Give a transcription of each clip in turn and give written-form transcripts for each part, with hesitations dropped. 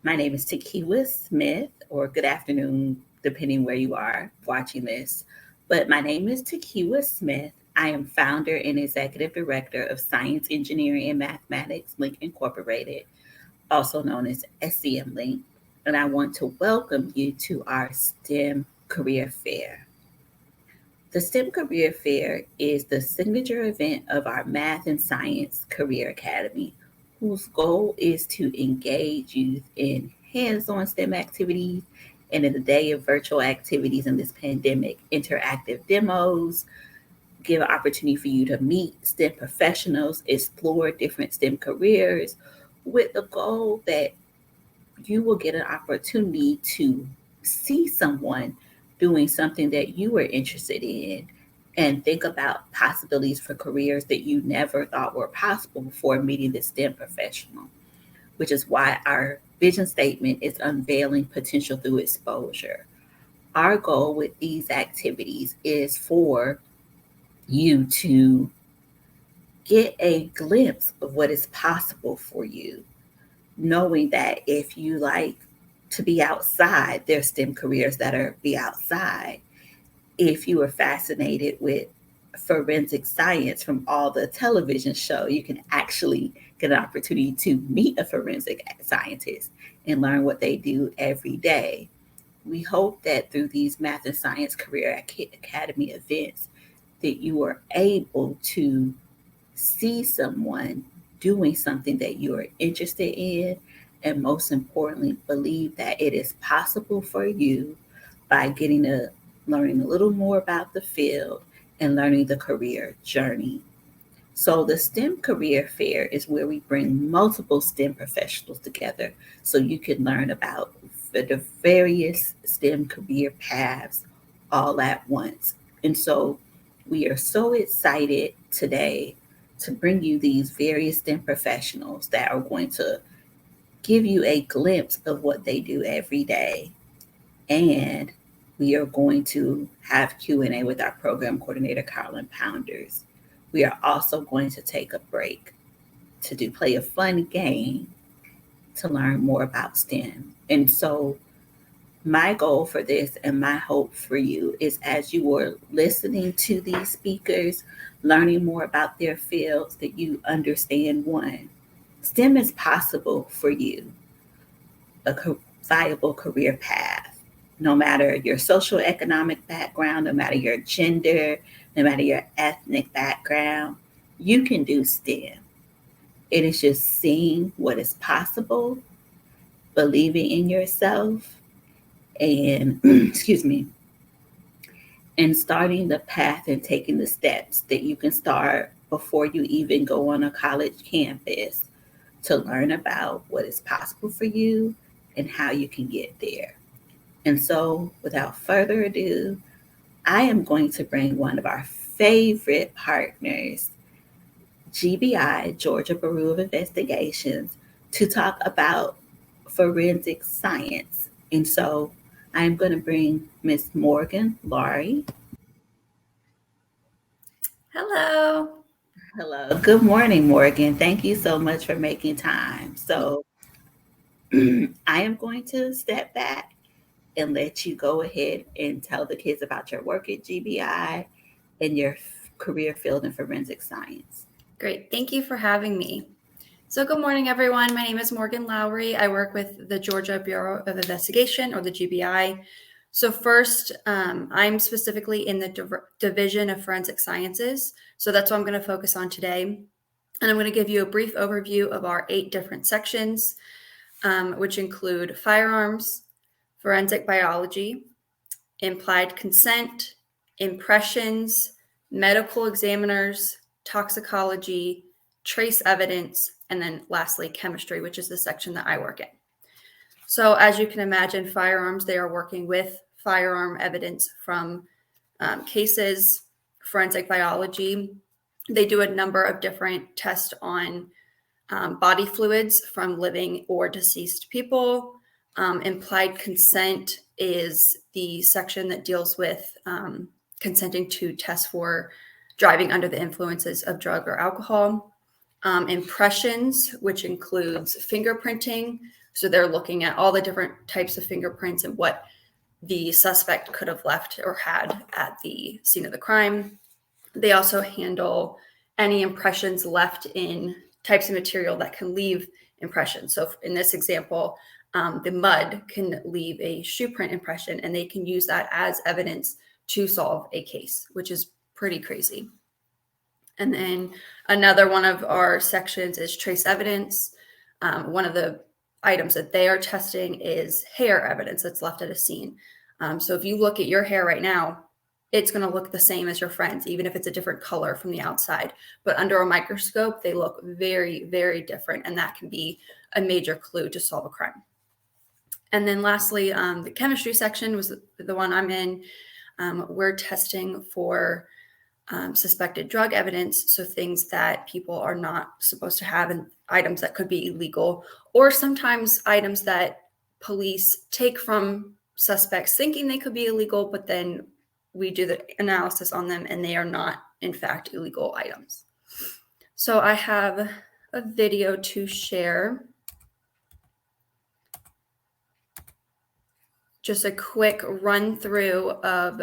My name is Takiwa Smith, or good afternoon, depending where you are watching this. But my name is Takiwa Smith. I am founder and executive director of Science, Engineering, and Mathematics Link Incorporated, also known as SCM Link. And I want to welcome you to our STEM Career Fair. The STEM Career Fair is the signature event of our Math and Science Career Academy, whose goal is to engage youth in hands on STEM activities and in the day of virtual activities in this pandemic, interactive demos, give an opportunity for you to meet STEM professionals, explore different STEM careers with the goal that you will get an opportunity to see someone doing something that you were interested in and think about possibilities for careers that you never thought were possible before meeting the STEM professional, which is why our vision statement is unveiling potential through exposure. Our goal with these activities is for you to get a glimpse of what is possible for you, knowing that if you like to be outside, there's STEM careers that are be outside. If you are fascinated with forensic science from all the television show, you can actually get an opportunity to meet a forensic scientist and learn what they do every day. We hope that through these Math and Science Career Academy events that you are able to see someone doing something that you are interested in, and most importantly, believe that it is possible for you by learning a little more about the field and learning the career journey. So the STEM Career Fair is where we bring multiple STEM professionals together so you can learn about the various STEM career paths all at once. And so we are so excited today to bring you these various STEM professionals that are going to give you a glimpse of what they do every day. And we are going to have Q&A with our program coordinator, Carolyn Pounders. We are also going to take a break to play a fun game to learn more about STEM. And so my goal for this and my hope for you is as you are listening to these speakers, learning more about their fields, that you understand one, STEM is possible for you, a viable career path, no matter your social economic background, no matter your gender, no matter your ethnic background, you can do STEM. It is just seeing what is possible, believing in yourself, and excuse me, and starting the path and taking the steps that you can start before you even go on a college campus to learn about what is possible for you and how you can get there. And so, without further ado, I am going to bring one of our favorite partners, GBI, Georgia Bureau of Investigations, to talk about forensic science. And so I'm going to bring Miss Morgan Laurie. Hello. Hello. Good morning, Morgan. Thank you so much for making time. So I am going to step back and let you go ahead and tell the kids about your work at GBI and your career field in forensic science. Great. Thank you for having me. So good morning, everyone. My name is Morgan Lowry. I work with the Georgia Bureau of Investigation, or the GBI. So first, I'm specifically in the Division of Forensic Sciences. So that's what I'm going to focus on today. And I'm going to give you a brief overview of our 8 different sections, which include firearms, forensic biology, implied consent, impressions, medical examiners, toxicology, trace evidence, and then lastly, chemistry, which is the section that I work in. So as you can imagine, firearms, they are working with firearm evidence from cases. Forensic biology, they do a number of different tests on body fluids from living or deceased people. Implied consent is the section that deals with consenting to tests for driving under the influences of drug or alcohol. Impressions, which includes fingerprinting. So they're looking at all the different types of fingerprints and what the suspect could have left or had at the scene of the crime. They also handle any impressions left in types of material that can leave impressions. So in this example, the mud can leave a shoe print impression, and they can use that as evidence to solve a case, which is pretty crazy. And then another one of our sections is trace evidence. One of the items that they are testing is hair evidence that's left at a scene. So if you look at your hair right now, it's going to look the same as your friend's, even if it's a different color from the outside. But under a microscope, they look very, very different, and that can be a major clue to solve a crime. And then lastly, the chemistry section was the one I'm in. We're testing for suspected drug evidence, so things that people are not supposed to have and items that could be illegal, or sometimes items that police take from suspects thinking they could be illegal, but then we do the analysis on them and they are not, in fact, illegal items. So I have a video to share. Just a quick run through of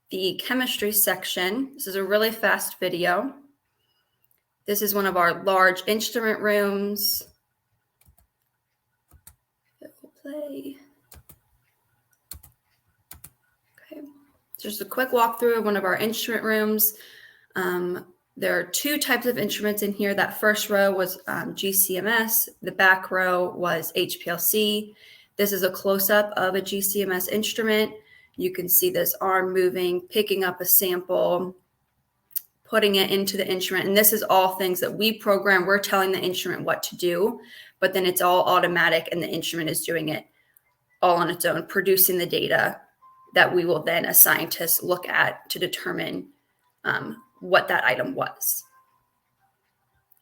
the chemistry section. This is a really fast video. This is one of our large instrument rooms. It will play. Okay, just a quick walkthrough of one of our instrument rooms. There are two types of instruments in here. That first row was GCMS. The back row was HPLC. This is a close-up of a GCMS instrument. You can see this arm moving, picking up a sample, putting it into the instrument. And this is all things that we program. We're telling the instrument what to do, but then it's all automatic and the instrument is doing it all on its own, producing the data that we will then, as scientists, look at to determine what that item was.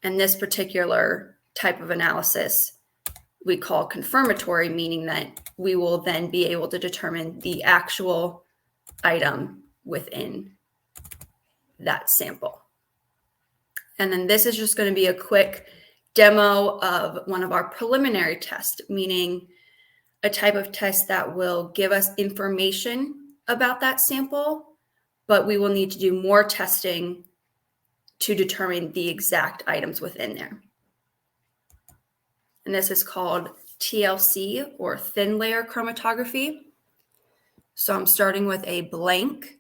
And this particular type of analysis we call confirmatory, meaning that we will then be able to determine the actual item within that sample. And then this is just going to be a quick demo of one of our preliminary tests, meaning a type of test that will give us information about that sample, but we will need to do more testing to determine the exact items within there. And this is called TLC, or thin layer chromatography. So I'm starting with a blank,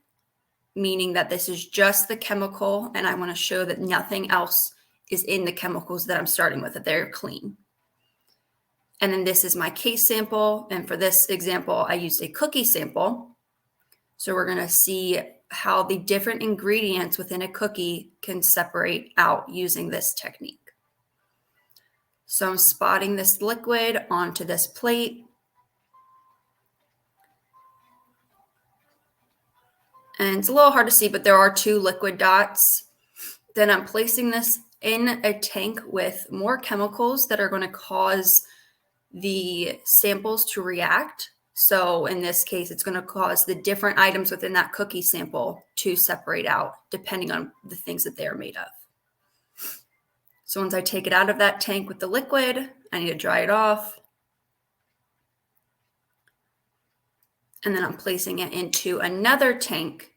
meaning that this is just the chemical, and I want to show that nothing else is in the chemicals that I'm starting with, that they're clean. And then this is my case sample, and for this example, I used a cookie sample. So we're going to see how the different ingredients within a cookie can separate out using this technique. So I'm spotting this liquid onto this plate. And it's a little hard to see, but there are two liquid dots. Then I'm placing this in a tank with more chemicals that are going to cause the samples to react. So in this case, it's going to cause the different items within that cookie sample to separate out, depending on the things that they are made of. So once I take it out of that tank with the liquid, I need to dry it off. And then I'm placing it into another tank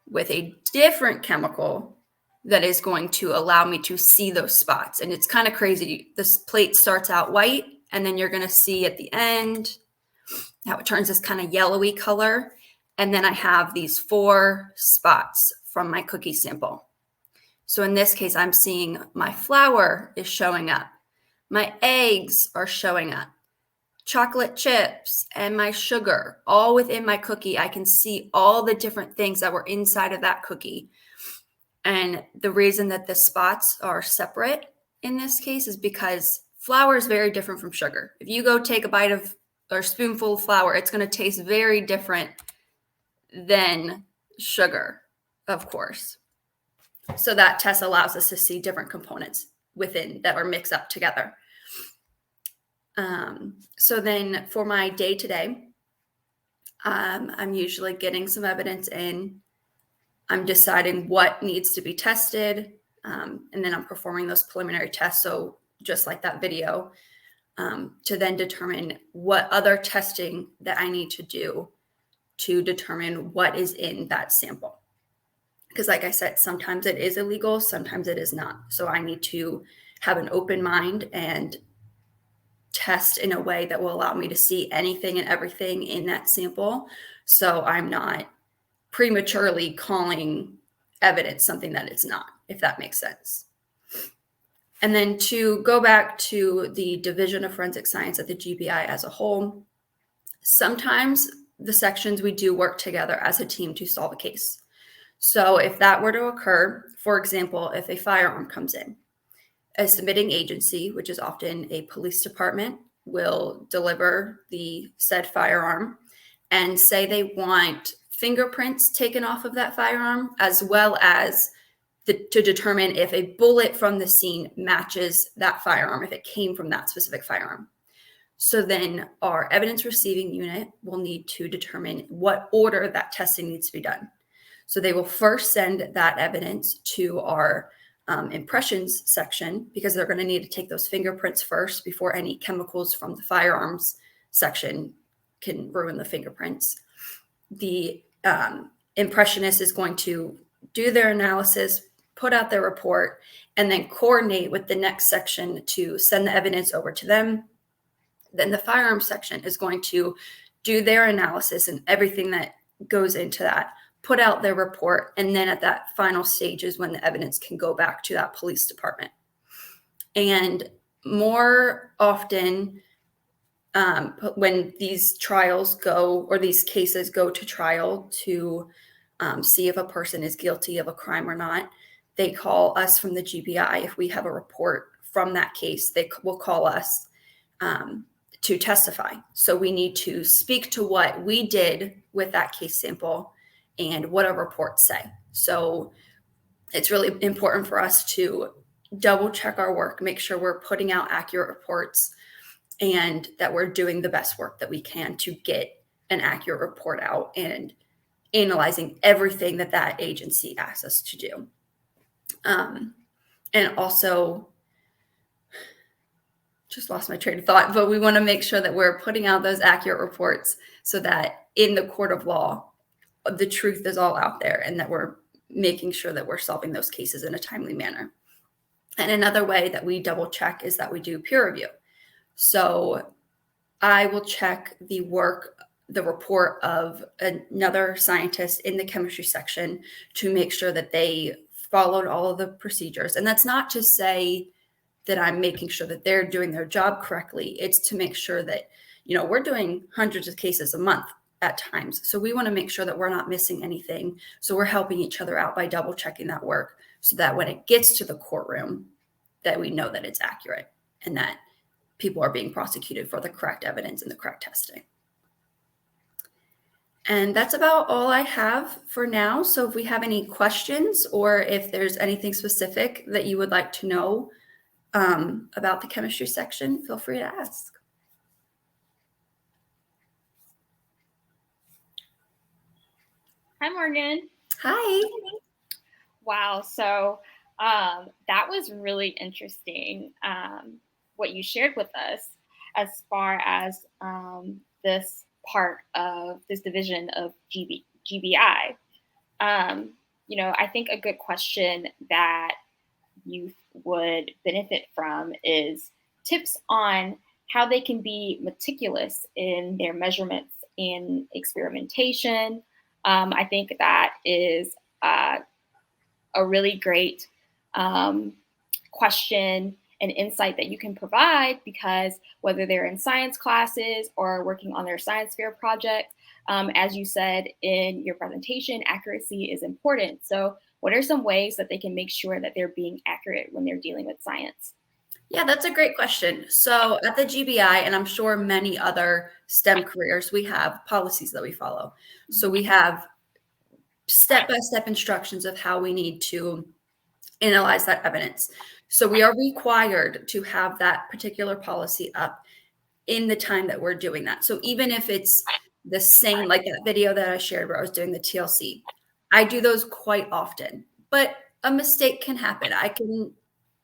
with a different chemical that is going to allow me to see those spots. And it's kind of crazy. This plate starts out white, and then you're going to see at the end how it turns this kind of yellowy color. And then I have these 4 spots from my cookie sample. So in this case, I'm seeing my flour is showing up. My eggs are showing up. Chocolate chips and my sugar, all within my cookie. I can see all the different things that were inside of that cookie. And the reason that the spots are separate in this case is because flour is very different from sugar. If you go take a bite of or a spoonful of flour, it's going to taste very different than sugar, of course. So that test allows us to see different components within that are mixed up together. So then for my day-to-day, I'm usually getting some evidence in. I'm deciding what needs to be tested, and then I'm performing those preliminary tests. So just like that video, to then determine what other testing that I need to do to determine what is in that sample. Because like I said, sometimes it is illegal, sometimes it is not. So I need to have an open mind and test in a way that will allow me to see anything and everything in that sample. So I'm not prematurely calling evidence something that it's not, if that makes sense. And then to go back to the Division of Forensic Science at the GBI as a whole, sometimes the sections we do work together as a team to solve a case. So if that were to occur, for example, if a firearm comes in, a submitting agency, which is often a police department, will deliver the said firearm and say they want fingerprints taken off of that firearm, as well as to determine if a bullet from the scene matches that firearm, if it came from that specific firearm. So then our evidence receiving unit will need to determine what order that testing needs to be done. So they will first send that evidence to our impressions section, because they're going to need to take those fingerprints first before any chemicals from the firearms section can ruin the fingerprints. The impressionist is going to do their analysis, put out their report, and then coordinate with the next section to send the evidence over to them. Then the firearms section is going to do their analysis and everything that goes into that, put out their report, and then at that final stage is when the evidence can go back to that police department. And more often, when these trials go, or these cases go to trial to see if a person is guilty of a crime or not, they call us from the GBI. If we have a report from that case, they will call us to testify. So we need to speak to what we did with that case sample and what our reports say. So it's really important for us to double check our work, make sure we're putting out accurate reports, and that we're doing the best work that we can to get an accurate report out and analyzing everything that that agency asks us to do. And also, just lost my train of thought, but we want to make sure that we're putting out those accurate reports so that in the court of law, the truth is all out there, and that we're making sure that we're solving those cases in a timely manner. And another way that we double check is that we do peer review. So I will check the report of another scientist in the chemistry section to make sure that they followed all of the procedures. And that's not to say that I'm making sure that they're doing their job correctly. It's to make sure that, we're doing hundreds of cases a month at times. So we want to make sure that we're not missing anything. So we're helping each other out by double checking that work, so that when it gets to the courtroom, that we know that it's accurate and that people are being prosecuted for the correct evidence and the correct testing. And that's about all I have for now. So if we have any questions, or if there's anything specific that you would like to know about the chemistry section, feel free to ask. Hi, Morgan. Hi. Wow. So that was really interesting, what you shared with us as far as this part of this division of GBI. I think a good question that youth would benefit from is tips on how they can be meticulous in their measurements and experimentation. I think that is a really great question and insight that you can provide, because whether they're in science classes or working on their science fair project, as you said in your presentation, accuracy is important. So what are some ways that they can make sure that they're being accurate when they're dealing with science? Yeah, that's a great question. So at the GBI, and I'm sure many other STEM careers, we have policies that we follow. So we have step-by-step instructions of how we need to analyze that evidence. So we are required to have that particular policy up in the time that we're doing that. So even if it's the same, like that video that I shared where I was doing the TLC, I do those quite often, but a mistake can happen. I can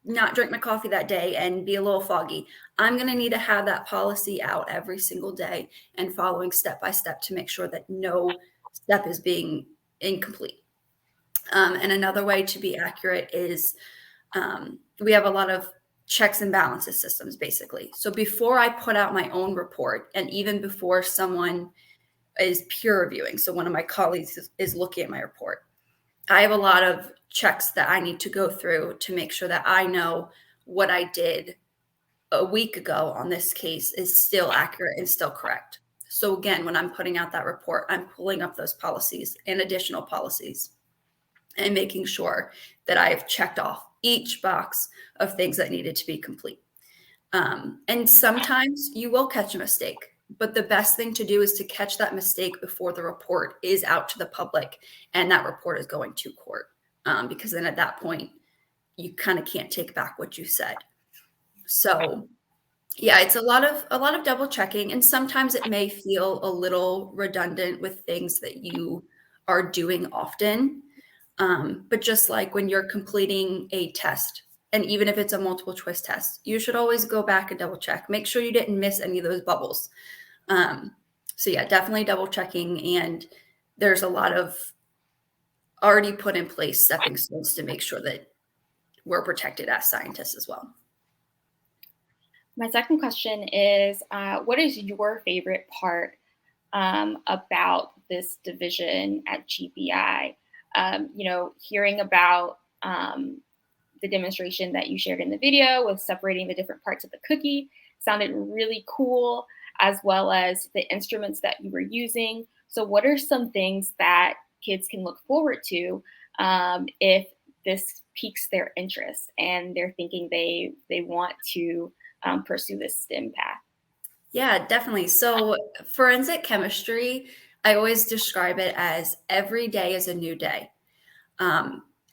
not drink my coffee that day and be a little foggy. I'm going to need to have that policy out every single day and following step by step to make sure that no step is being incomplete. And another way to be accurate is we have a lot of checks and balances systems, basically. So before I put out my own report, and even before someone is peer reviewing, so one of my colleagues is looking at my report, I have a lot of checks that I need to go through to make sure that I know what I did a week ago on this case is still accurate and still correct. So again, when I'm putting out that report, I'm pulling up those policies and additional policies and making sure that I have checked off each box of things that needed to be complete. And sometimes you will catch a mistake, but the best thing to do is to catch that mistake before the report is out to the public and that report is going to court. Because then at that point, you kind of can't take back what you said. So yeah, it's a lot of double checking, and sometimes it may feel a little redundant with things that you are doing often. But just like when you're completing a test, and even if it's a multiple choice test, you should always go back and double check. Make sure you didn't miss any of those bubbles. So yeah, definitely double checking. And there's a lot of already put in place stepping stones to make sure that we're protected as scientists as well. My second question is, what is your favorite part about this division at GBI? Hearing about the demonstration that you shared in the video with separating the different parts of the cookie sounded really cool, as well as the instruments that you were using. So what are some things that kids can look forward to if this piques their interest and they're thinking they want to pursue this STEM path? Yeah, definitely. So forensic chemistry, I always describe it as every day is a new day.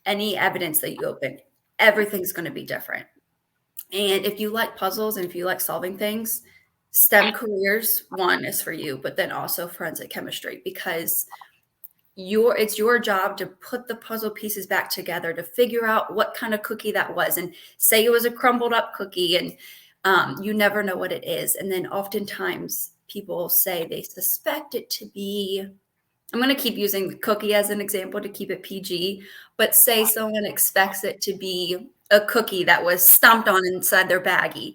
Any evidence that you open, everything's going to be different. And if you like puzzles and if you like solving things, STEM careers, one is for you, but then also forensic chemistry, because it's your job to put the puzzle pieces back together to figure out what kind of cookie that was. And say it was a crumbled up cookie, and you never know what it is. And then oftentimes people say they suspect it to be, I'm going to keep using the cookie as an example to keep it PG, but say someone expects it to be a cookie that was stomped on inside their baggie.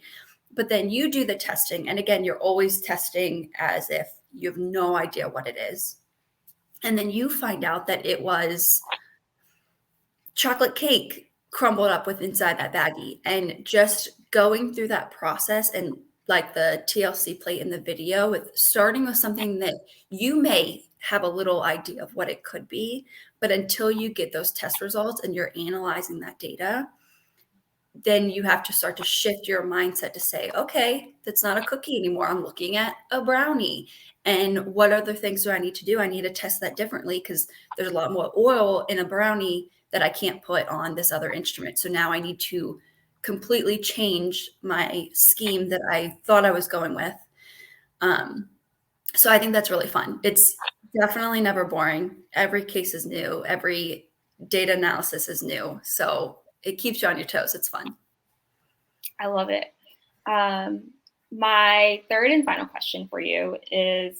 But then you do the testing. And again, you're always testing as if you have no idea what it is. And then you find out that it was chocolate cake crumbled up with inside that baggie. And just going through that process, and like the TLC plate in the video, with starting with something that you may have a little idea of what it could be, but until you get those test results and you're analyzing that data, then you have to start to shift your mindset to say, okay, that's not a cookie anymore. I'm looking at a brownie. And what other things do I need to do? I need to test that differently because there's a lot more oil in a brownie that I can't put on this other instrument. So now I need to completely change my scheme that I thought I was going with. So I think that's really fun. It's definitely never boring. Every case is new. Every data analysis is new. So it keeps you on your toes. It's fun. I love it. My third and final question for you is,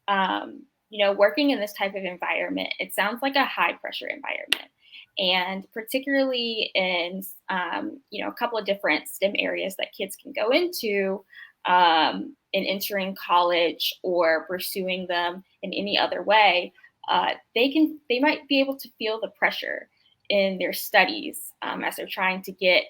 working in this type of environment, it sounds like a high pressure environment. And particularly in, a couple of different STEM areas that kids can go into in entering college or pursuing them in any other way, they might be able to feel the pressure in their studies as they're trying to get,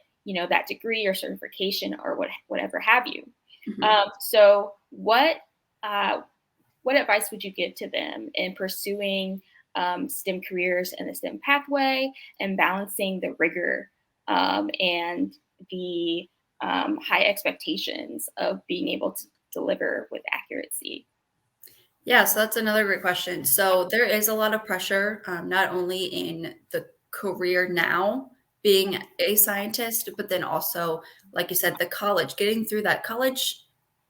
that degree or certification or whatever have you. Mm-hmm. So what advice would you give to them in pursuing STEM careers in the STEM pathway and balancing the rigor and the high expectations of being able to deliver with accuracy? Yeah, so that's another great question. So there is a lot of pressure, not only in the career now, being a scientist, but then also, like you said, the college, getting through that college,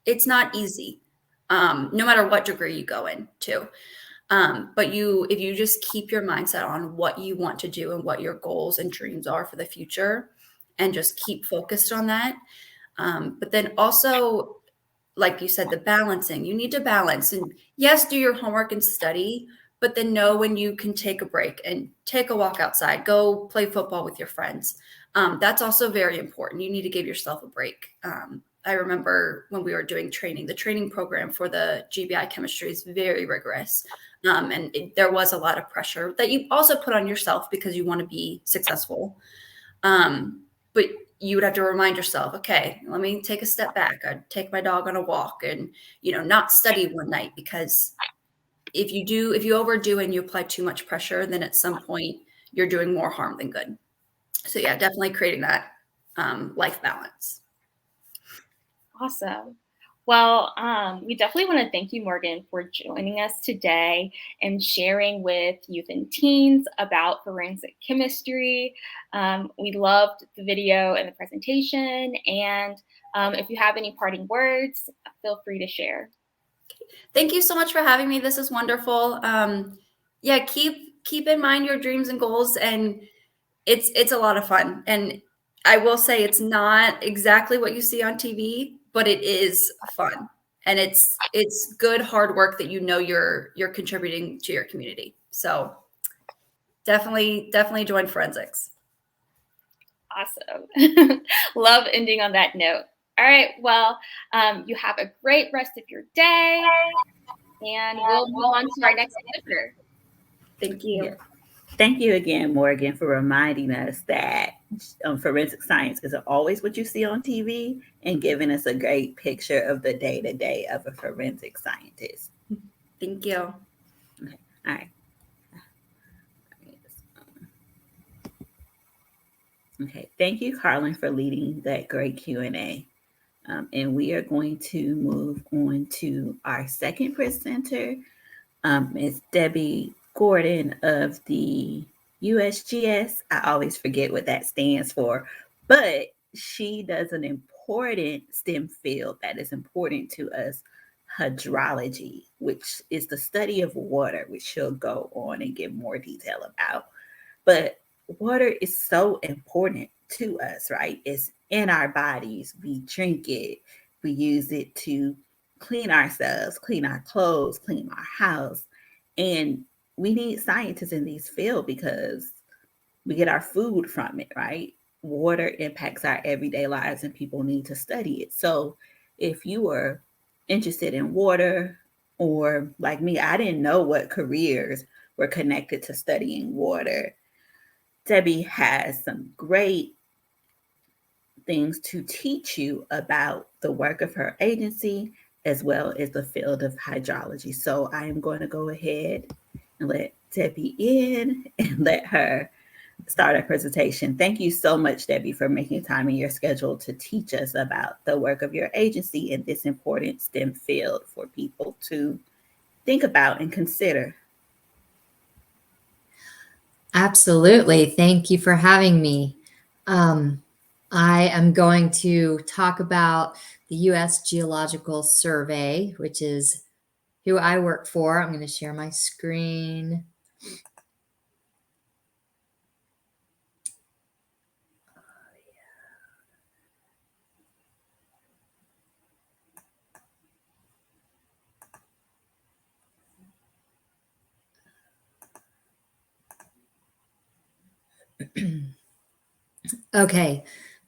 it's not easy, no matter what degree you go into. But if you just keep your mindset on what you want to do and what your goals and dreams are for the future, and just keep focused on that. But then also, like you said, the balancing, you need to balance, and yes, do your homework and study, but then know when you can take a break and take a walk outside, go play football with your friends. That's also very important. You need to give yourself a break. I remember when we were doing training, the training program for the GBI chemistry is very rigorous. And there was a lot of pressure that you also put on yourself because you want to be successful. But you would have to remind yourself, okay, let me take a step back. I'd take my dog on a walk and, not study one night, because if you overdo and you apply too much pressure, then at some point you're doing more harm than good. So yeah, definitely creating that life balance. Awesome. Well, we definitely want to thank you, Morgan, for joining us today and sharing with youth and teens about forensic chemistry. We loved the video and the presentation. And if you have any parting words, feel free to share. Thank you so much for having me. This is wonderful. Yeah, keep in mind your dreams and goals, and it's a lot of fun. And I will say it's not exactly what you see on TV, but it is fun. And it's good hard work that you're contributing to your community. So definitely join forensics. Awesome. Love ending on that note. All right. Well, you have a great rest of your day, and we'll move on to our next speaker. Thank you. Yeah. Thank you again, Morgan, for reminding us that forensic science isn't always what you see on TV, and giving us a great picture of the day-to-day of a forensic scientist. Thank you. Okay. All right. Okay. Thank you, Carlin, for leading that great Q&A. And we are going to move on to our second presenter, Ms. Debbie Gordon of the USGS. I always forget what that stands for, but she does an important STEM field that is important to us, hydrology, which is the study of water, which she'll go on and give more detail about. But water is so important to us, right? It's in our bodies. We drink it, we use it to clean ourselves, clean our clothes, clean our house. And we need scientists in these fields because we get our food from it, right? Water impacts our everyday lives and people need to study it. So if you were interested in water, or like me, I didn't know what careers were connected to studying water, Debbie has some great things to teach you about the work of her agency as well as the field of hydrology. So I am going to go ahead and let Debbie in and let her start her presentation. Thank you so much, Debbie, for making time in your schedule to teach us about the work of your agency in this important STEM field for people to think about and consider. Absolutely. Thank you for having me. I am going to talk about the U.S. Geological Survey, which is who I work for. I'm going to share my screen. Okay.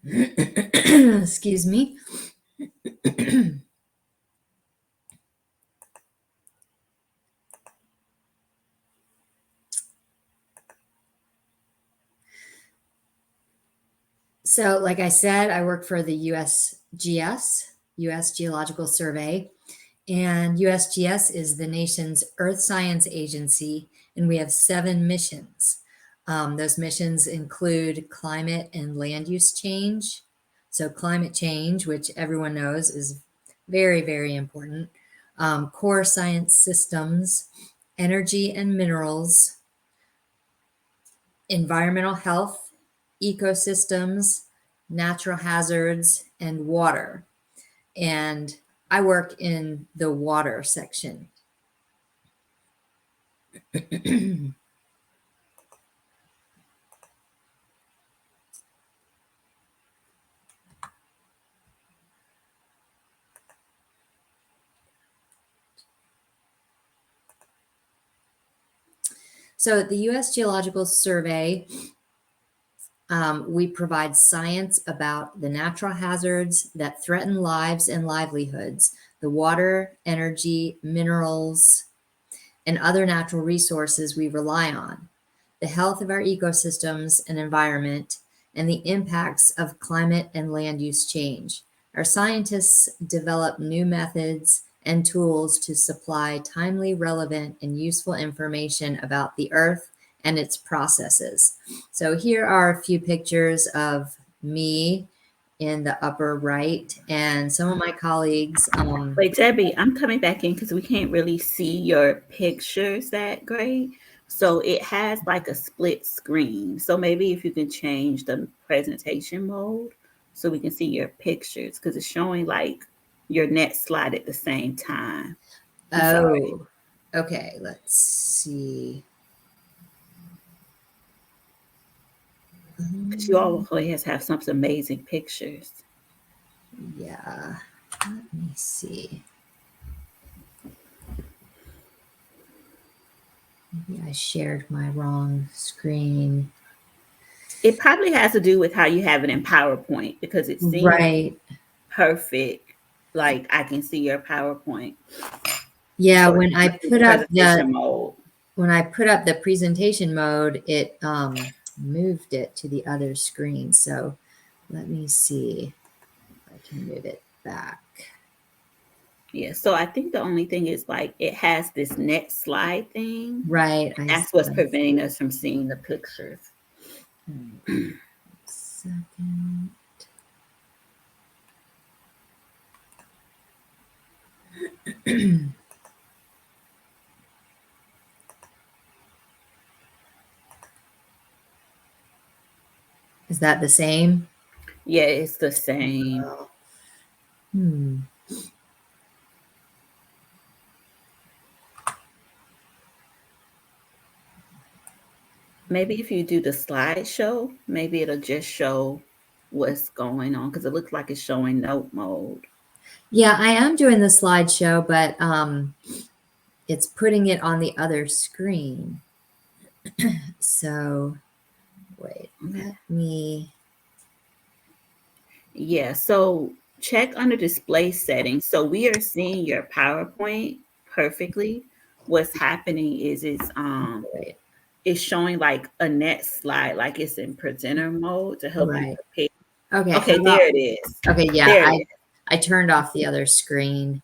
Excuse me. So, like I said, I work for the USGS, U.S. Geological Survey, and USGS is the nation's earth science agency, and we have 7 missions. Those missions include climate and land use change. So climate change, which everyone knows is very, very important. Core science systems, energy and minerals, environmental health, ecosystems, natural hazards, and water. And I work in the water section. So at the U.S. Geological Survey, we provide science about the natural hazards that threaten lives and livelihoods, the water, energy, minerals, and other natural resources we rely on, the health of our ecosystems and environment, and the impacts of climate and land use change. Our scientists develop new methods and tools to supply timely, relevant, and useful information about the Earth and its processes. So here are a few pictures of me in the upper right and some of my colleagues. Wait, Debbie, I'm coming back in because we can't really see your pictures that great. So it has like a split screen. So maybe if you can change the presentation mode so we can see your pictures, because it's showing like your next slide at the same time. Oh, okay. Let's see. Because you always have some amazing pictures. Yeah. Let me see. Maybe I shared my wrong screen. It probably has to do with how you have it in PowerPoint because it seems right. perfect. Like I can see your PowerPoint. Yeah, So when I put up the presentation mode, it moved it to the other screen. So let me see if I can move it back. Yeah, so I think the only thing is like it has this next slide thing. Right. That's what's preventing us from seeing the pictures. Second. Is that the same? Yeah, it's the same. Maybe if you do the slideshow, maybe it'll just show what's going on because it looks like it's showing note mode. Yeah, I am doing the slideshow, but it's putting it on the other screen. So wait, let me. Yeah, so check under display settings. So we are seeing your PowerPoint perfectly. What's happening is it's showing like a next slide, like it's in presenter mode to help you prepare. Okay, there it is. Okay, yeah, I turned off the other screen.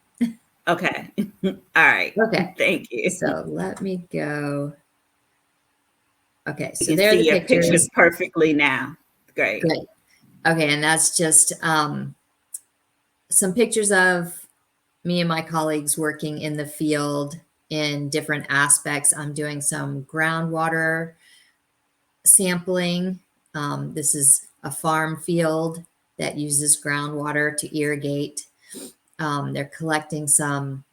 Okay. All right. Okay. Thank you. So let me go. Okay, so you there are see the your pictures perfectly now. Great. Great. Okay, and that's just some pictures of me and my colleagues working in the field in different aspects. I'm doing some groundwater sampling. This is a farm field that uses groundwater to irrigate. They're collecting some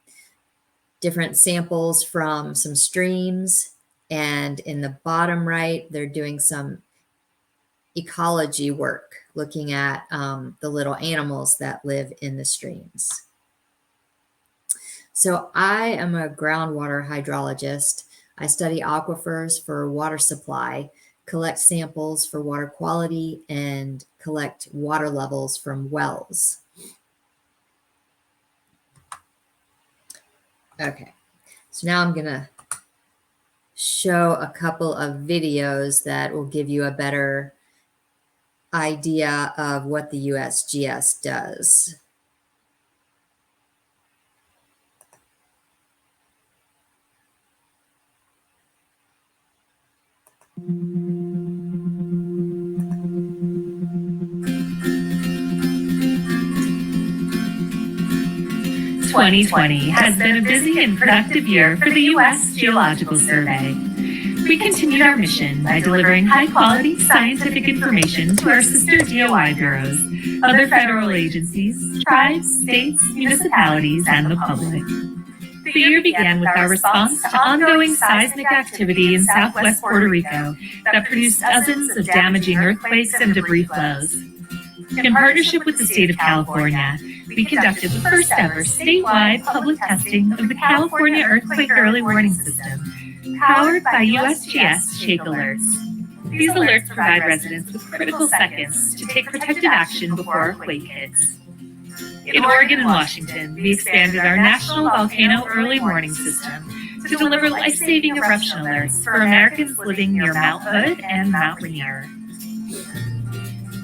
different samples from some streams. And in the bottom right, they're doing some ecology work, looking at the little animals that live in the streams. So I am a groundwater hydrologist. I study aquifers for water supply, collect samples for water quality, and collect water levels from wells. Okay, so now I'm gonna show a couple of videos that will give you a better idea of what the USGS does. "2020 has been a busy and productive year for the U.S. Geological Survey. We continued our mission by delivering high-quality scientific information to our sister DOI bureaus, other federal agencies, tribes, states, municipalities, and the public. The year began with our response to ongoing seismic activity in southwest Puerto Rico that produced dozens of damaging earthquakes and debris flows. In partnership with the state of California, we conducted the first ever statewide public testing of the California Earthquake Early Warning System, powered by USGS Shake Alerts. These alerts provide residents with critical seconds to take protective action before a quake hits. In Oregon and Washington, we expanded our national volcano early warning system to deliver life-saving eruption alerts for Americans living near Mount Hood and Mount Rainier.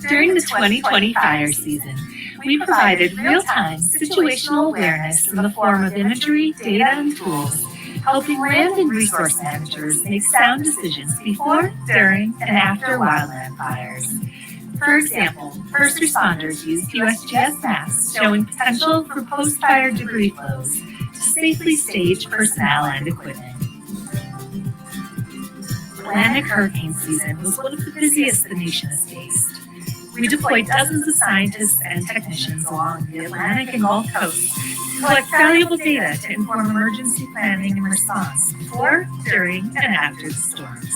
During the 2020 fire season, we provided real-time situational awareness in the form of imagery, data, and tools, helping land and resource managers make sound decisions before, during, and after wildland fires. For example, first responders used USGS maps showing potential for post-fire debris flows to safely stage personnel and equipment. Atlantic hurricane season was one of the busiest the nation has faced. We deployed dozens of scientists and technicians along the Atlantic and Gulf Coast to collect valuable data to inform emergency planning and response before, during, and after the storms.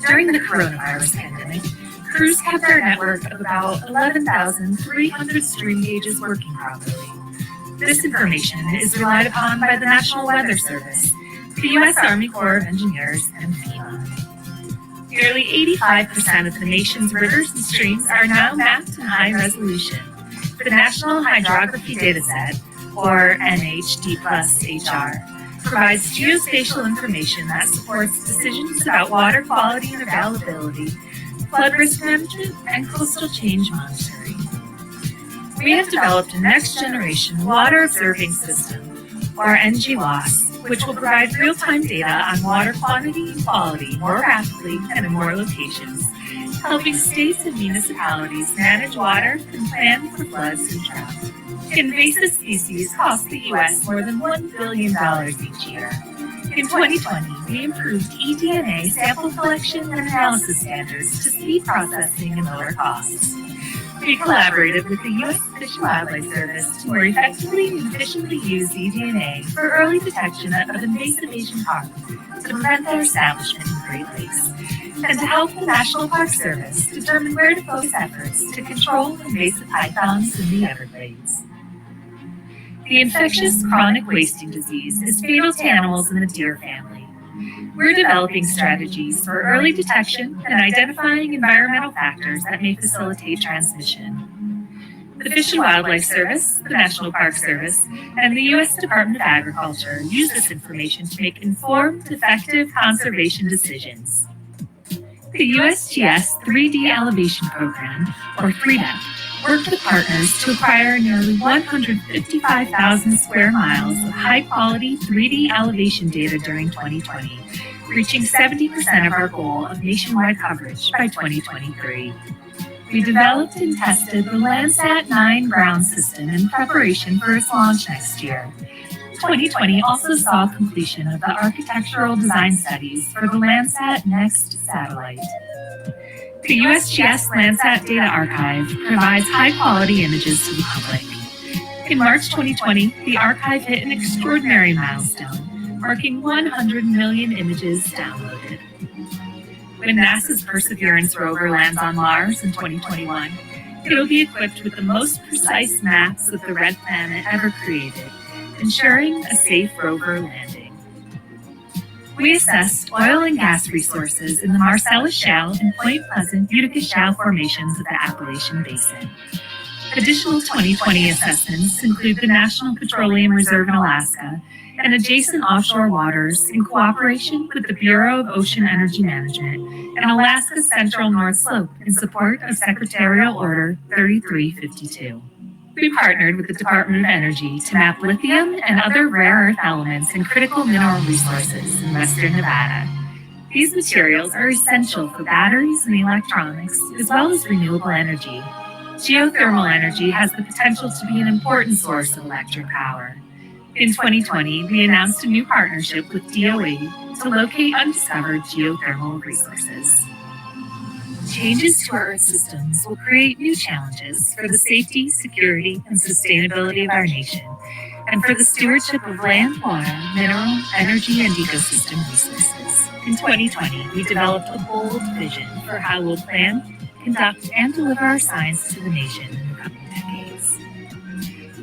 During the coronavirus pandemic, crews kept our network of about 11,300 stream gauges working properly. This information is relied upon by the National Weather Service, the U.S. Army Corps of Engineers, and FEMA. Nearly 85% of the nation's rivers and streams are now mapped in high resolution. The National Hydrography Dataset, or NHD+HR, provides geospatial information that supports decisions about water quality and availability, flood risk management, and coastal change monitoring. We have developed a next-generation water observing system, or NGWAS, which will provide real-time data on water quantity and quality more rapidly and in more locations, helping states and municipalities manage water and plan for floods and drought. Invasive species cost the U.S. more than $1 billion each year. In 2020, we improved eDNA sample collection and analysis standards to speed processing and lower costs. We collaborated with the U.S. Fish and Wildlife Service to more effectively and efficiently use eDNA for early detection of invasive Asian carp to prevent their establishment in Great Lakes, and to help the National Park Service determine where to focus efforts to control invasive pythons in the Everglades. The infectious chronic wasting disease is fatal to animals in the deer family. We're developing strategies for early detection and identifying environmental factors that may facilitate transmission. The Fish and Wildlife Service, the National Park Service, and the U.S. Department of Agriculture use this information to make informed, effective conservation decisions. The USGS 3D Elevation Program, or 3DEP, worked with partners to acquire nearly 155,000 square miles of high-quality 3D elevation data during 2020, reaching 70% of our goal of nationwide coverage by 2023. We developed and tested the Landsat 9 ground system in preparation for its launch next year. 2020 also saw completion of the architectural design studies for the Landsat Next satellite. The USGS Landsat Data Archive provides high-quality images to the public. In March 2020, the archive hit an extraordinary milestone, marking 100 million images downloaded. When NASA's Perseverance rover lands on Mars in 2021, it will be equipped with the most precise maps of the red planet ever created, ensuring a safe rover landing. We assessed oil and gas resources in the Marcellus Shale and Point Pleasant Utica Shale formations of the Appalachian Basin. Additional 2020 assessments include the National Petroleum Reserve in Alaska and adjacent offshore waters in cooperation with the Bureau of Ocean Energy Management and Alaska's Central North Slope in support of Secretarial Order 3352. We partnered with the Department of Energy to map lithium and other rare earth elements and critical mineral resources in western Nevada. These materials are essential for batteries and electronics, as well as renewable energy. Geothermal energy has the potential to be an important source of electric power. In 2020, we announced a new partnership with DOE to locate undiscovered geothermal resources. Changes to our Earth systems will create new challenges for the safety, security, and sustainability of our nation, and for the stewardship of land, water, mineral, energy, and ecosystem resources. In 2020, we developed a bold vision for how we'll plan, conduct, and deliver our science to the nation in the coming decades.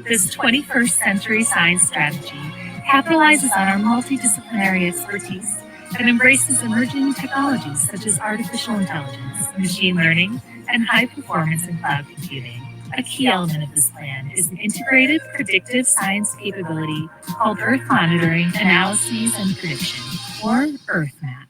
This 21st century science strategy capitalizes on our multidisciplinary expertise that embraces emerging technologies such as artificial intelligence, machine learning, and high-performance and cloud computing. A key element of this plan is an integrated predictive science capability called Earth Monitoring, Analyses, and Prediction, or EarthMap.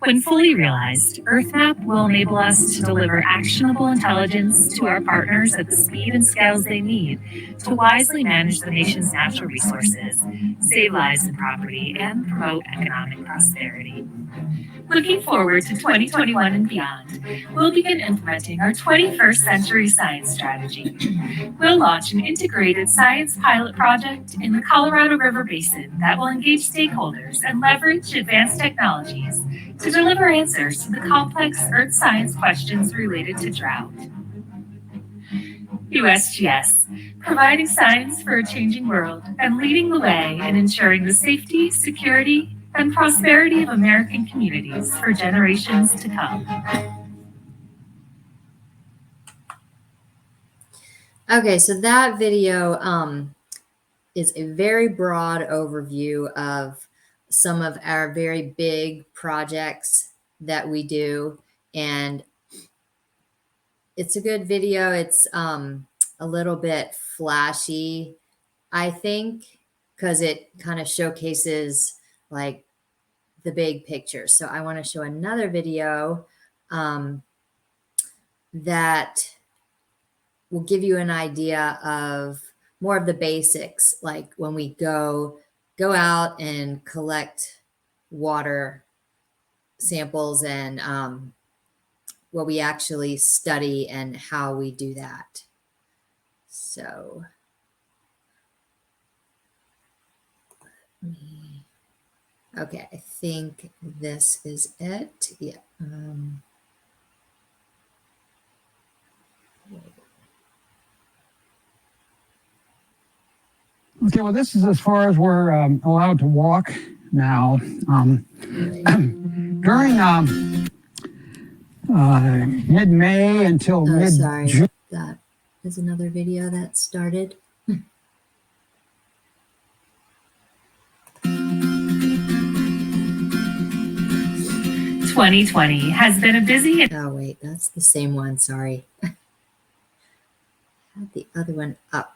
When fully realized, EarthMap will enable us to deliver actionable intelligence to our partners at the speed and scales they need to wisely manage the nation's natural resources, save lives and property, and promote economic prosperity. Looking forward to 2021 and beyond, we'll begin implementing our 21st Century Science Strategy. We'll launch an integrated science pilot project in the Colorado River Basin that will engage stakeholders and leverage advanced technologies to deliver answers to the complex earth science questions related to drought. USGS, providing science for a changing world and leading the way in ensuring the safety, security, and prosperity of American communities for generations to come. Okay, so that video is a very broad overview of some of our very big projects that we do, and it's a good video. It's a little bit flashy, I think, because it kind of showcases like the big picture. So I want to show another video that will give you an idea of more of the basics, like when we go out and collect water samples and what we actually study and how we do that. So okay, I think this is it. Yeah. Okay, well, this is as far as we're allowed to walk now. During mid-May until mid-June. That is another video that started. 2020 has been a busy... Oh, wait, that's the same one. Sorry. I had the other one up.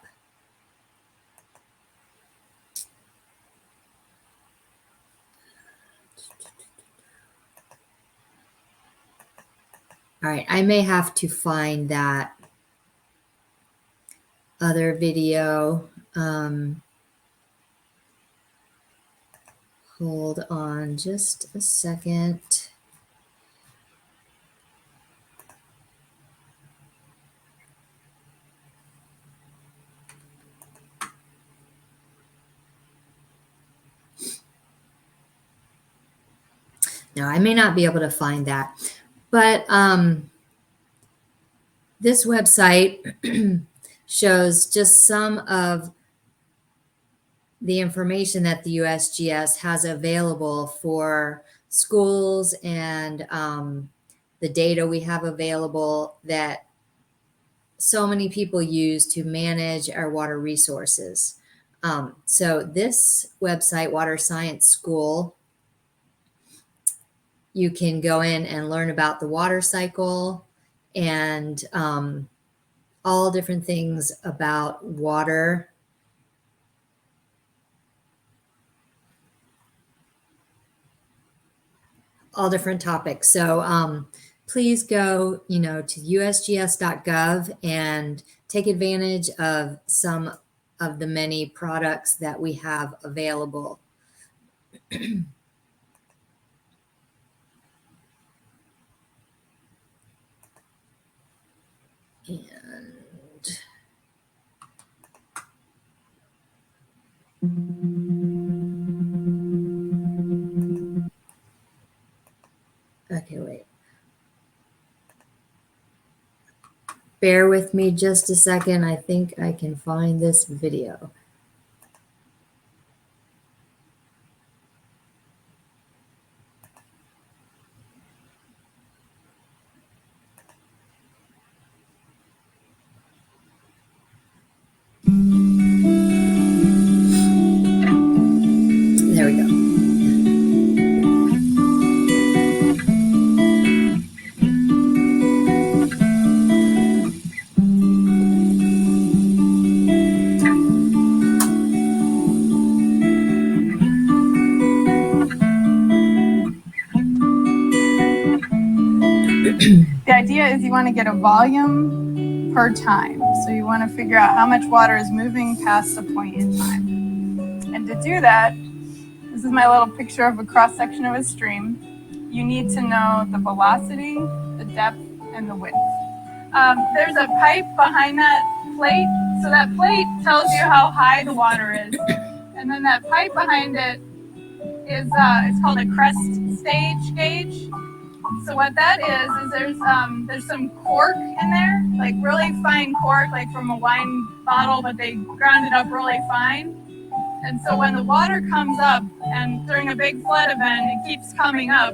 All right, I may have to find that other video. Hold on just a second. Now, I may not be able to find that, but this website shows just some of the information that the USGS has available for schools and the data we have available that so many people use to manage our water resources. So this website, Water Science School, you can go in and learn about the water cycle and all different things about water. All different topics. So please go, to usgs.gov and take advantage of some of the many products that we have available. Okay, wait. Bear with me just a second. I think I can find this video. There we go. idea is you want to get a volume per time. So you want to figure out how much water is moving past a point in time. And to do that, this is my little picture of a cross section of a stream. You need to know the velocity, the depth, and the width. There's a pipe behind that plate. So that plate tells you how high the water is. And then that pipe behind it is it's called a crest stage gauge. So what that is there's some cork in there, like really fine cork, like from a wine bottle, but they ground it up really fine. And so when the water comes up, and during a big flood event, it keeps coming up,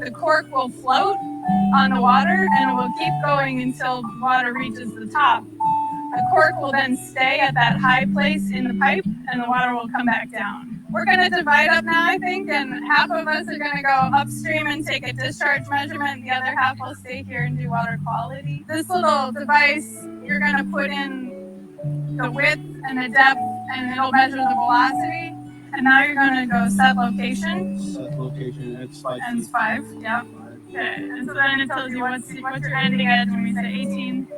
the cork will float on the water and it will keep going until water reaches the top. The cork will then stay at that high place in the pipe and the water will come back down. We're going to divide up now, I think, and half of us are going to go upstream and take a discharge measurement. The other half will stay here and do water quality. This little device, you're going to put in the width and the depth, and it'll measure the velocity. And now you're going to go set location. Set location, it's 5 And feet. 5, yeah. Okay, and so then it tells you what's your ending edge when we say 18.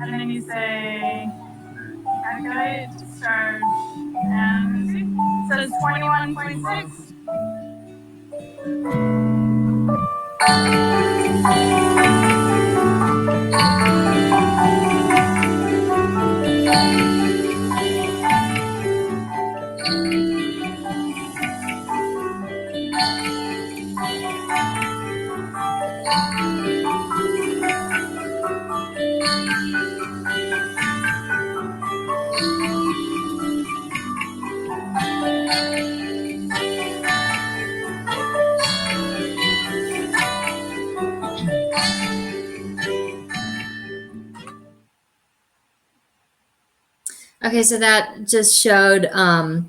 And then you say calculate, discharge, and see, it says 21.6. Okay, so that just showed a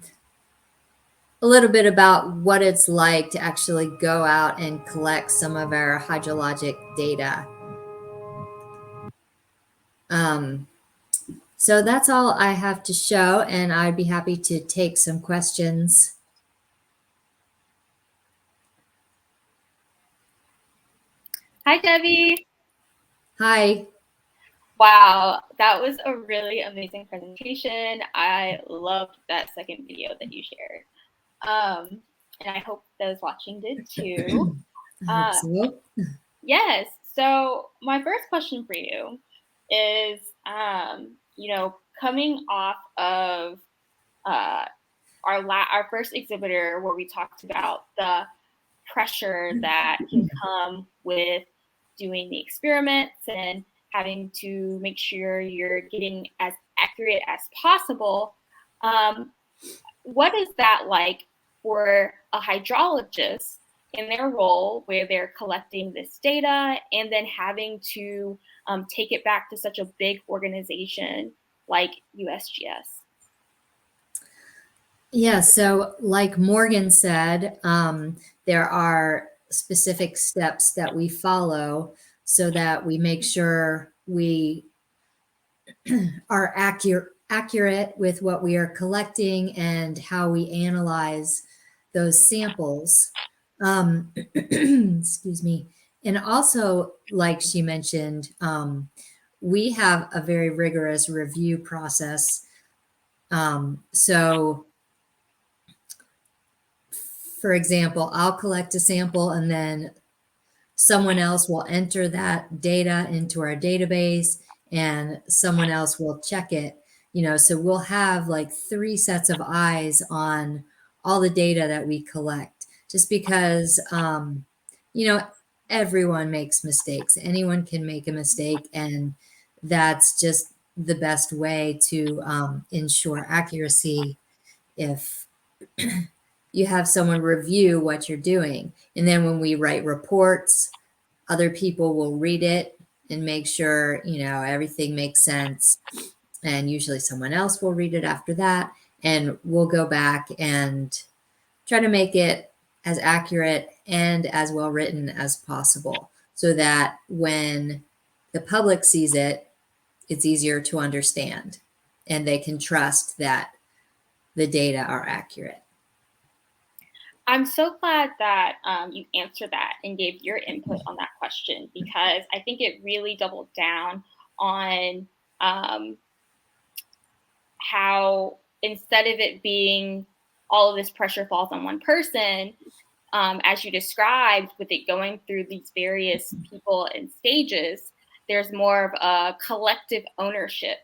little bit about what it's like to actually go out and collect some of our hydrologic data. So that's all I have to show, and I'd be happy to take some questions. Hi, Debbie. Hi. Wow, that was a really amazing presentation. I loved that second video that you shared. And I hope those watching did too. I hope so. Yes. So my first question for you is, coming off of our first exhibitor where we talked about the pressure that can come with doing the experiments and having to make sure you're getting as accurate as possible. What is that like for a hydrologist in their role where they're collecting this data and then having to take it back to such a big organization like USGS? Yeah, so like Morgan said, there are specific steps that we follow so that we make sure we are accurate with what we are collecting and how we analyze those samples. Excuse me. And also, like she mentioned, we have a very rigorous review process. So for example, I'll collect a sample and then someone else will enter that data into our database and someone else will check it, so we'll have like 3 sets of eyes on all the data that we collect, just because, everyone makes mistakes. Anyone can make a mistake, and that's just the best way to ensure accuracy if you have someone review what you're doing. And then when we write reports, other people will read it and make sure, everything makes sense. And usually someone else will read it after that. And we'll go back and try to make it as accurate and as well written as possible so that when the public sees it, it's easier to understand and they can trust that the data are accurate. I'm so glad that you answered that and gave your input on that question, because I think it really doubled down on how, instead of it being all of this pressure falls on one person, as you described, with it going through these various people and stages, there's more of a collective ownership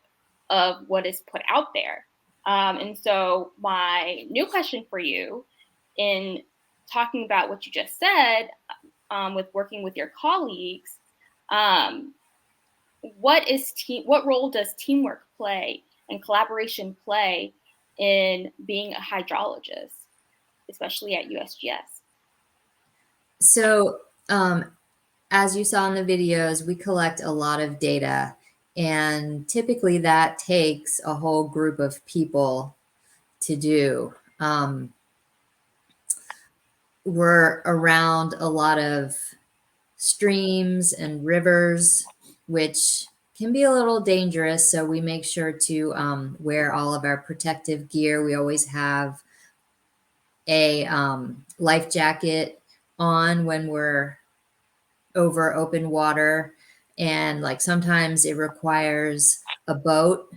of what is put out there. And so my new question for you, in talking about what you just said, with working with your colleagues, um, what role does teamwork play and collaboration play in being a hydrologist, especially at USGS? So, as you saw in the videos, we collect a lot of data, and typically that takes a whole group of people to do. We're around a lot of streams and rivers, which can be a little dangerous. So we make sure to wear all of our protective gear. We always have a life jacket on when we're over open water. And like sometimes it requires a boat,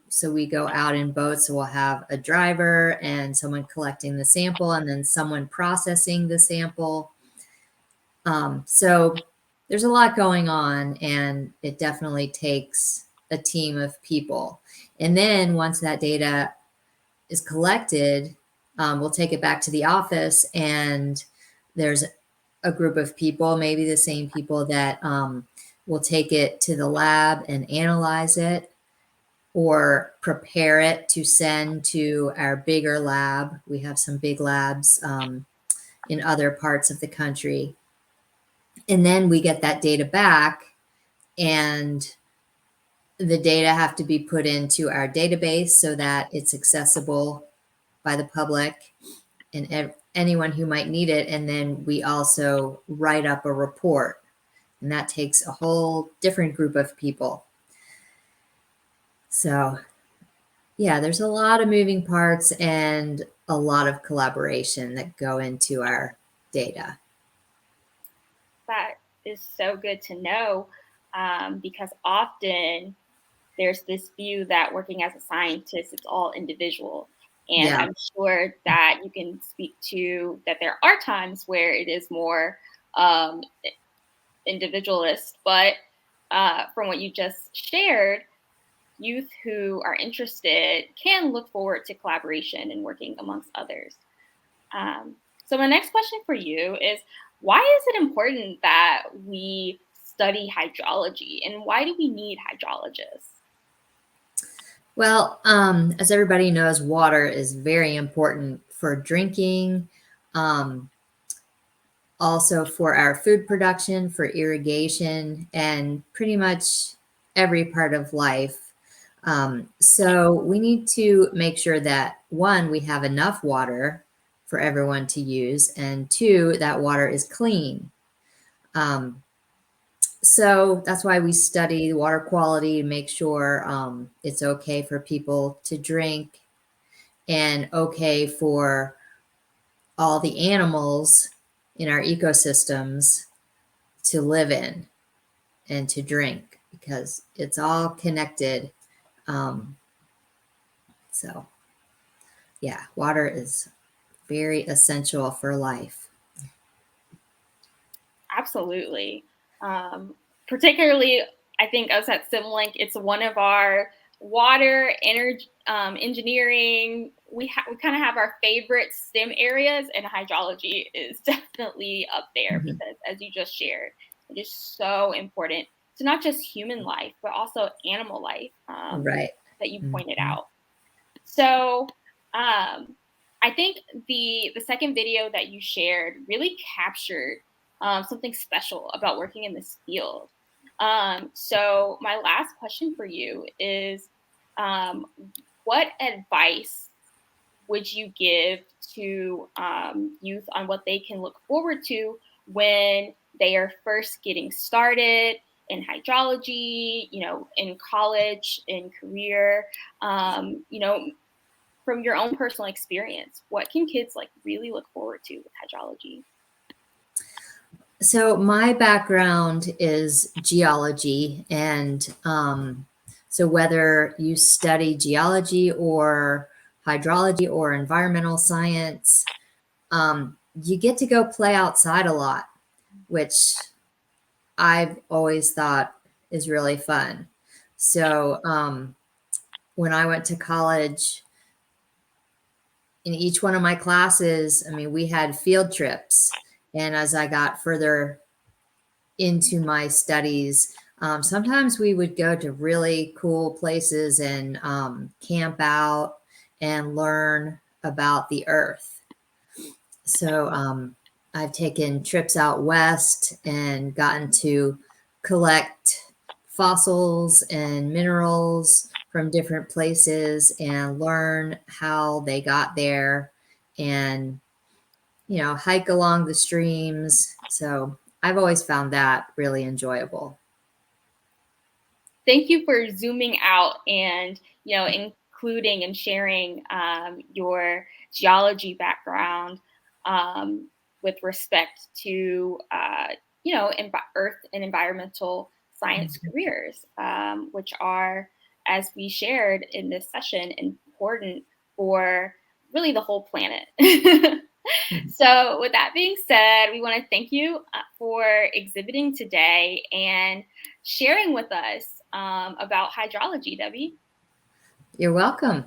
so we go out in boats. So we'll have a driver and someone collecting the sample and then someone processing the sample. So there's a lot going on, and it definitely takes a team of people. And then once that data is collected, we'll take it back to the office, and there's a group of people, maybe the same people, that will take it to the lab and analyze it or prepare it to send to our bigger lab. We have some big labs in other parts of the country. And then we get that data back, and the data have to be put into our database so that it's accessible by the public and anyone who might need it. And then we also write up a report, and that takes a whole different group of people. So yeah, there's a lot of moving parts and a lot of collaboration that go into our data. That is so good to know, because often there's this view that working as a scientist, it's all individual. And Yeah. I'm sure that you can speak to that there are times where it is more individualist, but from what you just shared, youth who are interested can look forward to collaboration and working amongst others. So my next question for you is, why is it important that we study hydrology, and why do we need hydrologists? Well, as everybody knows, water is very important for drinking, also for our food production, for irrigation, and pretty much every part of life. So we need to make sure that, one, we have enough water for everyone to use, and two, that water is clean. So that's why we study water quality to make sure it's okay for people to drink and okay for all the animals in our ecosystems to live in and to drink, because it's all connected. So yeah, water is very essential for life. Absolutely. Particularly, I think us at SimLink, it's one of our water, energy, engineering. We kind of have our favorite STEM areas, and hydrology is definitely up there because, as you just shared, it is so important to not just human life, but also animal life, Right. that you pointed out. So I think the second video that you shared really captured something special about working in this field. So my last question for you is, what advice would you give to youth on what they can look forward to when they are first getting started in hydrology, in college, in career, from your own personal experience, what can kids like really look forward to with hydrology? So my background is geology, and so whether you study geology or hydrology or environmental science, you get to go play outside a lot, which I've always thought is really fun. So when I went to college, in each one of my classes, I mean, we had field trips. And as I got further into my studies, sometimes we would go to really cool places and camp out and learn about the earth. So I've taken trips out west and gotten to collect fossils and minerals from different places and learn how they got there and, hike along the streams. So I've always found that really enjoyable. Thank you for zooming out and, including and sharing your geology background with respect to, earth and environmental science careers, which are, as we shared in this session, important for really the whole planet. So with that being said, we want to thank you for exhibiting today and sharing with us about hydrology, Debbie. You're welcome.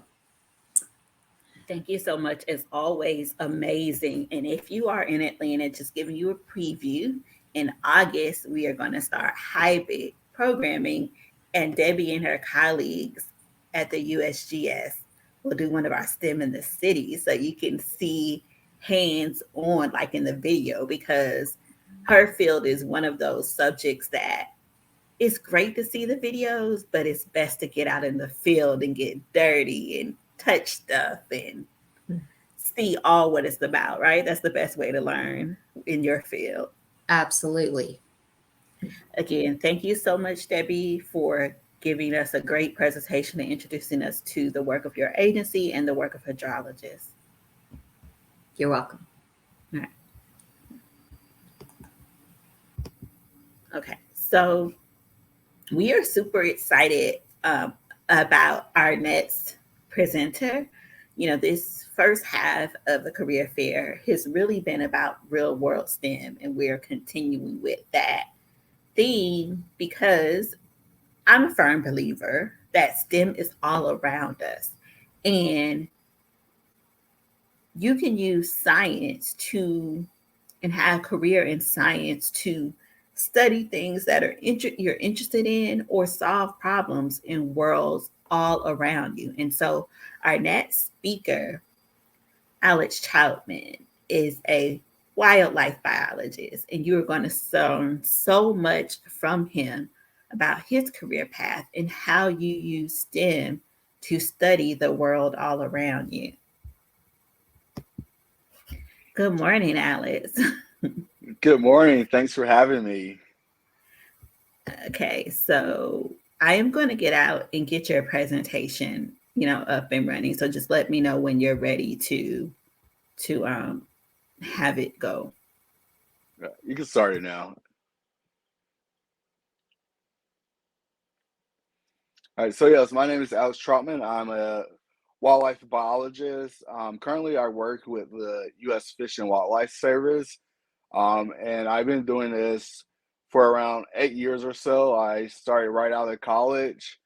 Thank you so much. As always, amazing. And if you are in Atlanta, just giving you a preview, in August, we are going to start hybrid programming, and Debbie and her colleagues at the USGS will do one of our STEM in the city. So you can see hands on, like in the video, because her field is one of those subjects that it's great to see the videos, but it's best to get out in the field and get dirty and touch stuff and see all what it's about, right? That's the best way to learn in your field. Absolutely. Again, thank you so much, Debbie, for giving us a great presentation and introducing us to the work of your agency and the work of hydrologists. You're welcome. All right. Okay, so we are super excited about our next presenter. This first half of the career fair has really been about real world STEM, and we're continuing with that theme because I'm a firm believer that STEM is all around us. And you can use science and have a career in science to study things that you're interested in or solve problems in worlds all around you. And so our next speaker, Alex Troutman, is a wildlife biologist, and you are going to learn so much from him about his career path and how you use STEM to study the world all around you. Good morning, Alex. Good morning. Thanks for having me. Okay, so I am going to get out and get your presentation, up and running. So just let me know when you're ready to have it go. You can start it now. All right. So yes, my name is Alex Troutman. I'm a wildlife biologist. Currently, I work with the U.S. Fish and Wildlife Service, and I've been doing this for around 8 years or so. I started right out of college,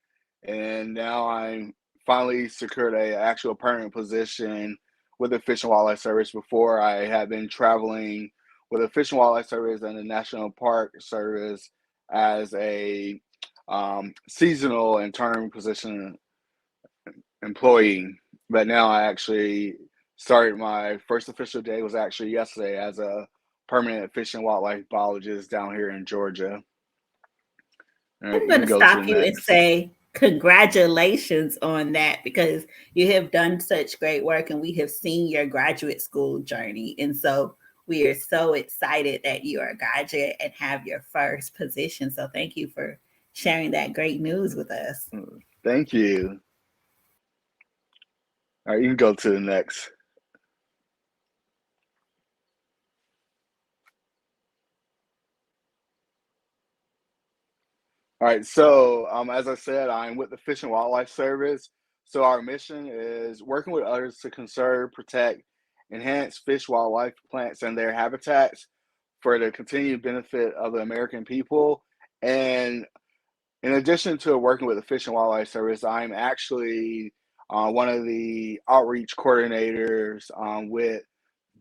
and now I'm finally secured a actual permanent position with the Fish and Wildlife Service. Before, I had been traveling with the Fish and Wildlife Service and the National Park Service as a seasonal and term position employee. But now I actually started, my first official day was actually yesterday as a permanent fish and wildlife biologist down here in Georgia. I'm going to stop you and say congratulations on that, because you have done such great work and we have seen your graduate school journey. And so we are so excited that you are a graduate and have your first position. So thank you for sharing that great news with us. Thank you. All right, you can go to the next. All right, so as I said, I'm with the Fish and Wildlife Service. So our mission is working with others to conserve, protect, enhance fish, wildlife, plants, and their habitats for the continued benefit of the American people. And in addition to working with the Fish and Wildlife Service, I'm actually one of the outreach coordinators with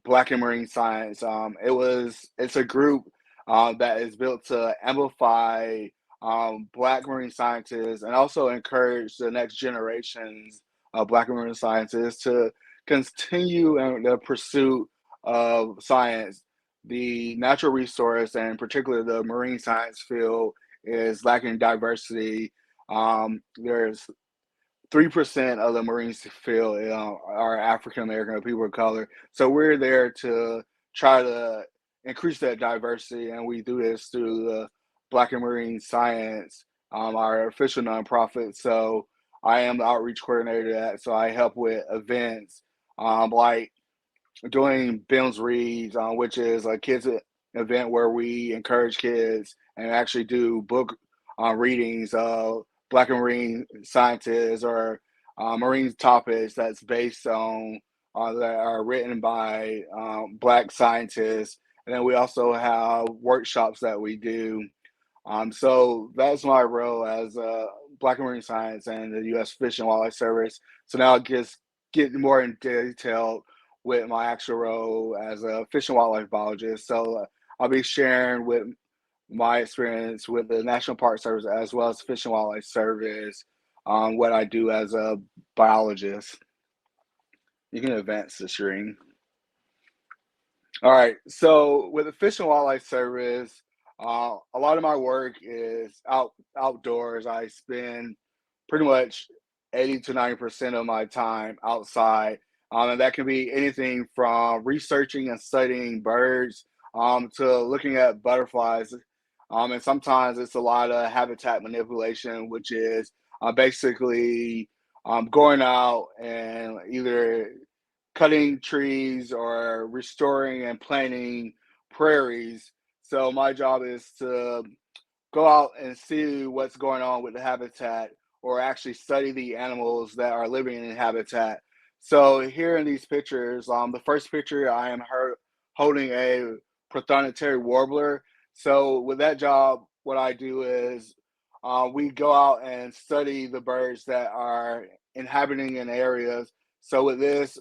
Black and Marine Science. It's a group that is built to amplify Black marine scientists and also encourage the next generations of Black and marine scientists to continue in the pursuit of science. The natural resource, and particularly the marine science field, is lacking diversity. There's 3% of the marine field are African American or people of color. So we're there to try to increase that diversity, and we do this through the Black and Marine Science, our official nonprofit. So I am the outreach coordinator of that. So I help with events like doing Ben's Reads, which is a kids event where we encourage kids and actually do book readings of Black and marine scientists or marine topics that's based on that are written by Black scientists. And then we also have workshops that we do. So that's my role as Black and Marine Science and the U.S. Fish and Wildlife Service. So now I just get more in detail with my actual role as a fish and wildlife biologist. So I'll be sharing with my experience with the National Park Service as well as Fish and Wildlife Service on what I do as a biologist. You can advance the screen. All right, so with the Fish and Wildlife Service, a lot of my work is outdoors. I spend pretty much 80 to 90% of my time outside. And that can be anything from researching and studying birds to looking at butterflies. And sometimes it's a lot of habitat manipulation, which is basically going out and either cutting trees or restoring and planting prairies. So my job is to go out and see what's going on with the habitat or actually study the animals that are living in the habitat. So here in these pictures, the first picture I am holding a prothonotary warbler. So with that job, what I do is we go out and study the birds that are inhabiting in areas. So with this,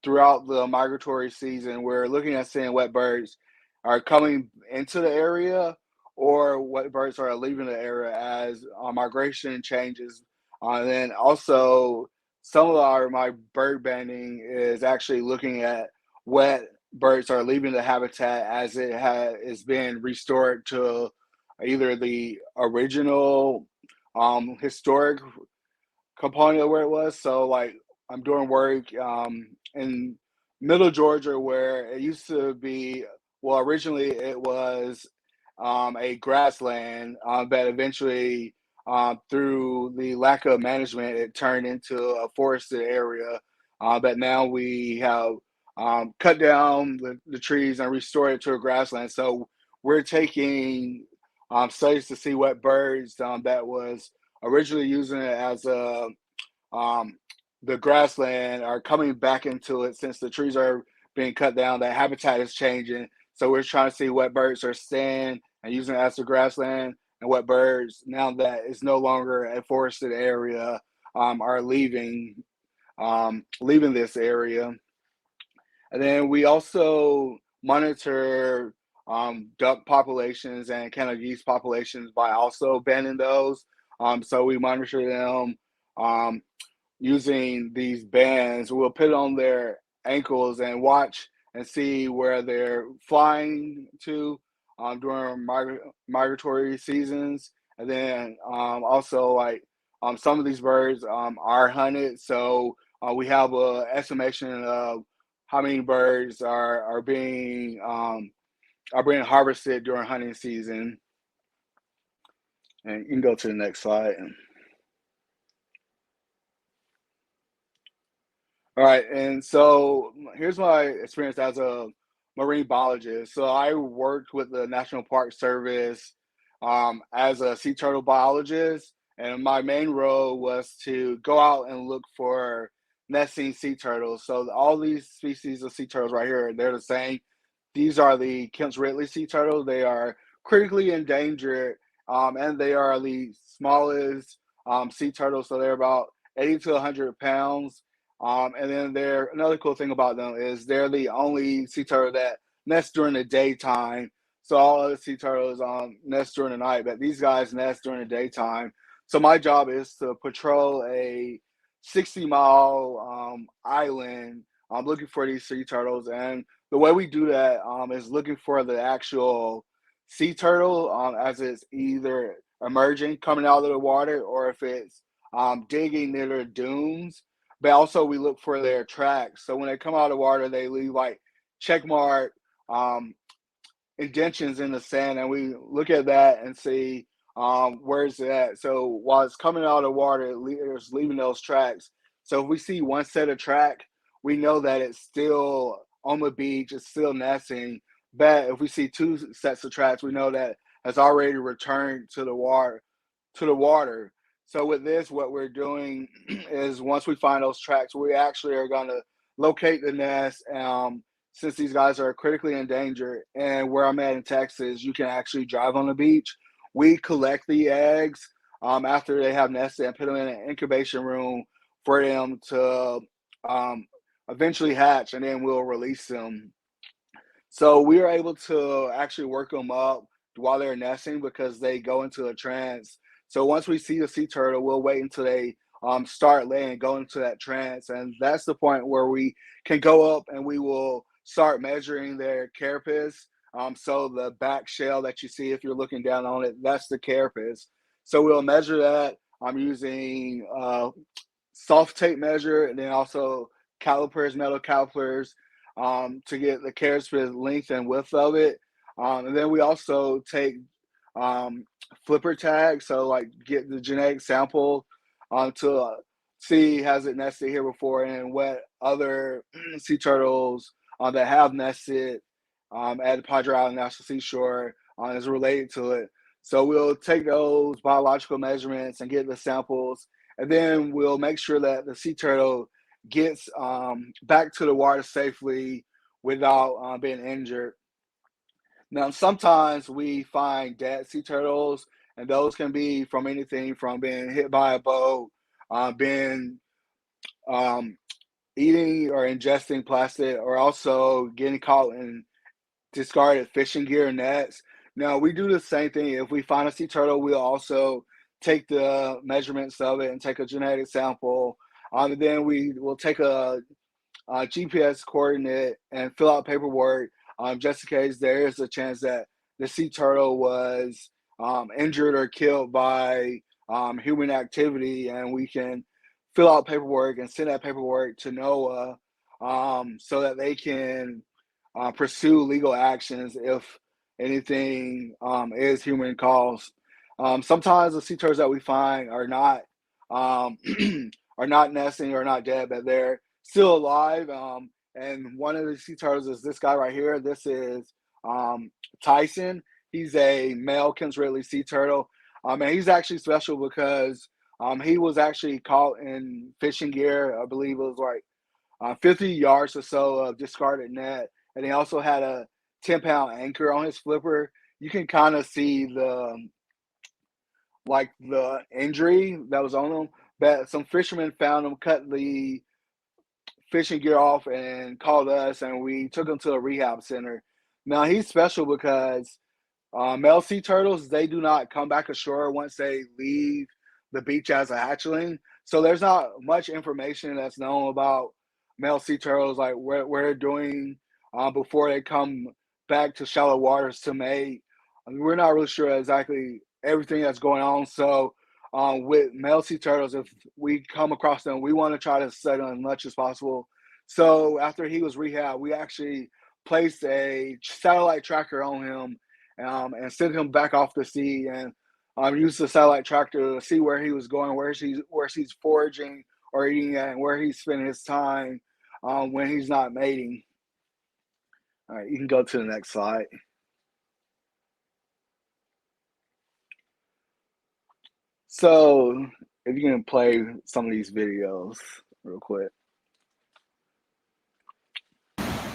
throughout the migratory season, we're looking at seeing what birds are coming into the area or what birds are leaving the area as migration changes. And then also some of my bird banding is actually looking at what birds are leaving the habitat as it is being restored to either the original historic component of where it was. So like I'm doing work in middle Georgia where it used to be, well, originally it was a grassland, but eventually through the lack of management, it turned into a forested area. But now we have cut down the trees and restored it to a grassland. So we're taking studies to see what birds that was originally using it as a the grassland are coming back into it since the trees are being cut down. That habitat is changing. So we're trying to see what birds are staying and using it as a grassland and what birds, now that it's no longer a forested area, are leaving this area. And then we also monitor duck populations and Canada geese populations by also banning those. So we monitor them using these bands. We'll put it on their ankles and watch and see where they're flying to during migratory seasons. And then also like some of these birds are hunted. So we have a estimation of how many birds are being harvested during hunting season. And you can go to the next slide. All right, and so here's my experience as a marine biologist. So I worked with the National Park Service as a sea turtle biologist, and my main role was to go out and look for nesting sea turtles. So all these species of sea turtles right here, they're the same. These are the Kemp's Ridley sea turtles. They are critically endangered, and they are the smallest sea turtles. So they're about 80 to 100 pounds. And then they're another cool thing about them is they're the only sea turtle that nests during the daytime. So all other sea turtles nest during the night, but these guys nest during the daytime. So my job is to patrol a 60-mile island. I'm looking for these sea turtles, and the way we do that is looking for the actual sea turtle as it's either emerging, coming out of the water, or if it's digging near the dunes. But also we look for their tracks. So when they come out of the water, they leave like check mark um, indentions in the sand, and we look at that and see where's it at. So while it's coming out of the water, it's leaving those tracks. So if we see one set of track, we know that it's still on the beach, it's still nesting. But if we see two sets of tracks, we know that has already returned to the water. To the water. So with this, what we're doing is once we find those tracks, we actually are going to locate the nest. Since these guys are critically endangered, and where I'm at in Texas, you can actually drive on the beach. We collect the eggs after they have nested and put them in an incubation room for them to um, eventually hatch, and then we'll release them. So we are able to actually work them up while they're nesting because they go into a trance. So once we see the sea turtle, we'll wait until they start laying and go into that trance. And that's the point where we can go up and we will start measuring their carapace. So the back shell that you see, if you're looking down on it, that's the carapace. So we'll measure that. I'm using soft tape measure and then also calipers, metal calipers to get the carapace length and width of it. And then we also take flipper tags, so like get the genetic sample to see has it nested here before and what other sea turtles that have nested at the Padre Island National Seashore is related to it. So we'll take those biological measurements and get the samples, and then we'll make sure that the sea turtle gets back to the water safely without being injured. Now, sometimes we find dead sea turtles, and those can be from anything from being hit by a boat, being um, eating or ingesting plastic, or also getting caught in discarded fishing gear and nets. Now, we do the same thing. If we find a sea turtle, we'll also take the measurements of it and take a genetic sample. And then we will take a GPS coordinate and fill out paperwork just in case there is a chance that the sea turtle was injured or killed by human activity, and we can fill out paperwork and send that paperwork to NOAA so that they can pursue legal actions if anything is human caused. Sometimes the sea turtles that we find are not um, are not nesting or not dead, but they're still alive. And one of the sea turtles is this guy right here. This is Tyson. He's a male Kemp's Ridley sea turtle. And he's actually special because he was actually caught in fishing gear. I believe it was like 50 yards or so of discarded net. And he also had a 10-pound anchor on his flipper. You can kind of see the injury that was on him. But some fishermen found him, cut the fishing gear off, and called us, and we took him to a rehab center. Now he's special because male sea turtles, they do not come back ashore once they leave the beach as a hatchling. So there's not much information that's known about male sea turtles, like what they're doing before they come back to shallow waters to mate. I mean, we're not really sure exactly everything that's going on. So with male sea turtles, if we come across them, we want to try to study them as much as possible. So after he was rehabbed, we actually placed a satellite tracker on him and sent him back off the sea, and used the satellite tracker to see where he was going, where he's foraging or eating at, and where he's spending his time when he's not mating. All right, you can go to the next slide. So if you can play some of these videos real quick.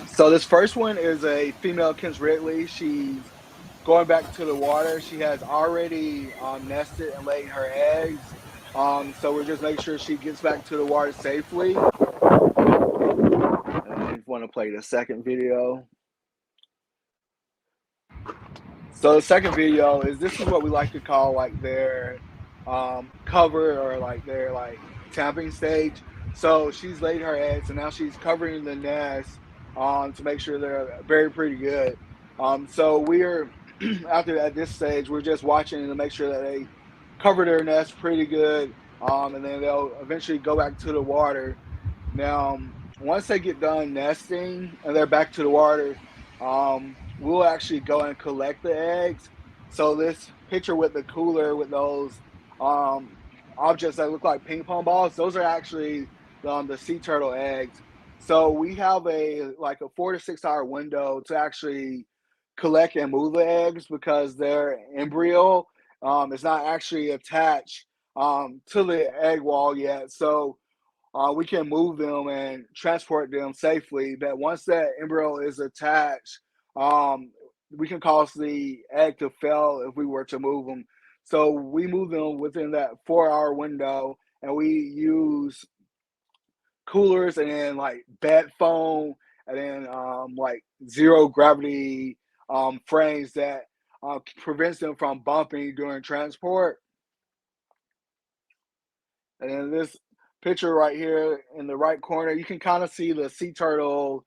So this first one is a female Kent's Ridley. She's going back to the water. She has already nested and laid her eggs. So we're just making sure she gets back to the water safely. And if you want to play the second video. So the second video is, this is what we like to call like their cover, or like their like tamping stage. So she's laid her eggs and now she's covering the nest to make sure they're very pretty good. So we're after at this stage, we're just watching to make sure that they cover their nest pretty good, and then they'll eventually go back to the water. Now, once they get done nesting and they're back to the water, we'll actually go and collect the eggs. So this picture with the cooler with those objects that look like ping pong balls, those are actually the sea turtle eggs. So we have a 4 to 6 hour window to actually collect and move the eggs, because their embryo is not actually attached to the egg wall yet. So we can move them and transport them safely. But once that embryo is attached, we can cause the egg to fail if we were to move them. So we move them within that 4 hour window, and we use coolers and then like bed foam and then like zero gravity frames that prevents them from bumping during transport. And then this picture right here in the right corner, you can kind of see the sea turtle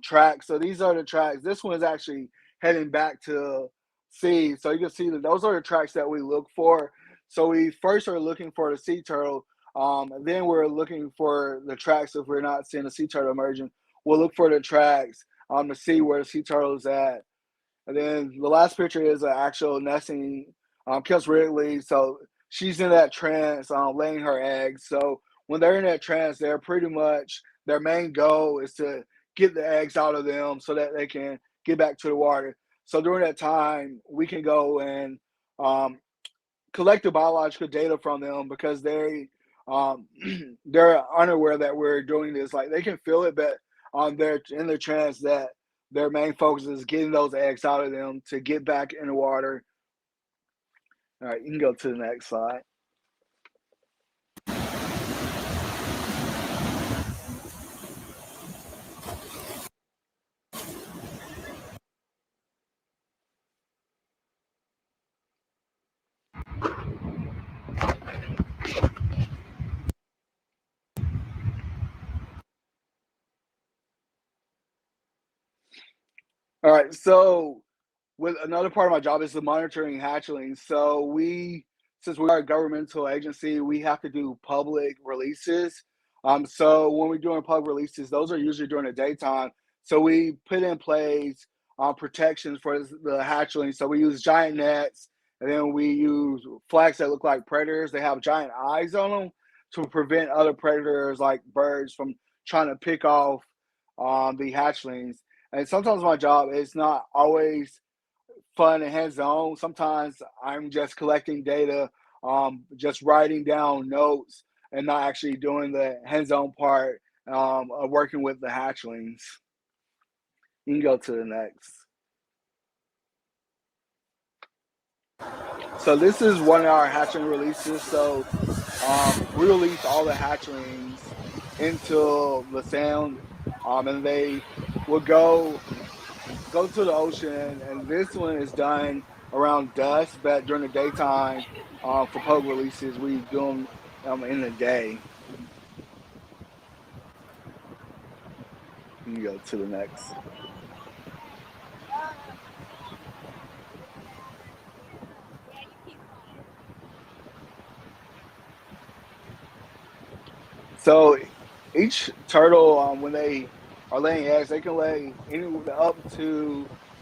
tracks. So these are the tracks. This one is actually heading back to sea. So you can see that those are the tracks that we look for. So we first are looking for the sea turtle, and then we're looking for the tracks. If we're not seeing a sea turtle emerging, we'll look for the tracks to see where the sea turtle is at. And then the last picture is an actual nesting Kent's Ridley. So she's in that trance, laying her eggs. So when they're in that trance, they're pretty much, their main goal is to get the eggs out of them so that they can get back to the water. So during that time, we can go and collect the biological data from them, because they're unaware that we're doing this. Like, they can feel it, but they're in the trance that their main focus is getting those eggs out of them to get back in the water. All right, you can go to the next slide. All right, so with another part of my job is the monitoring hatchlings. So since we are a governmental agency, we have to do public releases. So when we're doing public releases, those are usually during the daytime. So we put in place protections for the hatchlings. So we use giant nets, and then we use flags that look like predators. They have giant eyes on them to prevent other predators like birds from trying to pick off the hatchlings. And sometimes my job is not always fun and hands-on. Sometimes I'm just collecting data, just writing down notes, and not actually doing the hands-on part of working with the hatchlings. You can go to the next. So this is one of our hatchling releases. So we release all the hatchlings into the sound, and they will go to the ocean. And this one is done around dusk, but during the daytime, for public releases, we do them in the day. You can go to the next. So each turtle, when they are laying eggs, they can lay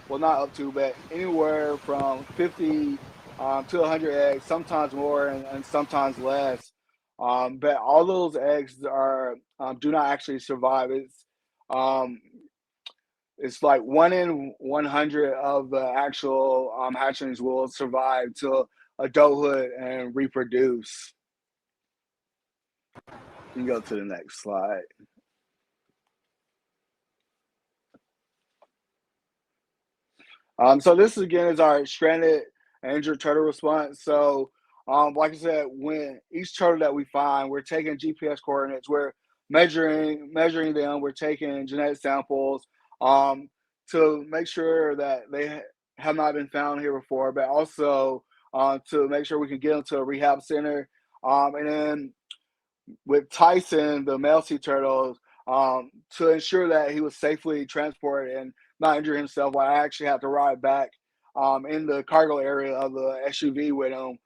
but anywhere from 50 to 100 eggs, sometimes more and sometimes less. But all those eggs do not actually survive. it's like 1 in 100 of the actual hatchlings will survive to adulthood and reproduce. You can go to the next slide. So this again is our stranded and injured turtle response. So like I said, when each turtle that we find, we're taking GPS coordinates, we're measuring them, we're taking genetic samples to make sure that they have not been found here before, but also to make sure we can get them to a rehab center. And then with Tyson, the male sea turtle, to ensure that he was safely transported and not injure himself, while I actually had to ride back in the cargo area of the SUV with him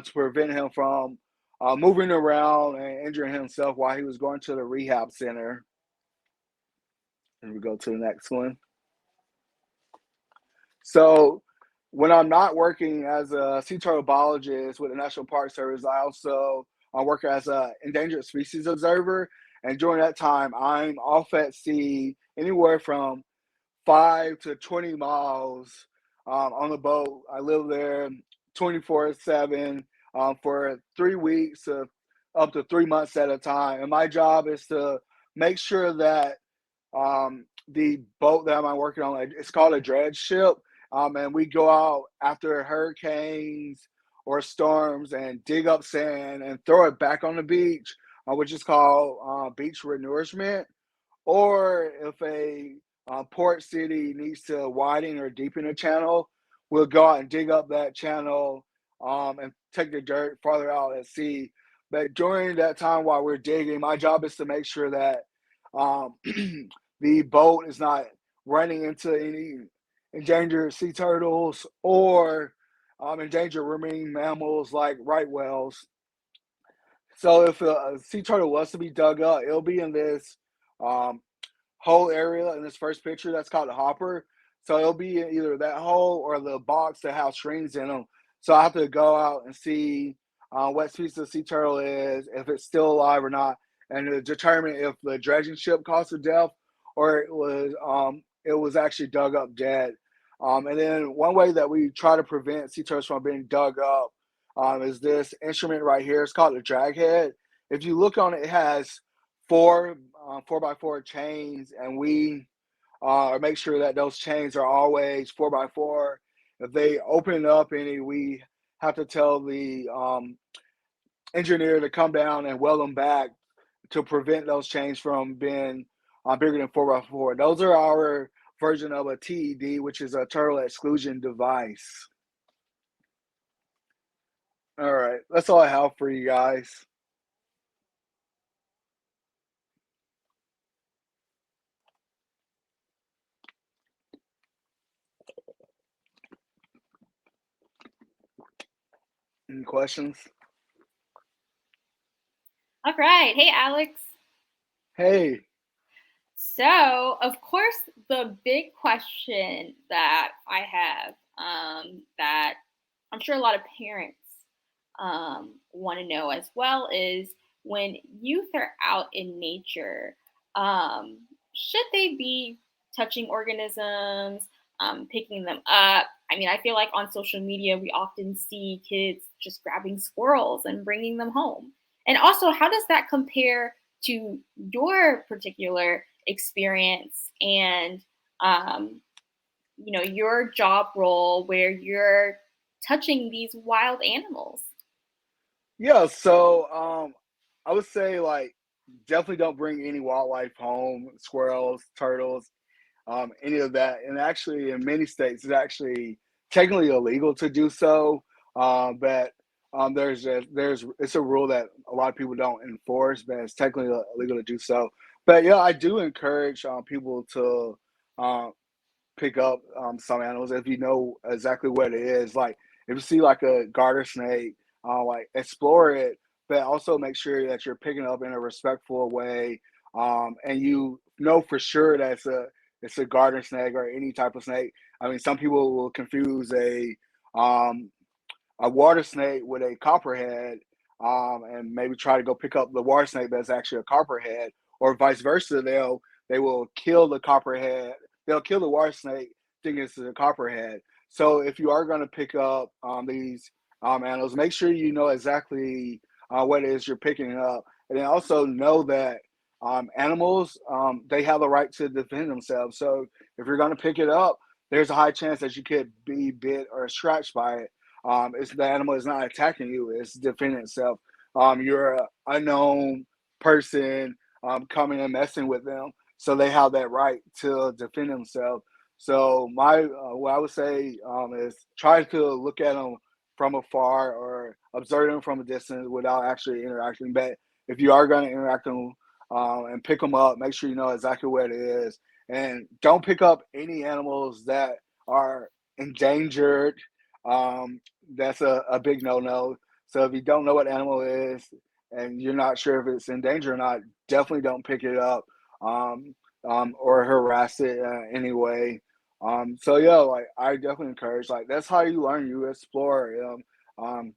to prevent him from moving around and injuring himself while he was going to the rehab center. And we go to the next one. So when I'm not working as a sea turtle biologist with the National Park Service, I also work as an endangered species observer. And during that time, I'm off at sea anywhere from 5 to 20 miles on the boat. I live there 24/7 for 3 weeks up to 3 months at a time. And my job is to make sure that the boat that I'm working on, it's called a dredge ship. And we go out after hurricanes or storms and dig up sand and throw it back on the beach, which is called beach renourishment. Or if a port city needs to widen or deepen a channel, we'll go out and dig up that channel and take the dirt farther out at sea. But during that time while we're digging, my job is to make sure that the boat is not running into any endangered sea turtles or endangered marine mammals like right whales. So if a sea turtle was to be dug up, it'll be in this whole area in this first picture that's called the hopper. So it'll be in either that hole or the box that has strings in them. So I have to go out and see what species of sea turtle is, if it's still alive or not, and to determine if the dredging ship caused the death or it was actually dug up dead. And then one way that we try to prevent sea turtles from being dug up is this instrument right here. It's called the drag head. If you look on it, it has 4x4 chains, and we make sure that those chains are always 4x4. If they open up any, we have to tell the engineer to come down and weld them back to prevent those chains from being bigger than 4x4. Those are our version of a TED, which is a turtle exclusion device. All right, that's all I have for you guys. Any questions? All right. Hey, Alex. Hey. So, of course, the big question that I have that I'm sure a lot of parents want to know as well is, when youth are out in nature, should they be touching organisms, picking them up? I mean, I feel like on social media, we often see kids just grabbing squirrels and bringing them home. And also, how does that compare to your particular experience and, your job role where you're touching these wild animals? Yeah, so I would say, like, definitely don't bring any wildlife home, squirrels, turtles, any of that. And actually, in many states, it's actually technically illegal to do so. But it's a rule that a lot of people don't enforce, but it's technically illegal to do so. But yeah, I do encourage people to pick up some animals if you know exactly what it is. Like if you see like a garter snake, like explore it, but also make sure that you're picking it up in a respectful way, and you know for sure that it's a garter snake or any type of snake. I mean, some people will confuse a water snake with a copperhead, and maybe try to go pick up the water snake that's actually a copperhead, or vice versa. They'll they will kill the copperhead. They'll kill the water snake thinking it's a copperhead. So if you are going to pick up these animals, make sure you know exactly what it is you're picking up. And then also know that animals, they have the right to defend themselves. So if you're going to pick it up, there's a high chance that you could be bit or scratched by it. It's the animal is not attacking you; it's defending itself. You're an unknown person coming and messing with them, so they have that right to defend themselves. So my what I would say is try to look at them from afar or observe them from a distance without actually interacting. But if you are going to interact them and pick them up, make sure you know exactly what it is, and don't pick up any animals that are endangered. That's a big no-no. So if you don't know what animal it is and you're not sure if it's in danger or not, definitely don't pick it up or harass it anyway. So yeah, like I definitely encourage, like that's how you learn, you explore,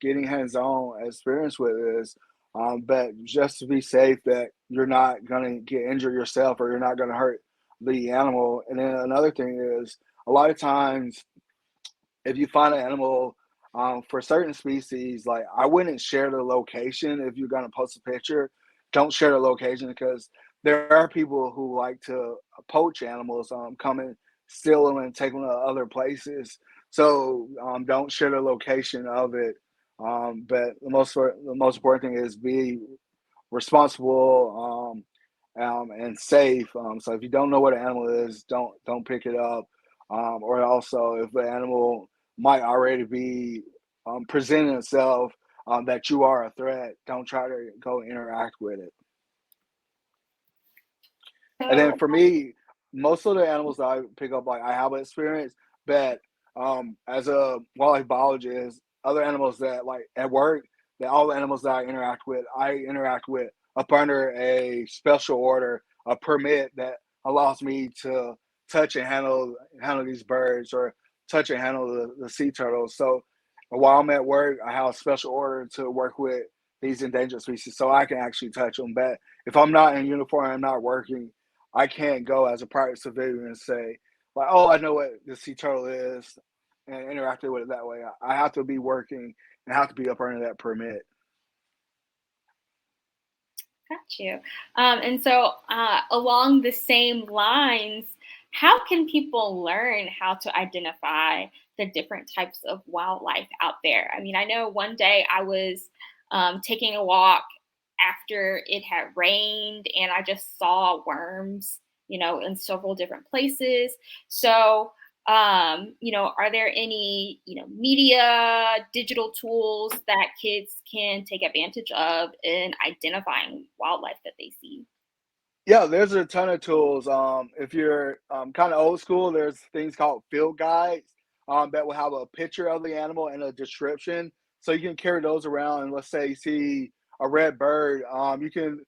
getting hands-on experience with this. But just to be safe that you're not gonna get injured yourself or you're not gonna hurt the animal. And then another thing is a lot of times if you find an animal for certain species, like I wouldn't share the location if you're gonna post a picture. Don't share the location because there are people who like to poach animals, come and steal them and take them to other places. So don't share the location of it. But the most important thing is be responsible and safe. So if you don't know what an animal is, don't pick it up. Or also, if the animal might already be presenting itself that you are a threat, don't try to go interact with it. And then So, for me, most of the animals that I pick up, like I have experience, but as a wildlife biologist, other animals that like at work, that all the animals that I interact with up under a special order, a permit that allows me to touch and handle these birds or touch and handle the sea turtles. So while I'm at work, I have a special order to work with these endangered species, so I can actually touch them. But if I'm not in uniform, I'm not working. I can't go as a private civilian and say, like, oh, I know what the sea turtle is and interact with it that way. I have to be working and have to be up under that permit. got you. And so, along the same lines, how can people learn how to identify the different types of wildlife out there? I mean, I know one day I was taking a walk after it had rained and I just saw worms, in several different places. So, are there any, media, digital tools that kids can take advantage of in identifying wildlife that they see? Yeah, there's a ton of tools. If you're kind of old school, there's things called field guides that will have a picture of the animal and a description. So you can carry those around. And let's say you see a red bird, you can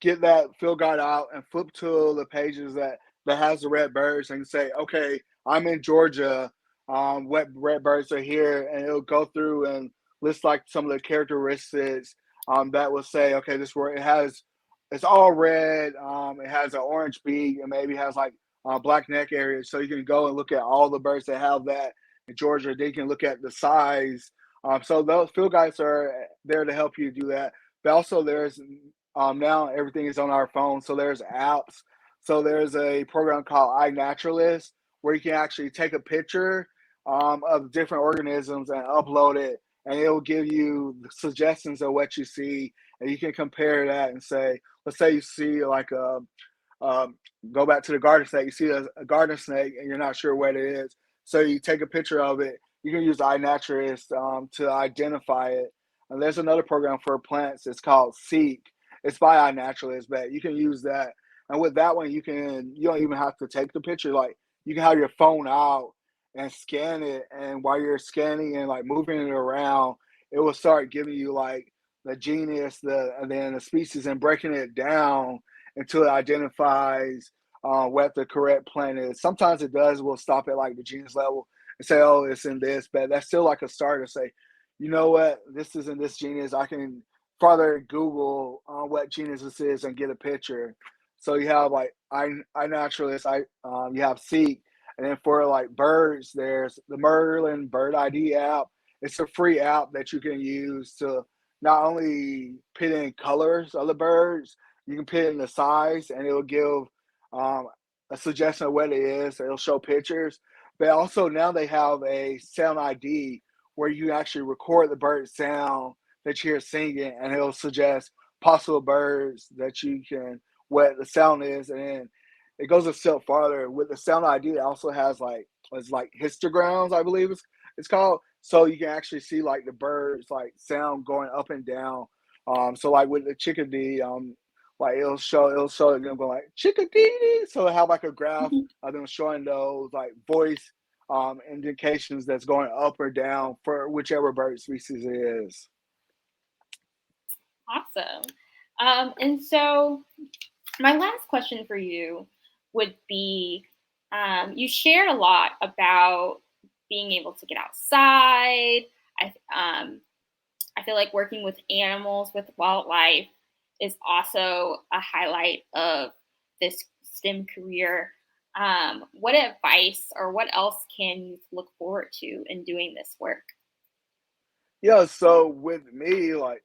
get that field guide out and flip to the pages that has the red birds and say, okay, I'm in Georgia. What red birds are here, and it'll go through and list like some of the characteristics that will say, okay, this word it's all red. It has an orange beak and maybe has like black neck areas. So you can go and look at all the birds that have that in Georgia. They can look at the size. So those field guides are there to help you do that. But also there's now everything is on our phone, so there's apps. So there's a program called iNaturalist where you can actually take a picture of different organisms and upload it, and it will give you suggestions of what you see, and you can compare that and say, let's say you see like um, go back to the garden snake. You see a garden snake, and you're not sure what it is. So you take a picture of it. You can use iNaturalist to identify it. And there's another program for plants. It's called Seek. It's by iNaturalist, but you can use that. And with that one, you don't even have to take the picture. Like you can have your phone out and scan it, and while you're scanning and like moving it around, it will start giving you like the genus, and then the species, and breaking it down until it identifies what the correct plant is. Sometimes it does. We'll stop at like the genus level and say, oh, it's in this, but that's still like a start to say, you know what, this is in this genus. I can further Google what genus this is and get a picture. So you have like iNaturalist, you have Seek, and then for like birds, there's the Merlin Bird ID app. It's a free app that you can use to not only put in colors of the birds, you can put in the size, and it'll give um, a suggestion of what it is. It'll show pictures, but also now they have a sound ID where you actually record the bird sound that you hear singing, and it'll suggest possible birds that you can what the sound is, and then it goes a step farther with the sound ID. It also has like it's like histograms, I believe it's called, so you can actually see like the birds like sound going up and down. So like with the chickadee, like it'll show them going like chickadee. So it have like a graph of them showing those like voice indications that's going up or down for whichever bird species it is. Awesome. And so my last question for you would be, you shared a lot about being able to get outside. I feel like working with animals, with wildlife, is also a highlight of this STEM career. What advice or what else can you look forward to in doing this work? Yeah, so with me, like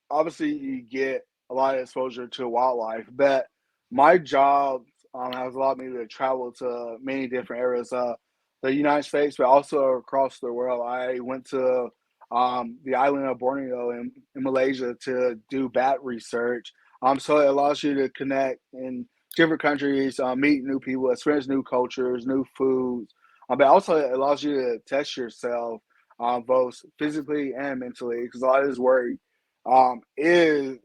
obviously you get a lot of exposure to wildlife, but my job has allowed me to travel to many different areas of the United States, but also across the world. I went to the island of Borneo in Malaysia to do bat research. So it allows you to connect in different countries, meet new people, experience new cultures, new foods, but also it allows you to test yourself both physically and mentally, because a lot of this work is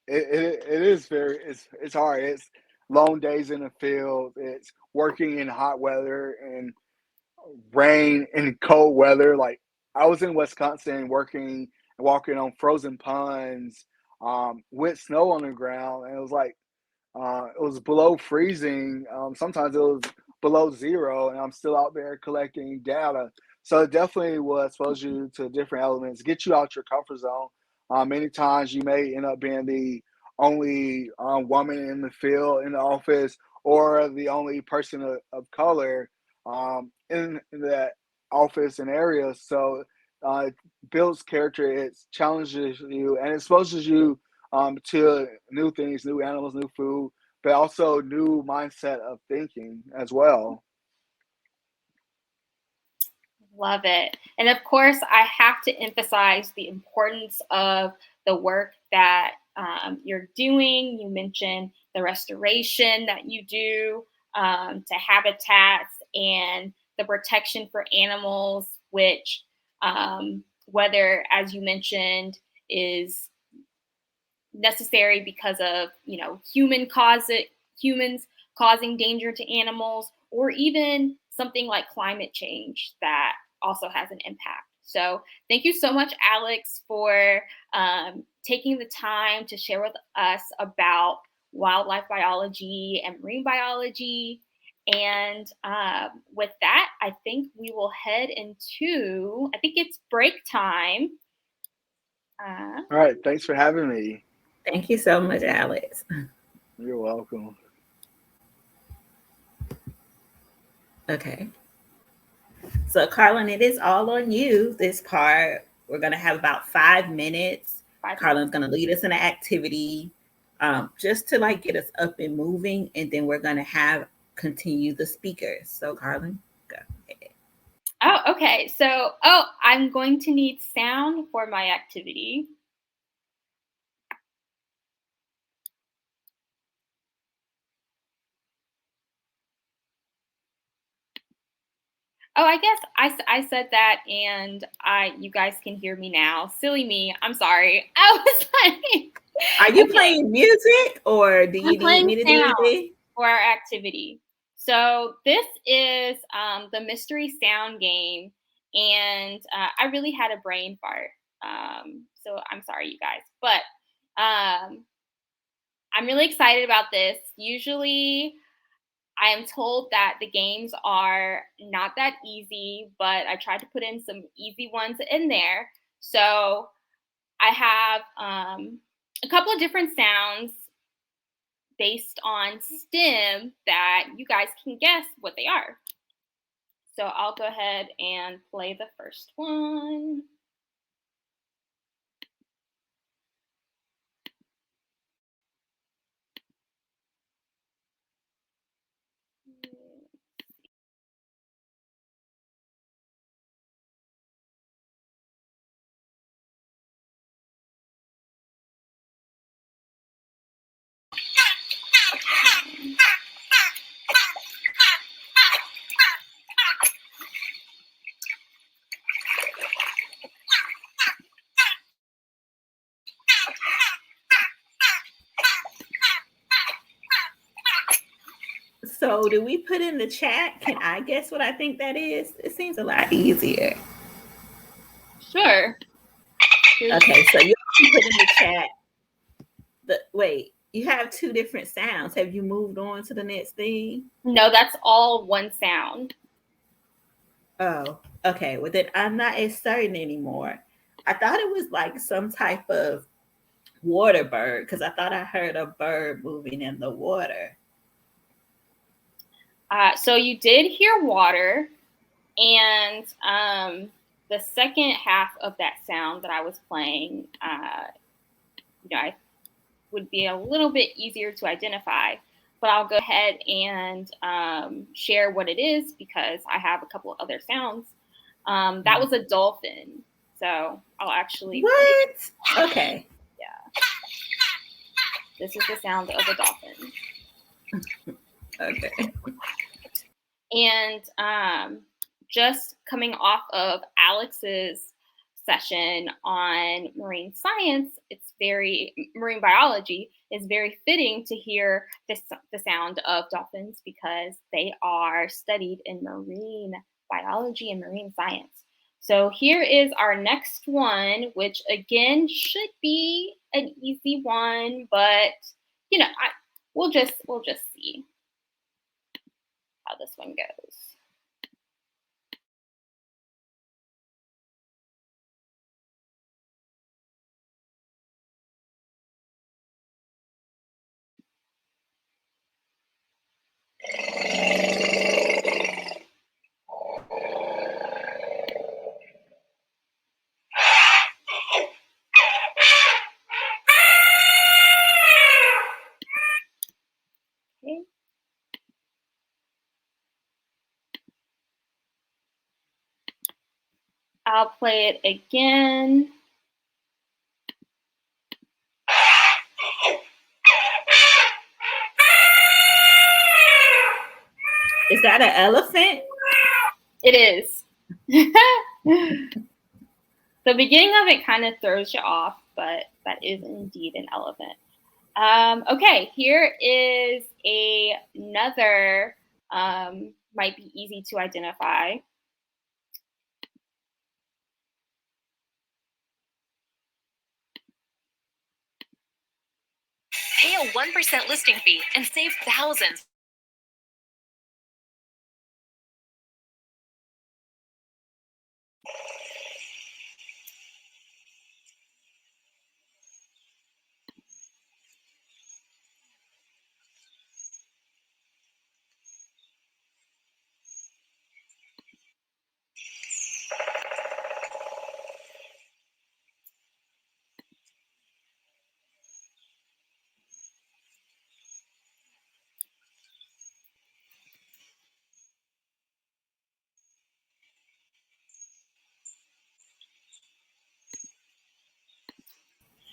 it is very it's hard. It's long days in the field. It's working in hot weather and rain and cold weather. Like I was in Wisconsin working and walking on frozen ponds with snow on the ground, and it was below freezing. Sometimes it was below zero, and I'm still out there collecting data. So it definitely will expose you to different elements, get you out your comfort zone. Many times you may end up being the only woman in the field, in the office, or the only person of color in that office and area. So it builds character, it challenges you, and exposes you to new things, new animals, new food, but also new mindset of thinking as well. Love it. And of course, I have to emphasize the importance of the work that you're doing. You mentioned the restoration that you do to habitats and the protection for animals, which, whether, as you mentioned, is necessary because of humans causing danger to animals, or even something like climate change that also has an impact. So thank you so much, Alex, for taking the time to share with us about wildlife biology and marine biology. And with that, I think we will head into, I think it's break time. All right, thanks for having me. Thank you so much, Alex. You're welcome. Okay. So, Carlin, it is all on you. This part, we're going to have about 5 minutes. Carlin's going to lead us in an activity just to like get us up and moving. And then we're going to have continue the speakers. So, Carlin, go ahead. Oh, okay. So, I'm going to need sound for my activity. Oh, I guess I said that, and you guys can hear me now. Silly me. I'm sorry. I was like, are you playing music, or do you need me to do anything for our activity? So this is the mystery sound game, and I really had a brain fart. So I'm sorry, you guys, but I'm really excited about this. Usually, I am told that the games are not that easy, but I tried to put in some easy ones in there. So I have a couple of different sounds based on STEM that you guys can guess what they are. So I'll go ahead and play the first one. So do we put in the chat? Can I guess what I think that is? It seems a lot easier. Sure. Okay, so you can put in the chat. Wait, you have two different sounds. Have you moved on to the next thing? No, that's all one sound. Oh, okay. Well, then I'm not as certain anymore. I thought it was like some type of water bird because I thought I heard a bird moving in the water. So you did hear water, and the second half of that sound that I was playing, I would be a little bit easier to identify. But I'll go ahead and share what it is because I have a couple of other sounds. That was a dolphin. So I'll actually. What? Okay. Yeah. This is the sound of a dolphin. Okay. And just coming off of Alex's session on marine science, marine biology is very fitting to hear the sound of dolphins because they are studied in marine biology and marine science. So here is our next one, which again should be an easy one, but we'll just see how this one goes. Okay. I'll play it again. Is that an elephant? It is. The beginning of it kind of throws you off, but that is indeed an elephant. Okay, here is another, might be easy to identify. Pay a 1% listing fee and save thousands.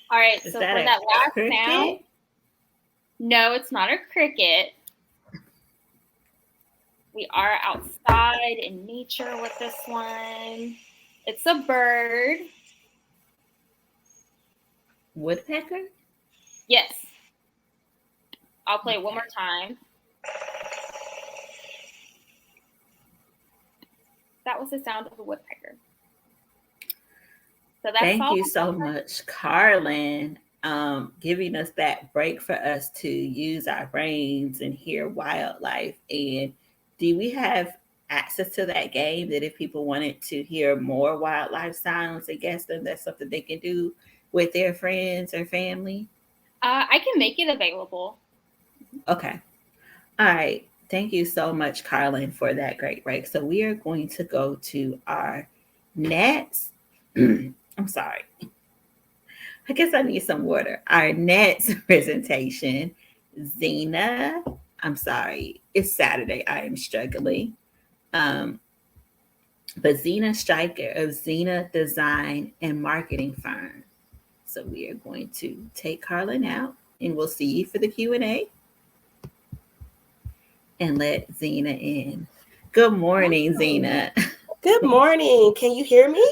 All right, so for that last sound, no, it's not a cricket. We are outside in nature with this one. It's a bird. Woodpecker? Yes. I'll play it one more time. That was the sound of a woodpecker. So that's Thank you so much, Carlin, giving us that break for us to use our brains and hear wildlife. And do we have access to that game that if people wanted to hear more wildlife sounds and guess them, that's something they can do with their friends or family? I can make it available. Okay. All right. Thank you so much, Carlin, for that great break. So we are going to go to our next. I'm sorry. I guess I need some water. Our next presentation, Zena. I'm sorry. It's Saturday. I am struggling. Um, but Zena Stryker of Zena Design and Marketing Firm. So we are going to take Carlin out, and we'll see you for the Q&A and let Zena in. Good morning, Zena. Good morning. Can you hear me?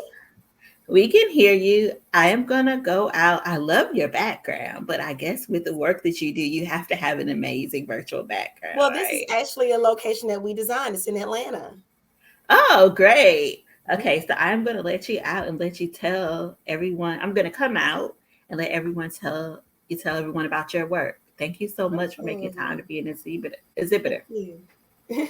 We can hear you. I am going to go out. I love your background, but I guess with the work that you do, you have to have an amazing virtual background. Well, this is actually a location that we designed. It's in Atlanta. Oh, great. Okay, so I'm going to let you out and let you tell everyone. I'm going to come out and let everyone tell everyone about your work. Thank you so much for making time to be an exhibitor. Thank you.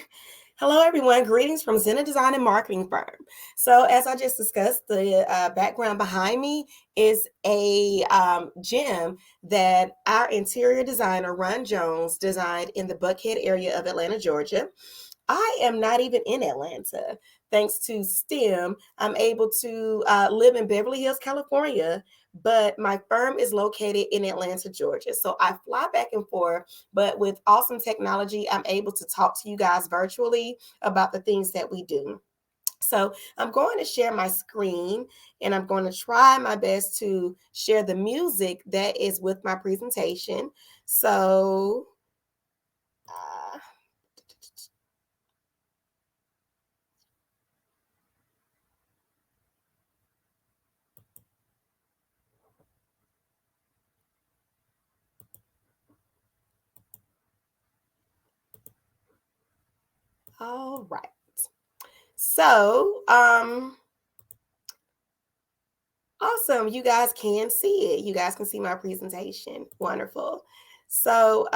Hello, everyone. Greetings from Zena Design and Marketing Firm. So as I just discussed, the background behind me is a gym that our interior designer, Ron Jones, designed in the Buckhead area of Atlanta, Georgia. I am not even in Atlanta. Thanks to STEM, I'm able to live in Beverly Hills, California, but my firm is located in Atlanta, Georgia. So I fly back and forth, but with awesome technology, I'm able to talk to you guys virtually about the things that we do. So I'm going to share my screen and I'm going to try my best to share the music that is with my presentation. So all right. So, awesome. You guys can see it. You guys can see my presentation. Wonderful. So,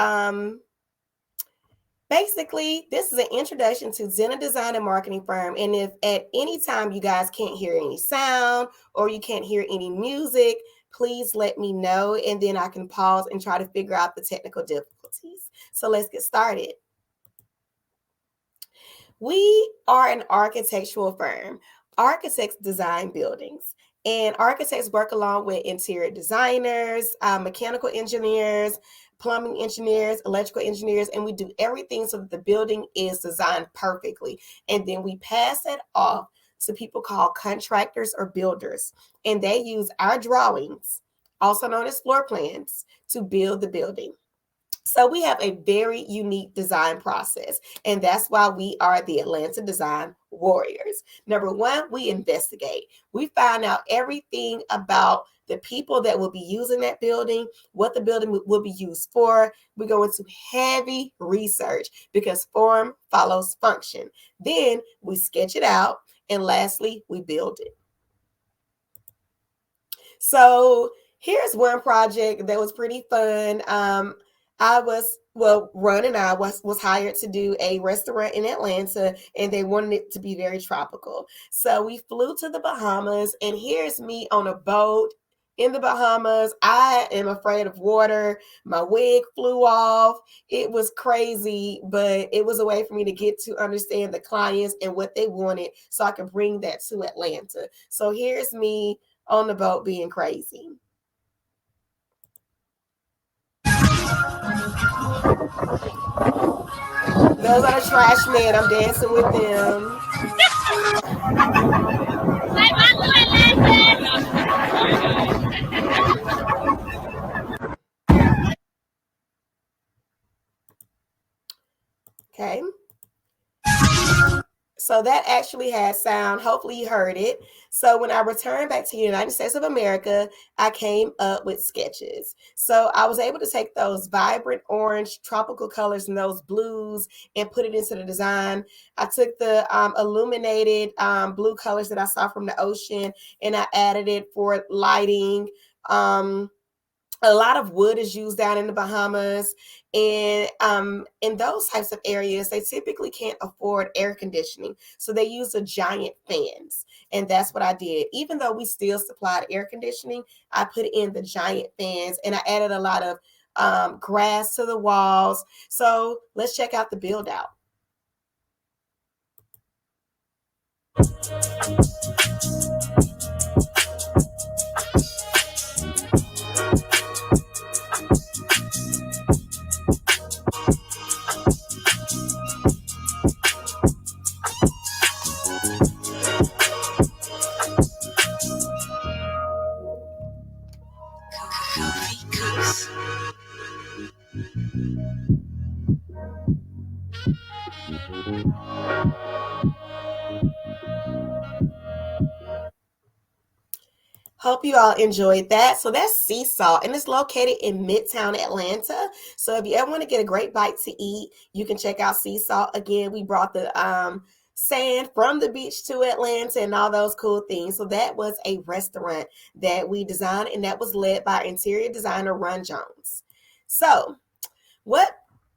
basically, this is an introduction to Zena Design and Marketing Firm. And if at any time you guys can't hear any sound or you can't hear any music, please let me know. And then I can pause and try to figure out the technical difficulties. So let's get started. We are an architectural firm. Architects design buildings, and architects work along with interior designers, mechanical engineers, plumbing engineers, electrical engineers, and we do everything so that the building is designed perfectly. And then we pass it off to people called contractors or builders, and they use our drawings, also known as floor plans, to build the building. So we have a very unique design process, and that's why we are the Atlanta Design Warriors. Number one, we investigate. We find out everything about the people that will be using that building, what the building will be used for. We go into heavy research because form follows function. Then we sketch it out, and lastly, we build it. So here's one project that was pretty fun. Ron and I was hired to do a restaurant in Atlanta, and they wanted it to be very tropical. So we flew to the Bahamas, and here's me on a boat in the Bahamas. I am afraid of water. My wig flew off. It was crazy, but it was a way for me to get to understand the clients and what they wanted so I could bring that to Atlanta. So here's me on the boat being crazy. Those are the trash men. I'm dancing with them. Okay. So that actually had sound. Hopefully you heard it. So when I returned back to the United States of America, I came up with sketches. So I was able to take those vibrant orange tropical colors and those blues and put it into the design. I took the illuminated blue colors that I saw from the ocean and I added it for lighting. A lot of wood is used down in the Bahamas, and in those types of areas, they typically can't afford air conditioning, so they use the giant fans, and that's what I did. Even though we still supplied air conditioning, I put in the giant fans, and I added a lot of grass to the walls. So let's check out the build out. Hope you all enjoyed that. So that's Seesaw, and it's located in Midtown Atlanta. So if you ever want to get a great bite to eat, you can check out Seesaw. Again, we brought the sand from the beach to Atlanta and all those cool things. So that was a restaurant that we designed, and that was led by interior designer Ron Jones. So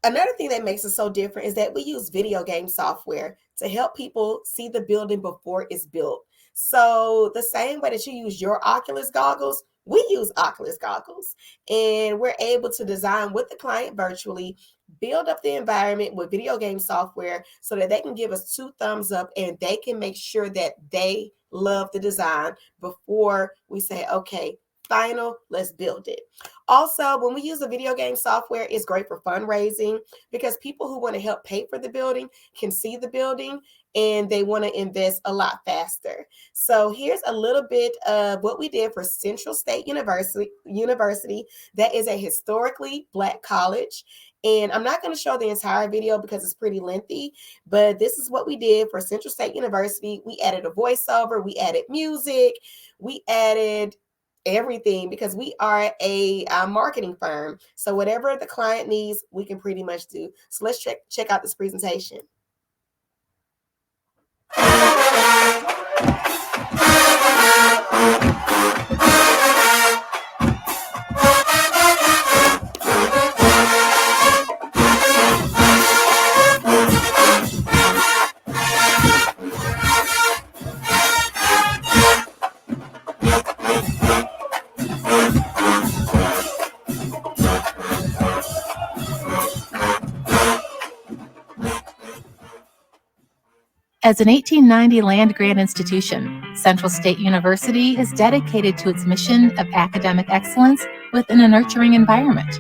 another thing that makes it so different is that we use video game software to help people see the building before it's built. So the same way that you use your Oculus goggles, we use Oculus goggles, and we're able to design with the client virtually, build up the environment with video game software so that they can give us 2 thumbs up and they can make sure that they love the design before we say, okay, final, let's build it. Also, when we use the video game software, it's great for fundraising because people who want to help pay for the building can see the building and they want to invest a lot faster. So here's a little bit of what we did for Central State University. That is a historically Black college. And I'm not going to show the entire video because it's pretty lengthy, but this is what we did for Central State University. We added a voiceover, we added music, we added everything because we are a marketing firm. So whatever the client needs, we can pretty much do. So let's check out this presentation. As an 1890 land-grant institution, Central State University is dedicated to its mission of academic excellence within a nurturing environment.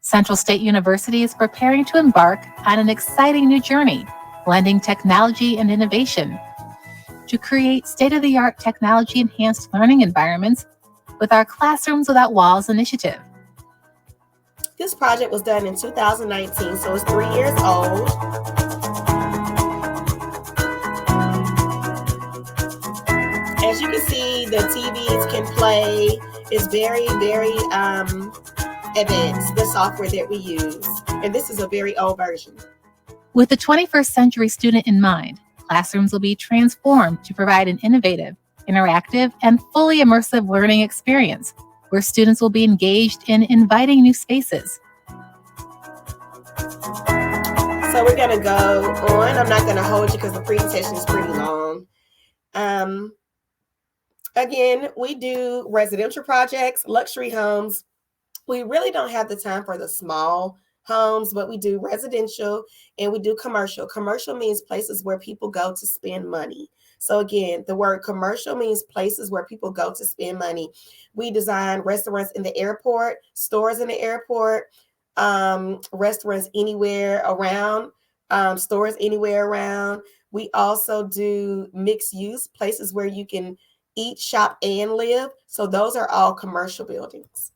Central State University is preparing to embark on an exciting new journey, blending technology and innovation to create state-of-the-art technology-enhanced learning environments with our Classrooms Without Walls initiative. This project was done in 2019, so it's 3 years old. As you can see, the TVs can play. It's very, very advanced, the software that we use. And this is a very old version. With the 21st century student in mind, classrooms will be transformed to provide an innovative, interactive, and fully immersive learning experience where students will be engaged in inviting new spaces. So we're going to go on. I'm not going to hold you because the presentation is pretty long. Again, we do residential projects, luxury homes. We really don't have the time for the small homes, but we do residential and we do commercial. Commercial means places where people go to spend money. So again, the word commercial means places where people go to spend money. We design restaurants in the airport, stores in the airport, restaurants anywhere around, stores anywhere around. We also do mixed use, places where you can eat, shop, and live. So those are all commercial buildings.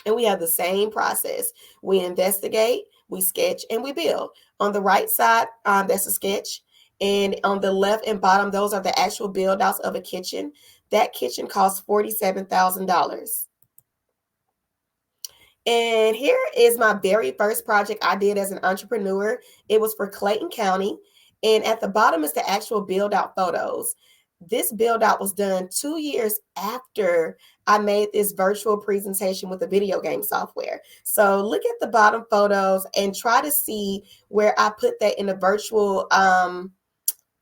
And we have the same process. We investigate, we sketch, and we build. On the right side, that's a sketch. And on the left and bottom, those are the actual build outs of a kitchen. That kitchen costs $47,000. And here is my very first project I did as an entrepreneur. It was for Clayton County. And at the bottom is the actual build out photos. This build out was done 2 years after I made this virtual presentation with the video game software. So look at the bottom photos and try to see where I put that in a virtual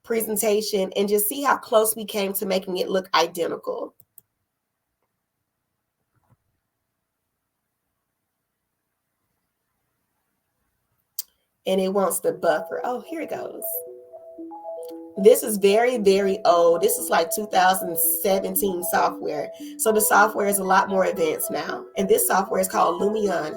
presentation and just see how close we came to making it look identical. And it wants the buffer. Oh, here it goes. This is very, very old. This is like 2017 software. So the software is a lot more advanced now. And this software is called Lumion.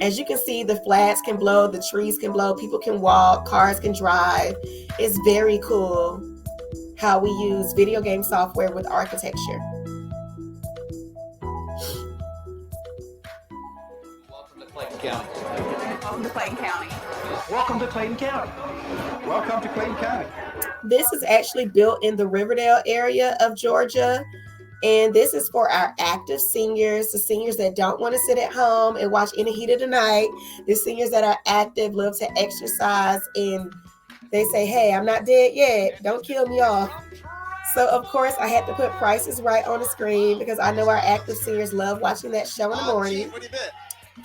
As you can see, the flags can blow, the trees can blow, people can walk, cars can drive. It's very cool how we use video game software with architecture. Welcome to Clayton County. Welcome to Clayton County. Welcome to Clayton County. Welcome to Clayton County. This is actually built in the Riverdale area of Georgia. And this is for our active seniors, the seniors that don't want to sit at home and watch In the Heat of the Night, the seniors that are active, love to exercise, and they say, hey, I'm not dead yet. Don't kill me off. So, of course, I had to put prices right on the screen because I know our active seniors love watching that show in the morning. What do you bid?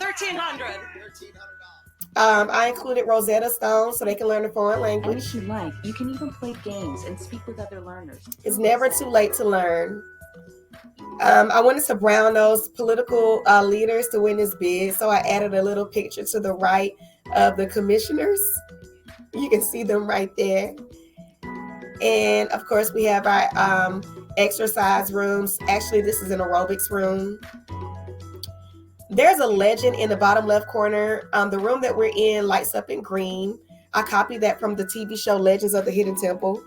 $1,300. I included Rosetta Stone so they can learn a foreign language. And if you like, you can even play games and speak with other learners. It's never too late to learn. I wanted to brown those political leaders to win this bid, so I added a little picture to the right of the commissioners. You can see them right there. And of course, we have our exercise rooms. Actually, this is an aerobics room. There's a legend in the bottom left corner. The room that we're in lights up in green. I copied that from the TV show Legends of the Hidden Temple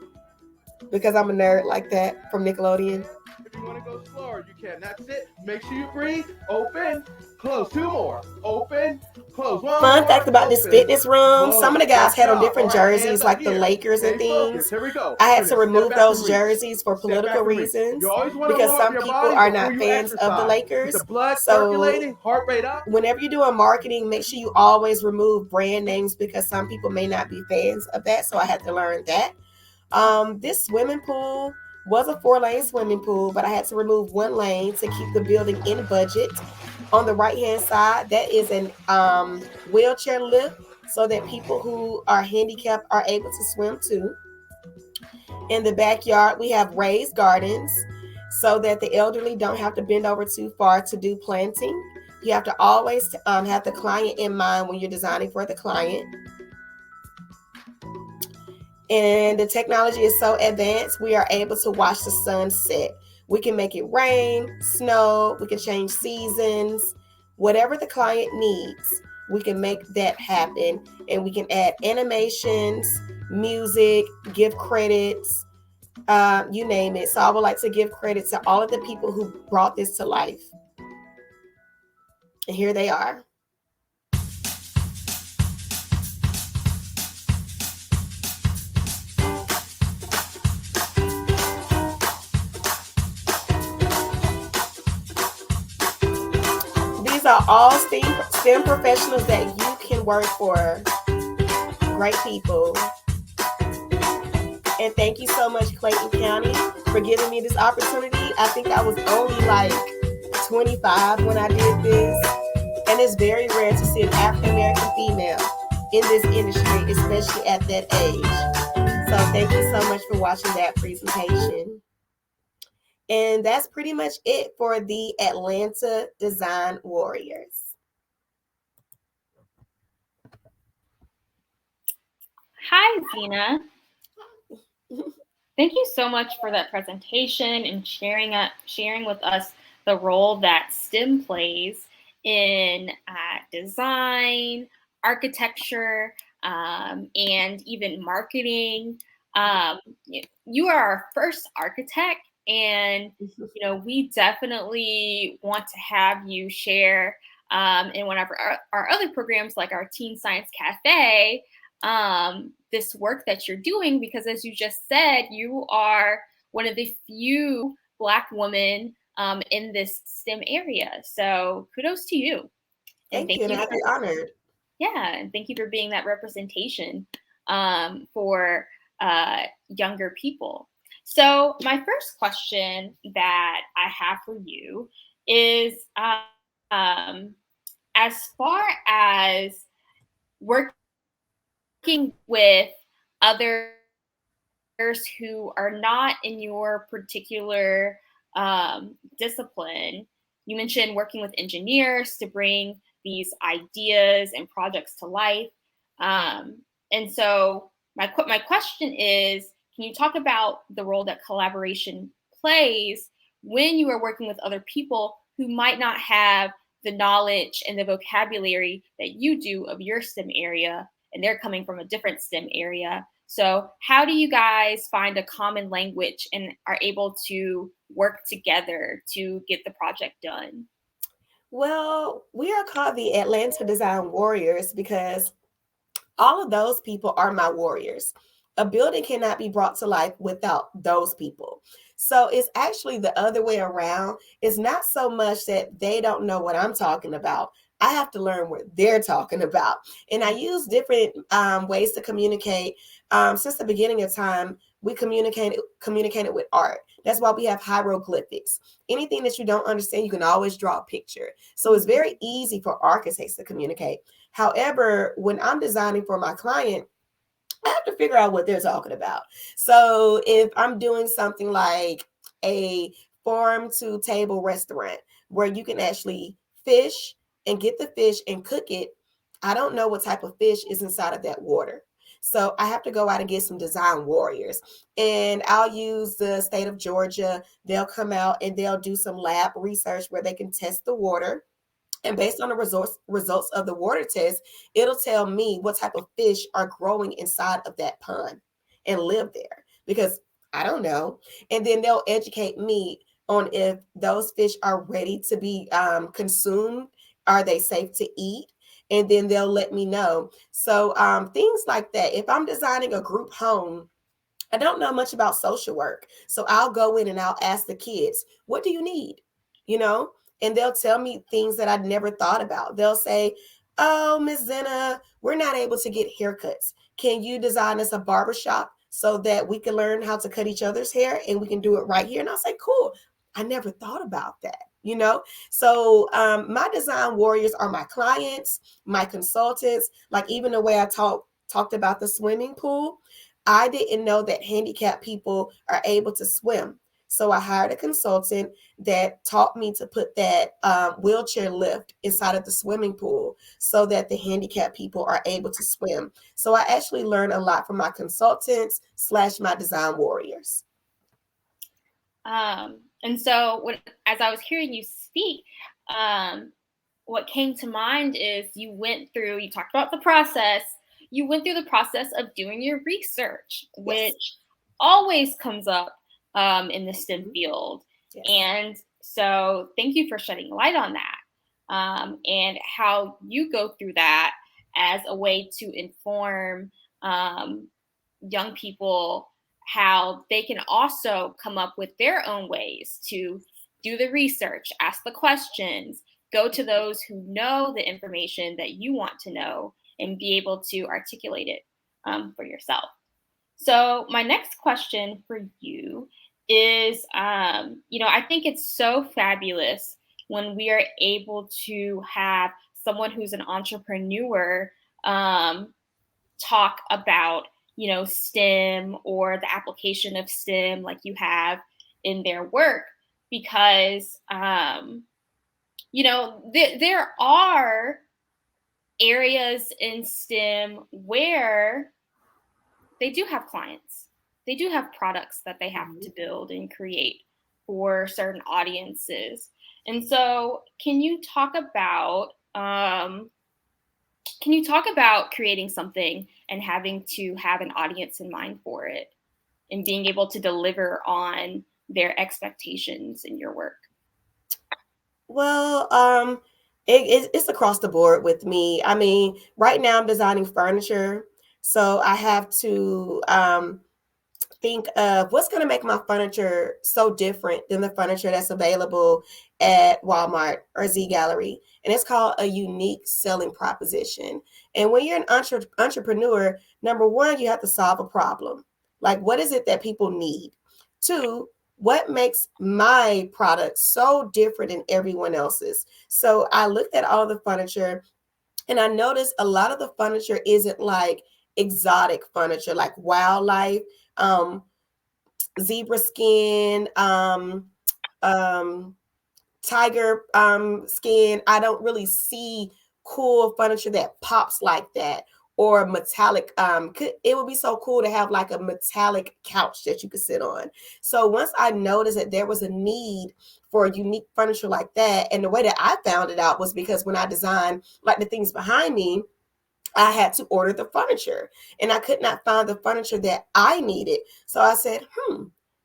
because I'm a nerd like that from Nickelodeon. If you want to go slower, you can. That's it. Make sure you breathe. Open. Close. 2 more. Open. Close. 1 Fun more. fact about this Open. fitness room, Close. some of the guys had on different All right, jerseys hands like up the here. Lakers and Stay focused. things. Here we go. I had to Step remove back those and reach. jerseys for Step political back and reach. reasons You always want to because warm up some your people body are before not you fans of the exercise. Lakers. Keep the blood So circulating, heart rate up. whenever you're doing marketing, make sure you always remove brand names because some people may not be fans of that. So I had to learn that. This swimming pool was a 4-lane swimming pool, but I had to remove 1 lane to keep the building in budget. On the right-hand side, that is an wheelchair lift so that people who are handicapped are able to swim too. In the backyard, we have raised gardens so that the elderly don't have to bend over too far to do planting. You have to always have the client in mind when you're designing for the client. And the technology is so advanced, we are able to watch the sun set. We can make it rain, snow, we can change seasons, whatever the client needs, we can make that happen. And we can add animations, music, give credits, you name it. So I would like to give credit to all of the people who brought this to life. And here they are. These are all STEM professionals that you can work for. Great people. And thank you so much, Clayton County, for giving me this opportunity. I think I was only like 25 when I did this. And it's very rare to see an African-American female in this industry, especially at that age. So thank you so much for watching that presentation. And that's pretty much it for the Atlanta Design Warriors. Hi, Zena. Thank you so much for that presentation and sharing with us the role that STEM plays in design, architecture, and even marketing. You are our first architect, and we definitely want to have you share in one of our other programs, like our Teen Science Cafe, this work that you're doing, because as you just said, you are one of the few Black women in this STEM area. So kudos to you. Thank you. And I'd be honored. Yeah, and thank you for being that representation for younger people. So my first question that I have for you is, as far as working with others who are not in your particular discipline. You mentioned working with engineers to bring these ideas and projects to life. And so my question is, can you talk about the role that collaboration plays when you are working with other people who might not have the knowledge and the vocabulary that you do of your STEM area, and they're coming from a different STEM area? So how do you guys find a common language and are able to work together to get the project done? Well, we are called the Atlanta Design Warriors because all of those people are my warriors. A building cannot be brought to life without those people. So it's actually the other way around. It's not so much that they don't know what I'm talking about. I have to learn what they're talking about. And I use different ways to communicate. Since the beginning of time, we communicated with art. That's why we have hieroglyphics. Anything that you don't understand, you can always draw a picture. So it's very easy for architects to communicate. However, when I'm designing for my client, I have to figure out what they're talking about. So if I'm doing something like a farm to table restaurant where you can actually fish and get the fish and cook it, I don't know what type of fish is inside of that water. So I have to go out and get some design warriors. And I'll use the state of Georgia. They'll come out and they'll do some lab research where they can test the water. And based on the results of the water test, it'll tell me what type of fish are growing inside of that pond and live there, because I don't know. And then they'll educate me on if those fish are ready to be consumed. Are they safe to eat? And then they'll let me know. So things like that. If I'm designing a group home, I don't know much about social work. So I'll go in and I'll ask the kids, what do you need? You know, and they'll tell me things that I'd never thought about. They'll say, oh, Miss Zena, we're not able to get haircuts. Can you design us a barbershop so that we can learn how to cut each other's hair and we can do it right here? And I'll say, cool. I never thought about that, you know? So my design warriors are my clients, my consultants, like even the way I talked about the swimming pool. I didn't know that handicapped people are able to swim. So I hired a consultant that taught me to put that wheelchair lift inside of the swimming pool so that the handicapped people are able to swim. So I actually learned a lot from my consultants / my design warriors. And so as I was hearing you speak, what came to mind is you talked about the process. You went through the process of doing your research, Yes. which always comes up in the STEM field. Yes. And so thank you for shedding light on that and how you go through that as a way to inform young people how they can also come up with their own ways to do the research, ask the questions, go to those who know the information that you want to know, and be able to articulate it for yourself. So my next question for you is, I think it's so fabulous when we are able to have someone who's an entrepreneur talk about, STEM or the application of STEM like you have in their work, because, there are areas in STEM where they do have clients. They do have products that they have to build and create for certain audiences. And so can you talk about creating something and having to have an audience in mind for it and being able to deliver on their expectations in your work? Well, it's across the board with me. I mean, right now I'm designing furniture, so I have to think of what's going to make my furniture so different than the furniture that's available at Walmart or Z Gallery. And it's called a unique selling proposition. And when you're an entrepreneur, number one, you have to solve a problem. Like, what is it that people need? 2, what makes my product so different than everyone else's? So I looked at all the furniture, and I noticed a lot of the furniture isn't like exotic furniture, like wildlife, zebra skin, tiger skin. I don't really see cool furniture that pops like that, or metallic. It would be so cool to have like a metallic couch that you could sit on. So once I noticed that there was a need for unique furniture like that, and the way that I found it out was because when I designed like the things behind me, I had to order the furniture, and I could not find the furniture that I needed. So I said,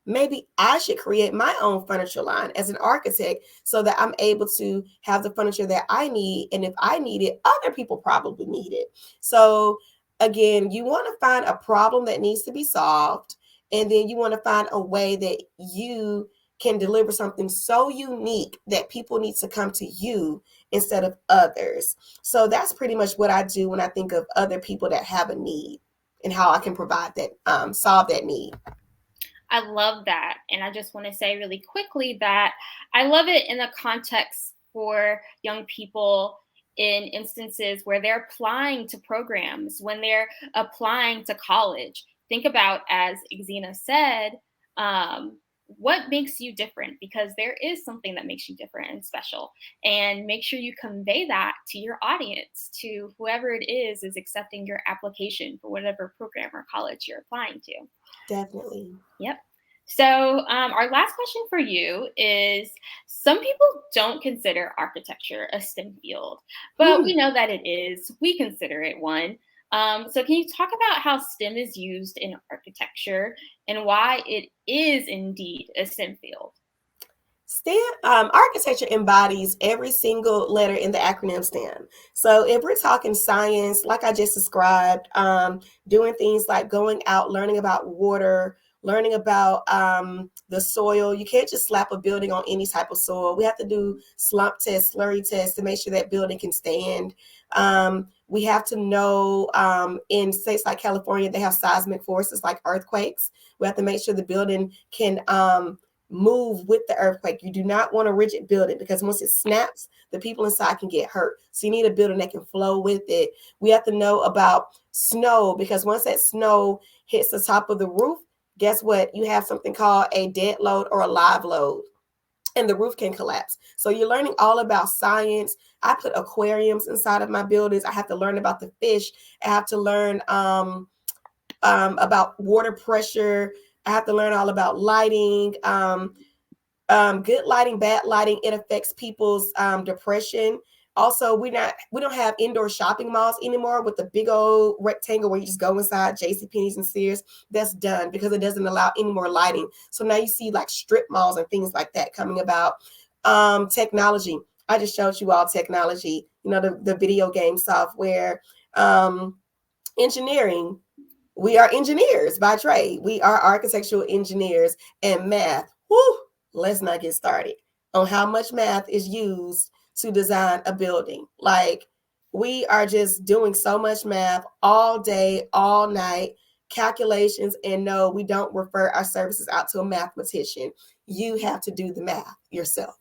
maybe I should create my own furniture line as an architect so that I'm able to have the furniture that I need. And if I need it, other people probably need it. So again, you want to find a problem that needs to be solved. And then you want to find a way that you can deliver something so unique that people need to come to you instead of others. So that's pretty much what I do when I think of other people that have a need and how I can provide that, solve that need. I love that. And I just want to say really quickly that I love it in the context for young people in instances where they're applying to programs, when they're applying to college. Think about, as Xena said, what makes you different, because there is something that makes you different and special, and make sure you convey that to your audience, to whoever it is accepting your application for whatever program or college you're applying to. Definitely. Yep. So our last question for you is, some people don't consider architecture a STEM field, but we know that it is. We consider it one. So can you talk about how STEM is used in architecture and why it is indeed a STEM field? STEM, architecture embodies every single letter in the acronym STEM. So if we're talking science, like I just described, doing things like going out, learning about water, learning about the soil. You can't just slap a building on any type of soil. We have to do slump tests, slurry tests to make sure that building can stand. We have to know in states like California, they have seismic forces like earthquakes. We have to make sure the building can move with the earthquake. You do not want a rigid building, because once it snaps, the people inside can get hurt. So you need a building that can flow with it. We have to know about snow, because once that snow hits the top of the roof, guess what? You have something called a dead load or a live load, and the roof can collapse. So you're learning all about science. I put aquariums inside of my buildings. I have to learn about the fish. I have to learn about water pressure. I have to learn all about lighting. Good lighting, bad lighting, it affects people's depression. Also, we don't have indoor shopping malls anymore with the big old rectangle where you just go inside JCPenney's and Sears. That's done because it doesn't allow any more lighting. So now you see like strip malls and things like that coming about. Technology. I just showed you all technology, the video game software. Engineering. We are engineers by trade. We are architectural engineers. And math. Whew, let's not get started on how much math is used to design a building. Like, we are just doing so much math all day, all night, calculations. And no, we don't refer our services out to a mathematician. You have to do the math yourself.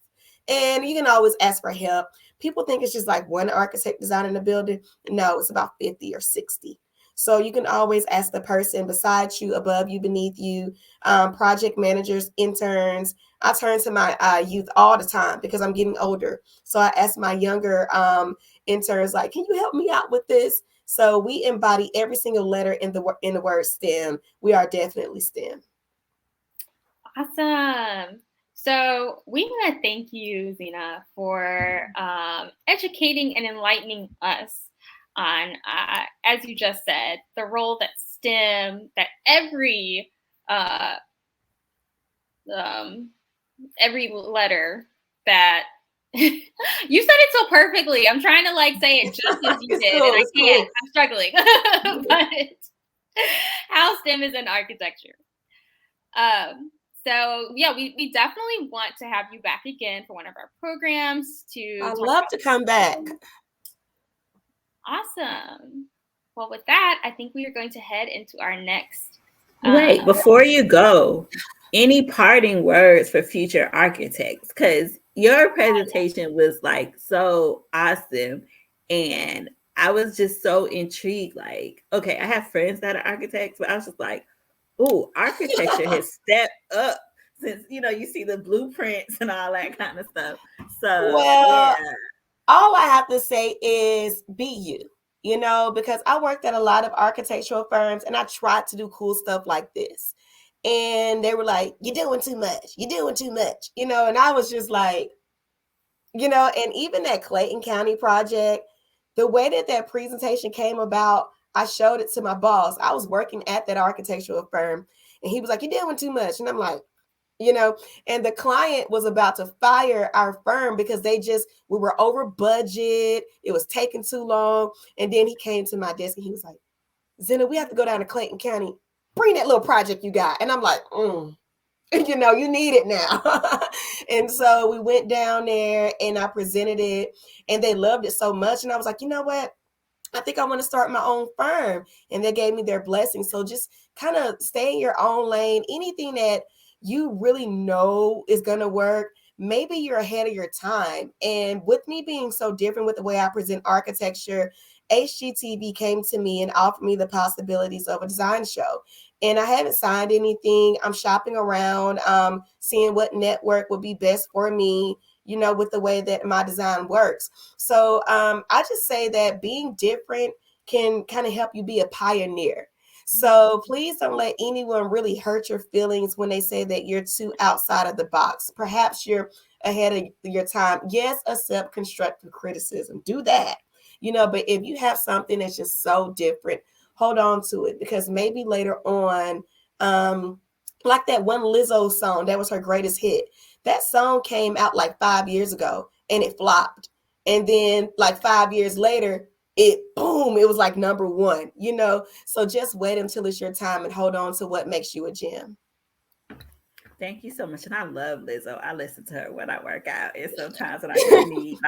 And you can always ask for help. People think it's just like one architect designing a building. No, it's about 50 or 60. So you can always ask the person beside you, above you, beneath you, project managers, interns. I turn to my youth all the time because I'm getting older. So I ask my younger interns, like, can you help me out with this? So we embody every single letter in the word STEM. We are definitely STEM. Awesome. So we want to thank you, Xena, for educating and enlightening us on, as you just said, the role that STEM, that every letter that you said it so perfectly. I'm trying to say it just as you did, and I can't. I'm struggling. But how STEM is in architecture. So yeah, we definitely want to have you back again for one of our programs. I'd love to come back. Awesome. Well, with that, I think we are going to head into our next Wait, before you go, any parting words for future architects? Because your presentation was like so awesome. And I was just so intrigued. Like, okay, I have friends that are architects, but I was just like, oh, architecture has stepped up since, you see the blueprints and all that kind of stuff. So, yeah. Well, all I have to say is be you, because I worked at a lot of architectural firms and I tried to do cool stuff like this. And they were like, you're doing too much. You're doing too much, and I was just like, and even that Clayton County project, the way that presentation came about, I showed it to my boss. I was working at that architectural firm and he was like, you're doing too much. And I'm like, and the client was about to fire our firm because we were over budget. It was taking too long. And then he came to my desk and he was like, Zena, we have to go down to Clayton County. Bring that little project you got. And I'm like, you need it now. And so we went down there and I presented it and they loved it so much. And I was like, you know what? I think I want to start my own firm. And they gave me their blessing. So just kind of stay in your own lane. Anything that you really know is going to work, maybe you're ahead of your time. And with me being so different with the way I present architecture, HGTV came to me and offered me the possibilities of a design show. And I haven't signed anything. I'm shopping around, seeing what network would be best for me, with the way that my design works. So I just say that being different can kind of help you be a pioneer. So please don't let anyone really hurt your feelings when they say that you're too outside of the box. Perhaps you're ahead of your time. Yes, accept constructive criticism. Do that. But if you have something that's just so different, hold on to it, because maybe later on, like that one Lizzo song, that was her greatest hit. That song came out like 5 years ago and it flopped. And then like 5 years later, it was like number one, So just wait until it's your time and hold on to what makes you a gem. Thank you so much. And I love Lizzo. I listen to her when I work out. And sometimes when I just need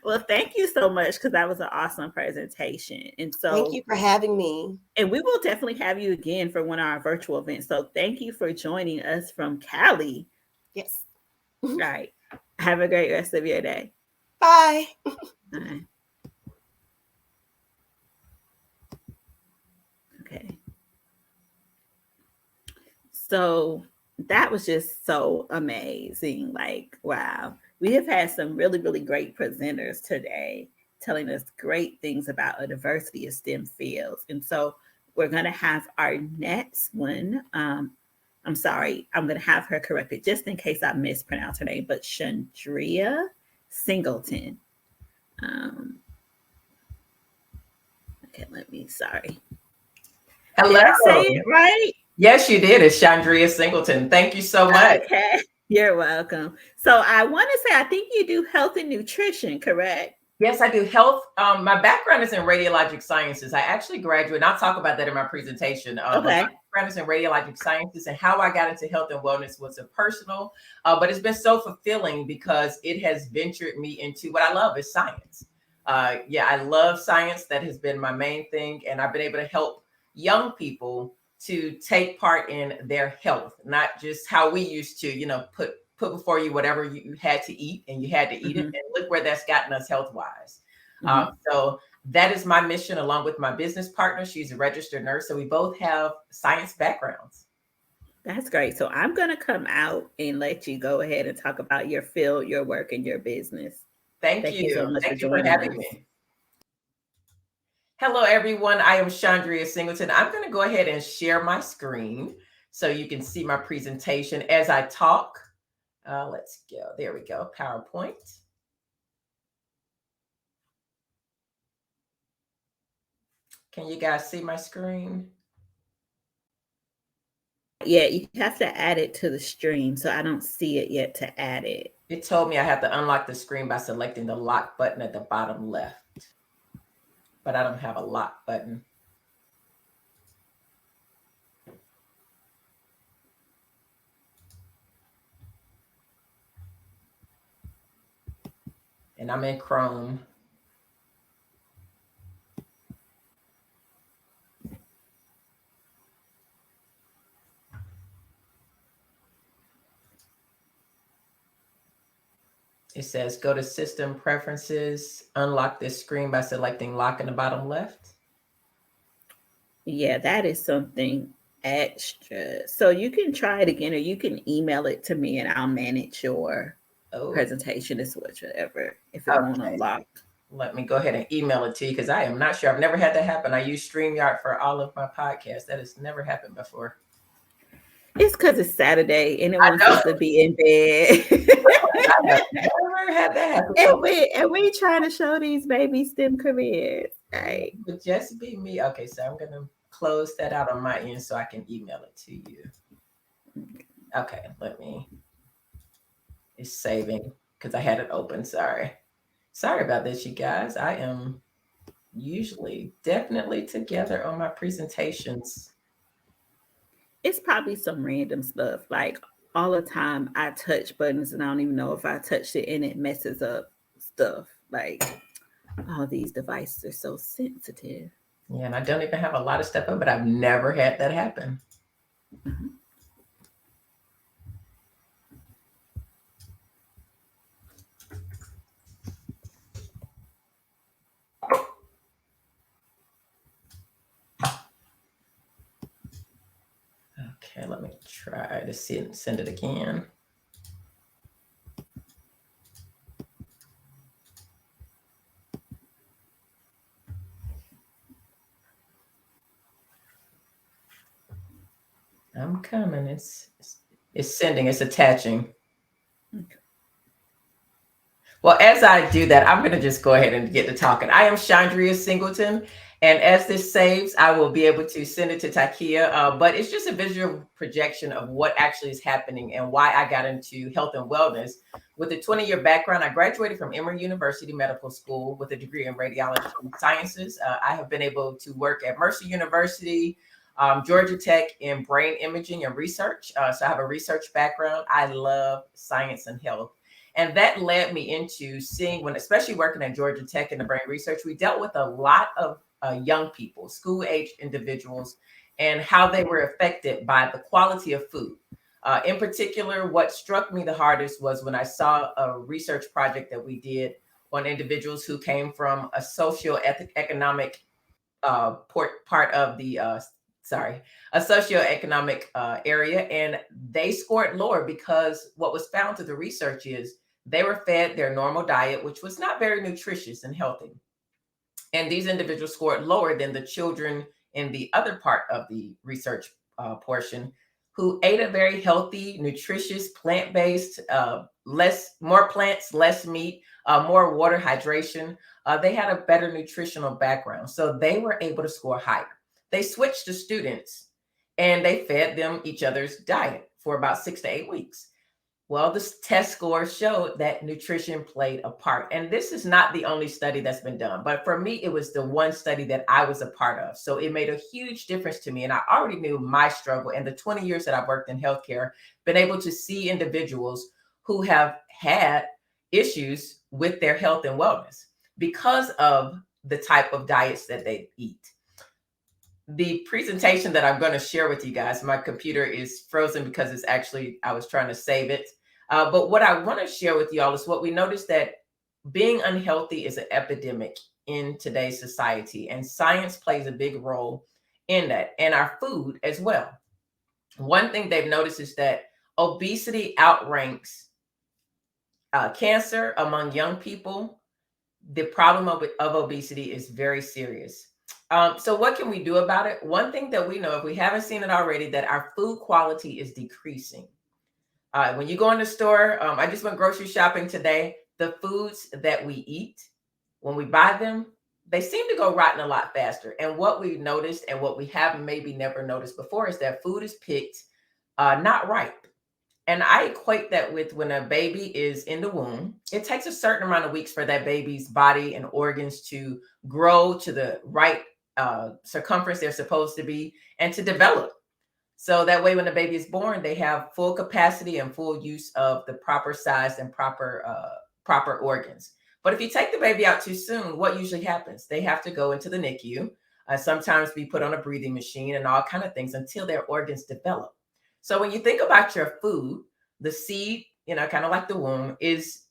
Well, thank you so much, because that was an awesome presentation. And so thank you for having me. And we will definitely have you again for one of our virtual events. So thank you for joining us from Cali. Yes. All right. Have a great rest of your day. Bye. Bye. Okay. So that was just so amazing. Like, wow. We have had some really, really great presenters today telling us great things about a diversity of STEM fields. And so we're going to have our next one. I'm sorry, I'm going to have her corrected just in case I mispronounce her name, but Chandria Singleton. Okay, sorry. Hello. Did I say it right? Yes, you did. It's Chandria Singleton. Thank you so much. Okay, you're welcome. So I want to say, I think you do health and nutrition, correct? Yes, I do health. My background is in radiologic sciences. I actually graduated, and I'll talk about that in my presentation. Okay. My background is in radiologic sciences, and how I got into health and wellness was a personal, but it's been so fulfilling because it has ventured me into what I love is science. I love science. That has been my main thing, and I've been able to help young people to take part in their health, not just how we used to, put before you whatever you had to eat, and you had to eat it. And look where that's gotten us health-wise. So that is my mission, along with my business partner. She's a registered nurse. So we both have science backgrounds. That's great. So I'm going to come out and let you go ahead and talk about your field, your work, and your business. Thank you so much Thank for you for having me. Hello, everyone. I am Chandria Singleton. I'm going to go ahead and share my screen so you can see my presentation as I talk. Let's go. There we go. PowerPoint. Can you guys see my screen? Yeah, you have to add it to the stream. So I don't see it yet to add it. It told me I have to unlock the screen by selecting the lock button at the bottom left. But I don't have a lock button. And I'm in Chrome. It says go to system preferences, unlock this screen by selecting lock in the bottom left. Yeah, that is something extra. So you can try it again, or you can email it to me and I'll manage your presentation as whatever if it won't unlock. Let me go ahead and email it to you because I am not sure. I've never had that happen. I use StreamYard for all of my podcasts. That has never happened before. It's because it's Saturday and it wants us to be in bed. I have never had that happen. And we trying to show these baby STEM careers. Right? It would just be me. Okay, so I'm going to close that out on my end so I can email it to you. Okay, it's saving because I had it open. Sorry about this, you guys. I am usually definitely together on my presentations. It's probably some random stuff. Like all the time I touch buttons and I don't even know if I touched it and it messes up stuff. Like all these devices are so sensitive. Yeah, and I don't even have a lot of stuff up, but I've never had that happen. Mm-hmm. Okay, let me try to send it again. I'm coming. It's sending. It's attaching. Okay. Well, as I do that, I'm going to just go ahead and get to talking. I am Chandria Singleton, and as this saves, I will be able to send it to Takia. But it's just a visual projection of what actually is happening and why I got into health and wellness. With a 20-year background, I graduated from Emory University Medical School with a degree in radiology and sciences. I have been able to work at Mercer University, Georgia Tech in brain imaging and research. So I have a research background. I love science and health. And that led me into seeing especially working at Georgia Tech in the brain research, we dealt with a lot of young people, school-aged individuals, and how they were affected by the quality of food. In particular, what struck me the hardest was when I saw a research project that we did on individuals who came from a socio-economic part of the a socioeconomic area, and they scored lower because what was found through the research is they were fed their normal diet, which was not very nutritious and healthy. And these individuals scored lower than the children in the other part of the research portion who ate a very healthy, nutritious, plant-based, more plants, less meat, more water, hydration. They had a better nutritional background. So they were able to score higher. They switched to students and they fed them each other's diet for about 6 to 8 weeks. Well, the test scores showed that nutrition played a part. And this is not the only study that's been done. But for me, it was the one study that I was a part of. So it made a huge difference to me. And I already knew my struggle. And the 20 years that I've worked in healthcare, been able to see individuals who have had issues with their health and wellness because of the type of diets that they eat. The presentation that I'm going to share with you guys, my computer is frozen because it's actually, I was trying to save it. But what I want to share with y'all is what we noticed, that being unhealthy is an epidemic in today's society, and science plays a big role in that, and our food as well. One thing they've noticed is that obesity outranks cancer among young people. The problem of obesity is very serious. So what can we do about it? One thing that we know, if we haven't seen it already, that our food quality is decreasing. When you go in the store, I just went grocery shopping today. The foods that we eat, when we buy them, they seem to go rotten a lot faster. And what we've noticed, and what we have maybe never noticed before, is that food is picked not ripe. And I equate that with when a baby is in the womb, it takes a certain amount of weeks for that baby's body and organs to grow to the right circumference they're supposed to be and to develop. So that way, when the baby is born, they have full capacity and full use of the proper size and proper organs. But if you take the baby out too soon, what usually happens? They have to go into the NICU, sometimes be put on a breathing machine and all kinds of things until their organs develop. So when you think about your food, the seed, kind of like the womb, is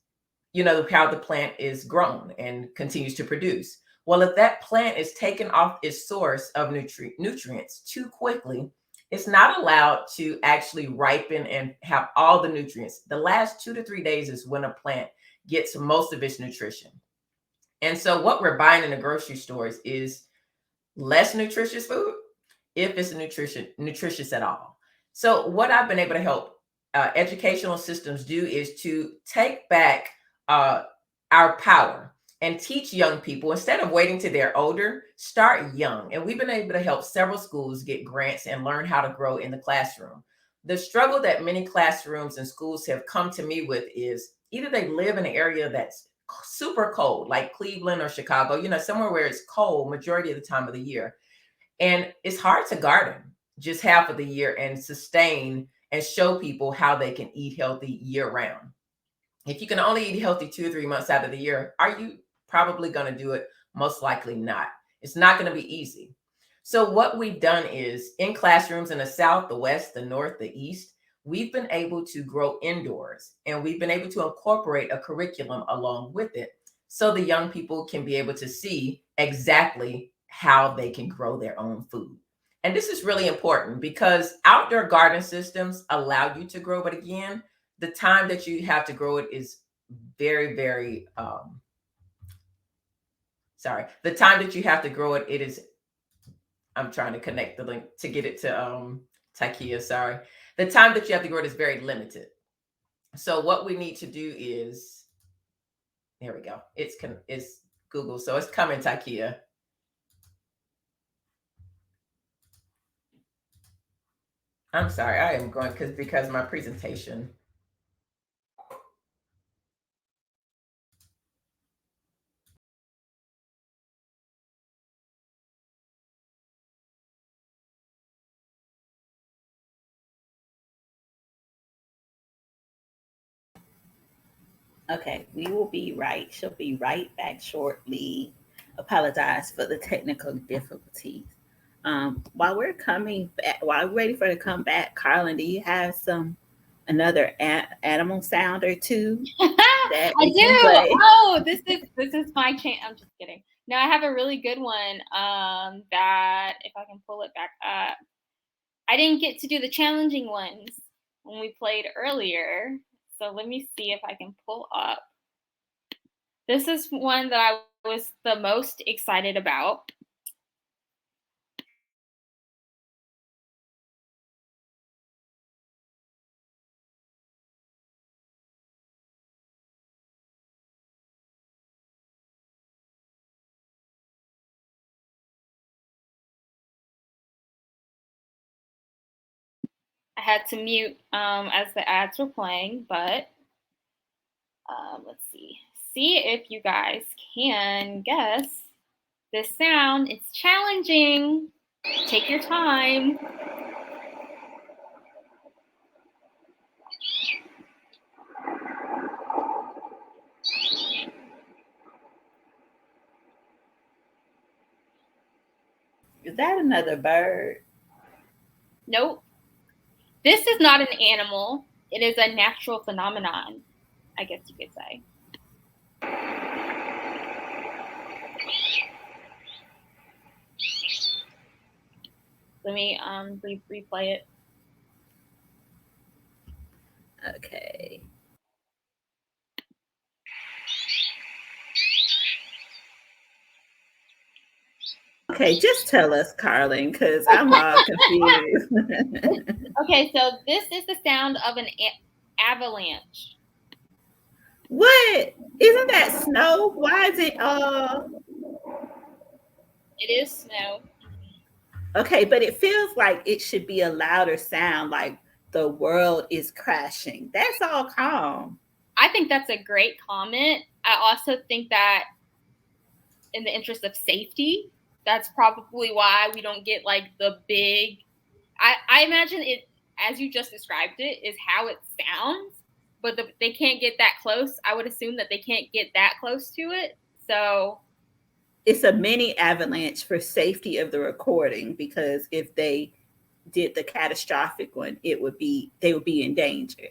how the plant is grown and continues to produce. Well, if that plant is taken off its source of nutrients too quickly, it's not allowed to actually ripen and have all the nutrients. The last 2 to 3 days is when a plant gets most of its nutrition. And so what we're buying in the grocery stores is less nutritious food, if it's nutritious at all. So what I've been able to help educational systems do is to take back our power and teach young people, instead of waiting till they're older, start young. And we've been able to help several schools get grants and learn how to grow in the classroom. The struggle that many classrooms and schools have come to me with is either they live in an area that's super cold, like Cleveland or Chicago, somewhere where it's cold majority of the time of the year. And it's hard to garden just half of the year and sustain and show people how they can eat healthy year round. If you can only eat healthy 2 or 3 months out of the year, are you probably going to do it? Most likely not. It's not going to be easy. So what we've done is, in classrooms in the South, the West, the North, the East, we've been able to grow indoors, and we've been able to incorporate a curriculum along with it, so the young people can be able to see exactly how they can grow their own food. And this is really important because outdoor garden systems allow you to grow, but again, the time that you have to grow it is very, very, the time that you have to grow it, I'm trying to connect the link to get it to Takia, sorry. The time that you have to grow it is very limited. So what we need to do is, there we go. It's Google, so it's coming, Takia. I'm sorry, I am going because my presentation. Okay, we will be right. She'll be right back shortly. Apologize for the technical difficulties. While we're coming back, while we're ready for her to come back, Carlin, do you have another animal sound or two? I do. Oh, this is my chance. I'm just kidding. No, I have a really good one. That if I can pull it back up, I didn't get to do the challenging ones when we played earlier. So let me see if I can pull up. This is one that I was the most excited about. I had to mute as the ads were playing, but let's see. See if you guys can guess this sound. It's challenging. Take your time. Is that another bird? Nope. This is not an animal. It is a natural phenomenon, I guess you could say. Let me replay it. Okay. Okay, just tell us, Carlin, because I'm all confused. Okay, so this is the sound of an avalanche. What? Isn't that snow? Why is it It is snow. Okay, but it feels like it should be a louder sound, like the world is crashing. That's all calm. I think that's a great comment. I also think that in the interest of safety, that's probably why we don't get like the big, I imagine it, as you just described it, is how it sounds, but they can't get that close. I would assume that they can't get that close to it. So it's a mini avalanche for safety of the recording, because if they did the catastrophic one, they would be in danger.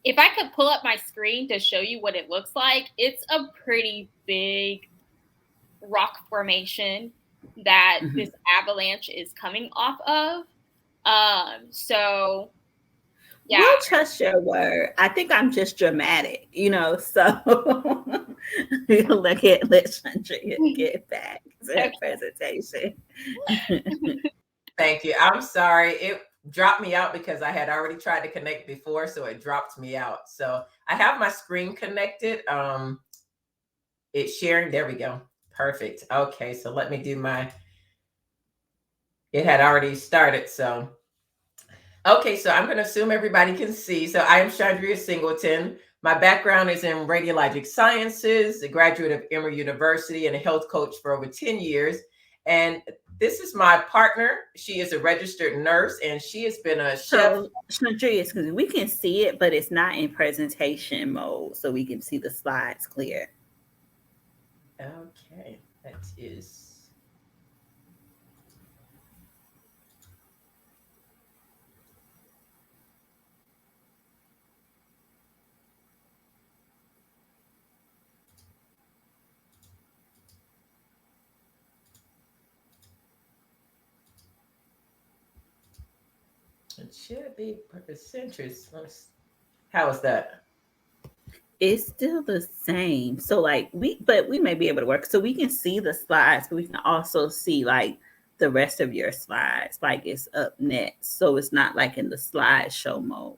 if I could pull up my screen to show you what it looks like, it's a pretty big rock formation that this avalanche is coming off of. So yeah. We'll trust your word. I think I'm just dramatic, so let Chandra get back to her presentation. Thank you. I'm sorry. It dropped me out because I had already tried to connect before, so it dropped me out. So I have my screen connected. It's sharing. There we go. Perfect. Okay, so let me do it had already started, so. Okay, so I'm going to assume everybody can see. So I am Chandria Singleton. My background is in radiologic sciences, a graduate of Emory University, and a health coach for over 10 years. And this is my partner. She is a registered nurse, and she has been a chef. So, Chandria, we can see it, but it's not in presentation mode, so we can see the slides clear. Okay, that is. It should be percentages. How is that? It's still the same. So but we may be able to work. So we can see the slides, but we can also see the rest of your slides, it's up next. So it's not in the slideshow mode.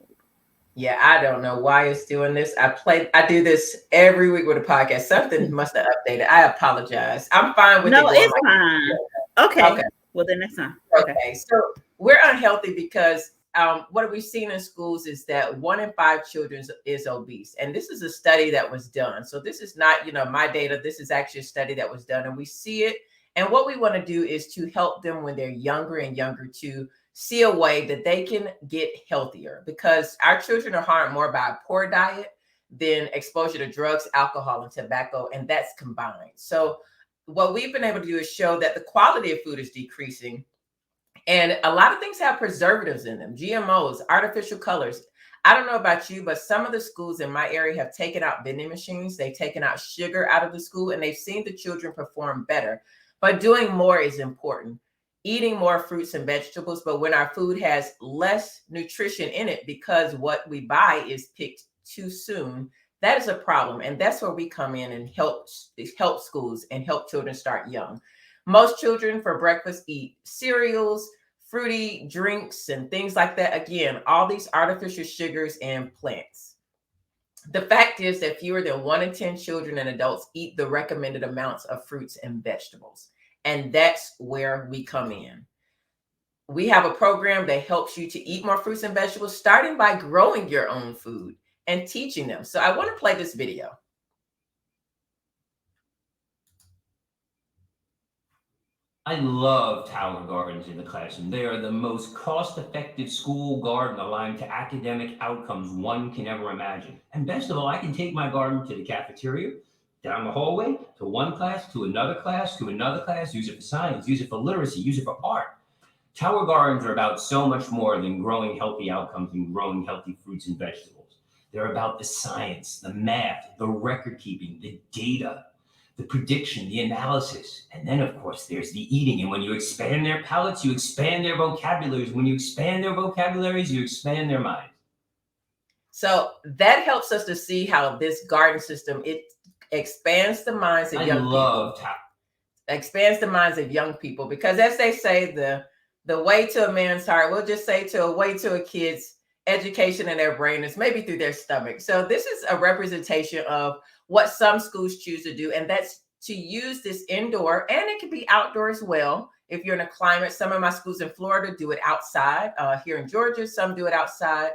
Yeah, I don't know why it's doing this. I do this every week with a podcast. Something must have updated. I apologize. I'm fine with it. No, it's fine. Okay. Well, then next time. Okay. So we're unhealthy because what we've seen in schools is that 1 in 5 children is obese. And this is a study that was done. So this is not, my data. This is actually a study that was done, and we see it. And what we want to do is to help them when they're younger and younger to see a way that they can get healthier, because our children are harmed more by a poor diet than exposure to drugs, alcohol, and tobacco, and that's combined. So what we've been able to do is show that the quality of food is decreasing. And a lot of things have preservatives in them, GMOs, artificial colors. I don't know about you, but some of the schools in my area have taken out vending machines. They've taken out sugar out of the school, and they've seen the children perform better. But doing more is important. Eating more fruits and vegetables, but when our food has less nutrition in it because what we buy is picked too soon, that is a problem. And that's where we come in and help schools and help children start young. Most children for breakfast eat cereals, fruity drinks, and things like that. Again, all these artificial sugars and plants. The fact is that fewer than 1 in 10 children and adults eat the recommended amounts of fruits and vegetables. And that's where we come in. We have a program that helps you to eat more fruits and vegetables, starting by growing your own food and teaching them. So I want to play this video. I love tower gardens in the classroom. They are the most cost-effective school garden aligned to academic outcomes one can ever imagine. And best of all, I can take my garden to the cafeteria, down the hallway, to one class, to another class, to another class, use it for science, use it for literacy, use it for art. Tower gardens are about so much more than growing healthy outcomes and growing healthy fruits and vegetables. They're about the science, the math, the record keeping, the data, the prediction, the analysis. And then, of course, there's the eating. And when you expand their palates, you expand their vocabularies. When you expand their vocabularies, you expand their minds. So that helps us to see how this garden system, it expands the minds of young people. Expands the minds of young people, because as they say, the way to a man's heart, we'll just say to a way to a kid's education in their brain is maybe through their stomach. So this is a representation of what some schools choose to do, and that's to use this indoor, and it can be outdoor as well. If you're in a climate, some of my schools in Florida do it outside. Here in Georgia, some do it outside.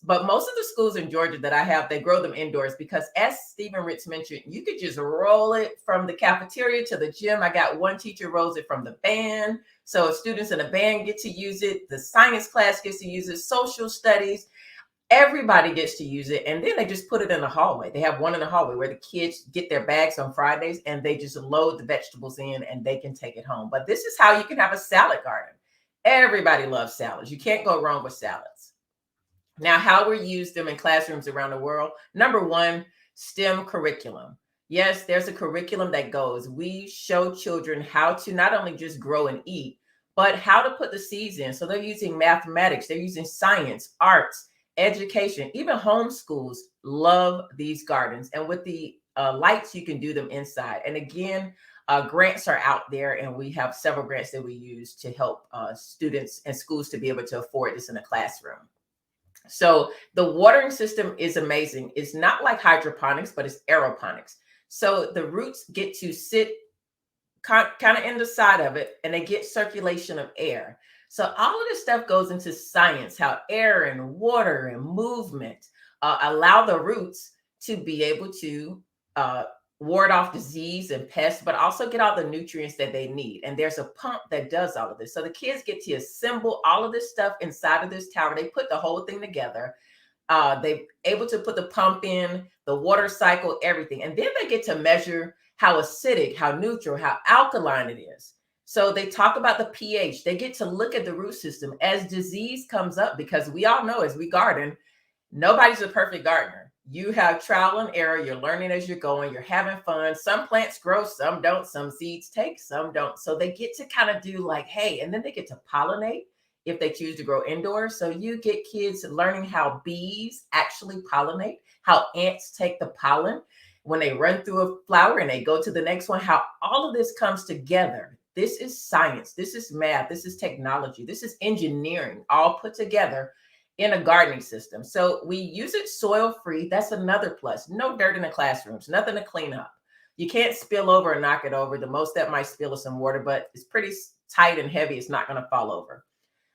But most of the schools in Georgia that I have, they grow them indoors because, as Stephen Ritz mentioned, you could just roll it from the cafeteria to the gym. I got one teacher rolls it from the band. So students in the band get to use it. The science class gets to use it. Social studies, everybody gets to use it. And then they just put it in the hallway. They have one in the hallway where the kids get their bags on Fridays and they just load the vegetables in and they can take it home. But this is how you can have a salad garden. Everybody loves salads. You can't go wrong with salads. Now, how we use them in classrooms around the world. Number one, STEM curriculum. Yes, there's a curriculum that goes. We show children how to not only just grow and eat, but how to put the seeds in. So they're using mathematics, they're using science, arts, education. Even homeschools love these gardens. And with the lights, you can do them inside. And again, grants are out there, and we have several grants that we use to help students and schools to be able to afford this in a classroom. So the watering system is amazing. It's not like hydroponics, but it's aeroponics. So the roots get to sit kind of in the side of it, and they get circulation of air. So all of this stuff goes into science, how air and water and movement allow the roots to be able to ward off disease and pests, but also get all the nutrients that they need. And there's a pump that does all of this. So the kids get to assemble all of this stuff inside of this tower. They put the whole thing together. They're able to put the pump in, the water cycle, everything. And then they get to measure how acidic, how neutral, how alkaline it is. So they talk about the pH. They get to look at the root system as disease comes up, because we all know as we garden, nobody's a perfect gardener. You have trial and error. You're learning as you're going. You're having fun. Some plants grow, some don't. Some seeds take, some don't. So they get to kind of do like, hey, and then they get to pollinate if they choose to grow indoors. So you get kids learning how bees actually pollinate, how ants take the pollen when they run through a flower and they go to the next one, how all of this comes together. This is science. This is math. This is technology. This is engineering all put together in a gardening system. So we use it soil free. That's another plus. No dirt in the classrooms, nothing to clean up. You can't spill over and knock it over. The most that might spill is some water, but it's pretty tight and heavy. It's not going to fall over.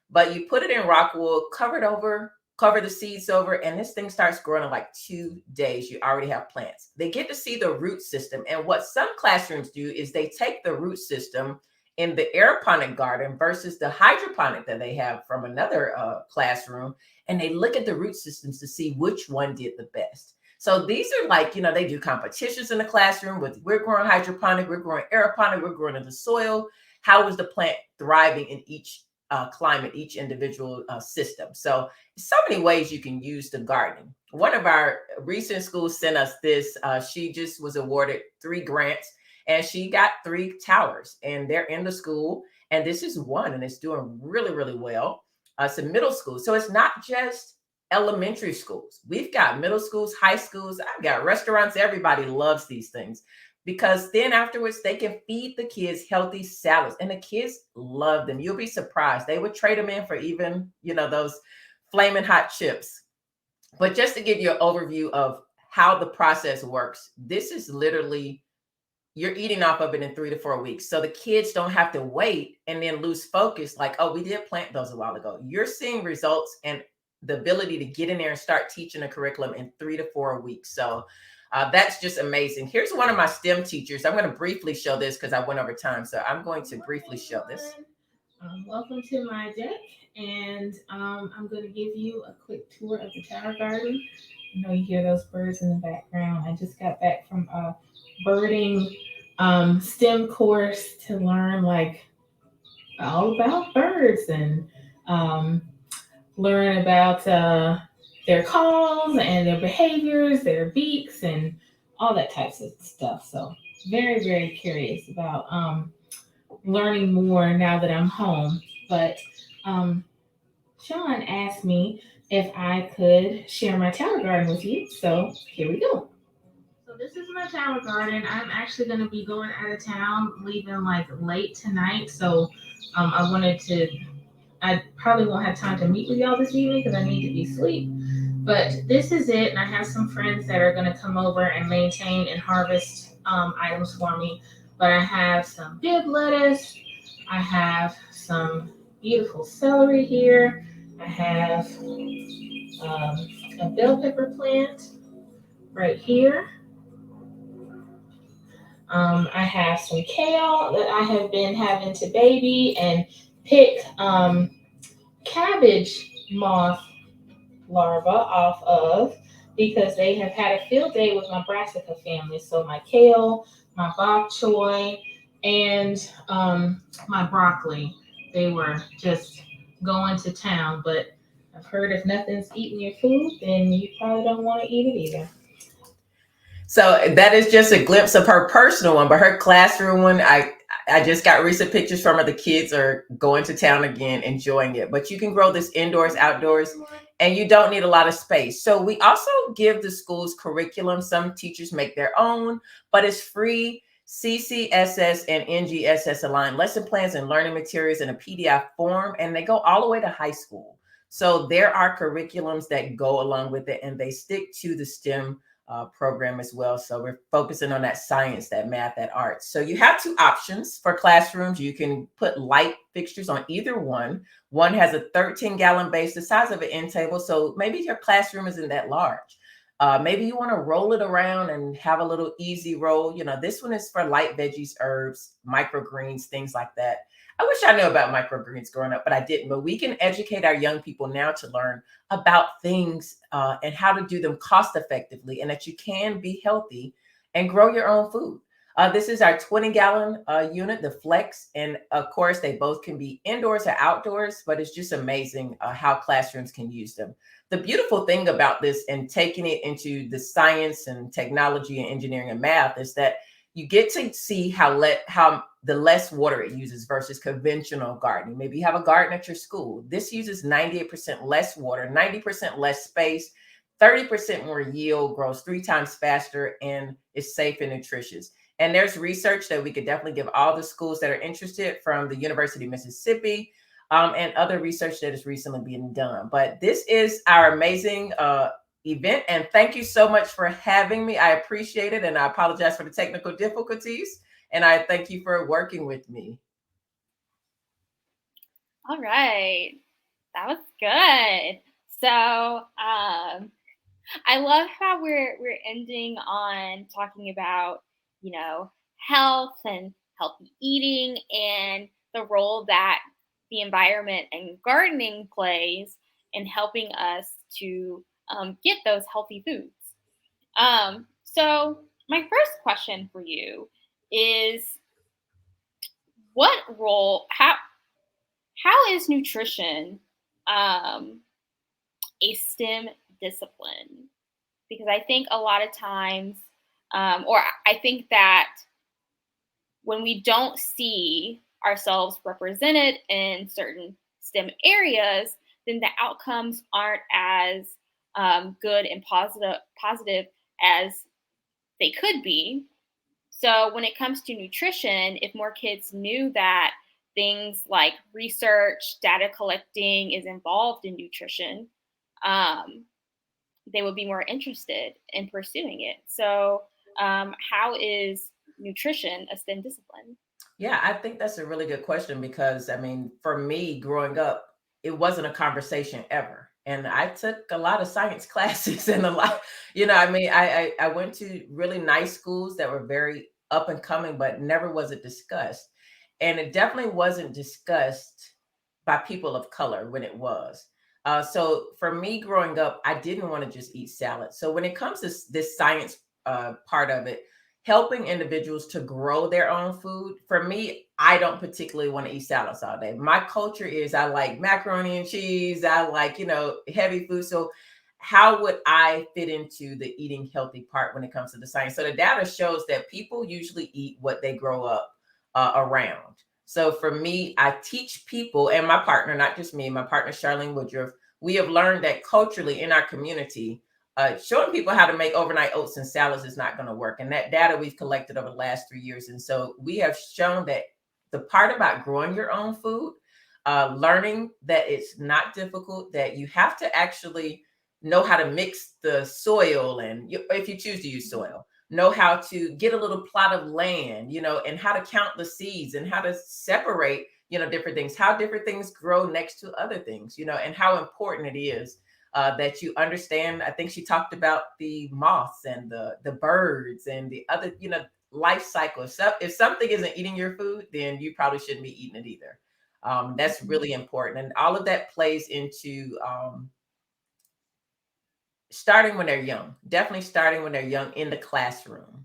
But you put it in rock wool, cover it over, cover the seeds over, and this thing starts growing in like 2 days. You already have plants. They get to see the root system. And what some classrooms do is they take the root system in the aeroponic garden versus the hydroponic that they have from another classroom, and they look at the root systems to see which one did the best. So these are like, they do competitions in the classroom with, we're growing hydroponic, we're growing aeroponic, we're growing in the soil. How is the plant thriving in each climate, each individual system? So many ways you can use the gardening. One of our recent schools sent us this. She just was awarded 3 grants, and she got 3 towers, and they're in the school. And this is one, and it's doing really, really well. It's a middle school. So it's not just elementary schools. We've got middle schools, high schools. I've got restaurants. Everybody loves these things, because then afterwards they can feed the kids healthy salads, and the kids love them. You'll be surprised. They would trade them in for even, those flaming hot chips. But just to give you an overview of how the process works, this is literally, you're eating off of it in 3 to 4 weeks. So the kids don't have to wait and then lose focus like, oh, we did plant those a while ago. You're seeing results and the ability to get in there and start teaching a curriculum in 3 to 4 weeks. So that's just amazing. Here's one of my STEM teachers. I'm going to briefly show this because I went over time. So I'm going to briefly show this. Welcome to my deck. And I'm going to give you a quick tour of the tower garden. I know you hear those birds in the background. I just got back from a birding STEM course to learn all about birds and learn about their calls and their behaviors, their beaks, and all that types of stuff. So very, very curious about learning more now that I'm home. But Sean asked me if I could share my tower garden with you. So here we go. So this is my tower garden. I'm actually going to be going out of town, leaving late tonight. So I probably won't have time to meet with y'all this evening because I need to be asleep. But this is it. And I have some friends that are going to come over and maintain and harvest items for me. But I have some bib lettuce. I have some beautiful celery here. I have a bell pepper plant right here. I have some kale that I have been having to baby and pick cabbage moth larvae off of because they have had a field day with my brassica family. So my kale, my bok choy, and my broccoli, they were just going to town. But I've heard if nothing's eating your food, then you probably don't want to eat it either. So that is just a glimpse of her personal one, but her classroom one, I just got recent pictures from her. The kids are going to town again, enjoying it. But you can grow this indoors, outdoors, and you don't need a lot of space. So we also give the schools curriculum. Some teachers make their own, but it's free. CCSS and NGSS aligned lesson plans and learning materials in a PDF form, and they go all the way to high school. So there are curriculums that go along with it, and they stick to the STEM program as well. So we're focusing on that science, that math, that art. So you have two options for classrooms. You can put light fixtures on either one. One has a 13-gallon base, the size of an end table. So maybe your classroom isn't that large. Maybe you want to roll it around and have a little easy roll. You know, this one is for light veggies, herbs, microgreens, things like that. I wish I knew about microgreens growing up, but I didn't. But we can educate our young people now to learn about things and how to do them cost effectively, and that you can be healthy and grow your own food. This is our 20-gallon unit, the Flex. And of course, they both can be indoors or outdoors, but it's just amazing how classrooms can use them. The beautiful thing about this and taking it into the science and technology and engineering and math is that you get to see how the less water it uses versus conventional gardening. Maybe you have a garden at your school. This uses 98% less water, 90% less space, 30% more yield, grows 3 times faster, and is safe and nutritious. And there's research that we could definitely give all the schools that are interested from the University of Mississippi and other research that is recently being done. But this is our amazing event. And thank you so much for having me. I appreciate it. And I apologize for the technical difficulties. And I thank you for working with me. All right. That was good. So I love how we're ending on talking about, you know, health and healthy eating and the role that the environment and gardening plays in helping us to get those healthy foods. So my first question for you is, what role, how is nutrition a STEM discipline? Because I think a lot of times, or I think that when we don't see ourselves represented in certain STEM areas, then the outcomes aren't as good and positive as they could be. So when it comes to nutrition, if more kids knew that things like research, data collecting is involved in nutrition, they would be more interested in pursuing it. So how is nutrition a STEM discipline? Yeah, I think that's a really good question because, I mean, for me growing up, it wasn't a conversation ever. And I took a lot of science classes and a lot, I mean, I went to really nice schools that were very up and coming, but never was it discussed. And it definitely wasn't discussed by people of color when it was. So for me growing up, I didn't want to just eat salad. So when it comes to this science part of it, helping individuals to grow their own food. For me, I don't particularly want to eat salads all day. My culture is I like macaroni and cheese. I like, heavy food. So how would I fit into the eating healthy part when it comes to the science? So the data shows that people usually eat what they grow up around. So for me, I teach people and my partner, not just me, my partner, Charlene Woodruff, we have learned that culturally in our community, showing people how to make overnight oats and salads is not going to work. And that data we've collected over the last 3 years. And so we have shown that the part about growing your own food, learning that it's not difficult, that you have to actually know how to mix the soil. And if you choose to use soil, know how to get a little plot of land, and how to count the seeds and how to separate, different things, how different things grow next to other things, and how important it is that you understand. I think she talked about the moths and the birds and the other, life cycle. So if something isn't eating your food, then you probably shouldn't be eating it either. That's really important. And all of that plays into starting when they're young, definitely starting when they're young in the classroom.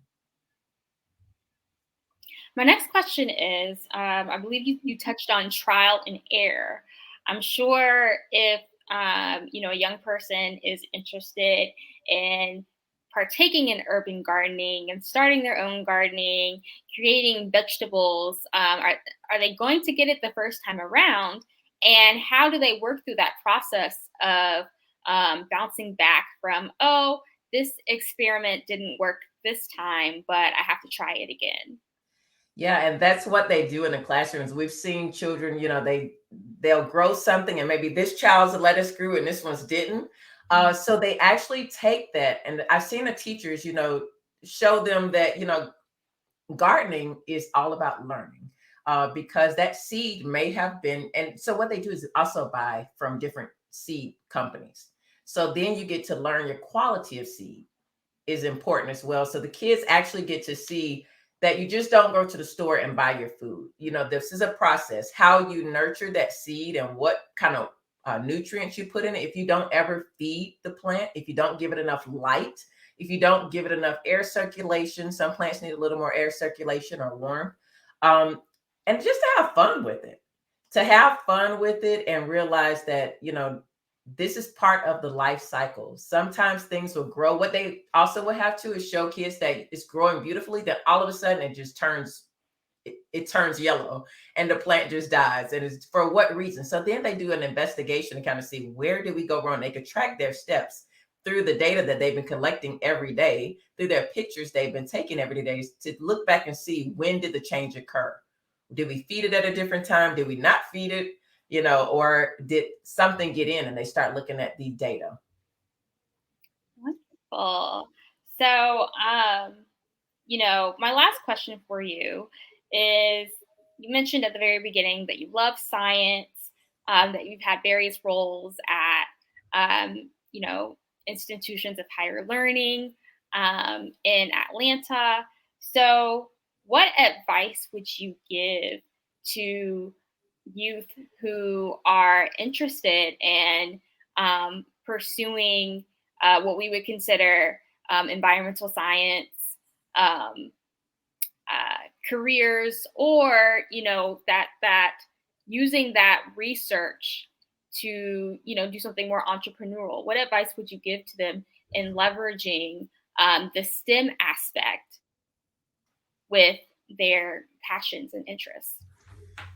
My next question is, I believe you touched on trial and error. I'm sure if a young person is interested in partaking in urban gardening and starting their own gardening, creating vegetables, are they going to get it the first time around? And how do they work through that process of bouncing back from, oh, this experiment didn't work this time, but I have to try it again? Yeah, and that's what they do in the classrooms. We've seen children, they'll grow something and maybe this child's a lettuce grew and this one's didn't. So they actually take that, and I've seen the teachers, show them that, gardening is all about learning. Because that seed may have been, and so what they do is also buy from different seed companies. So then you get to learn your quality of seed is important as well. So the kids actually get to see that you just don't go to the store and buy your food. This is a process, how you nurture that seed and what kind of nutrients you put in it. If you don't ever feed the plant, if you don't give it enough light, if you don't give it enough air circulation, some plants need a little more air circulation or warmth. And just to have fun with it, and realize that, this is part of the life cycle. Sometimes things will grow. What they also will have to is show kids that it's growing beautifully, that all of a sudden it just turns, it turns yellow and the plant just dies. And it's for what reason? So then they do an investigation to kind of see, where did we go wrong? They could track their steps through the data that they've been collecting every day, through their pictures they've been taking every day, to look back and see, when did the change occur? Did we feed it at a different time? Did we not feed it? Or did something get in? And they start looking at the data. Wonderful. So, my last question for you is, you mentioned at the very beginning that you love science, that you've had various roles at, institutions of higher learning in Atlanta. So, what advice would you give to youth who are interested in pursuing what we would consider environmental science careers, or that using that research to do something more entrepreneurial? What advice would you give to them in leveraging the STEM aspect with their passions and interests?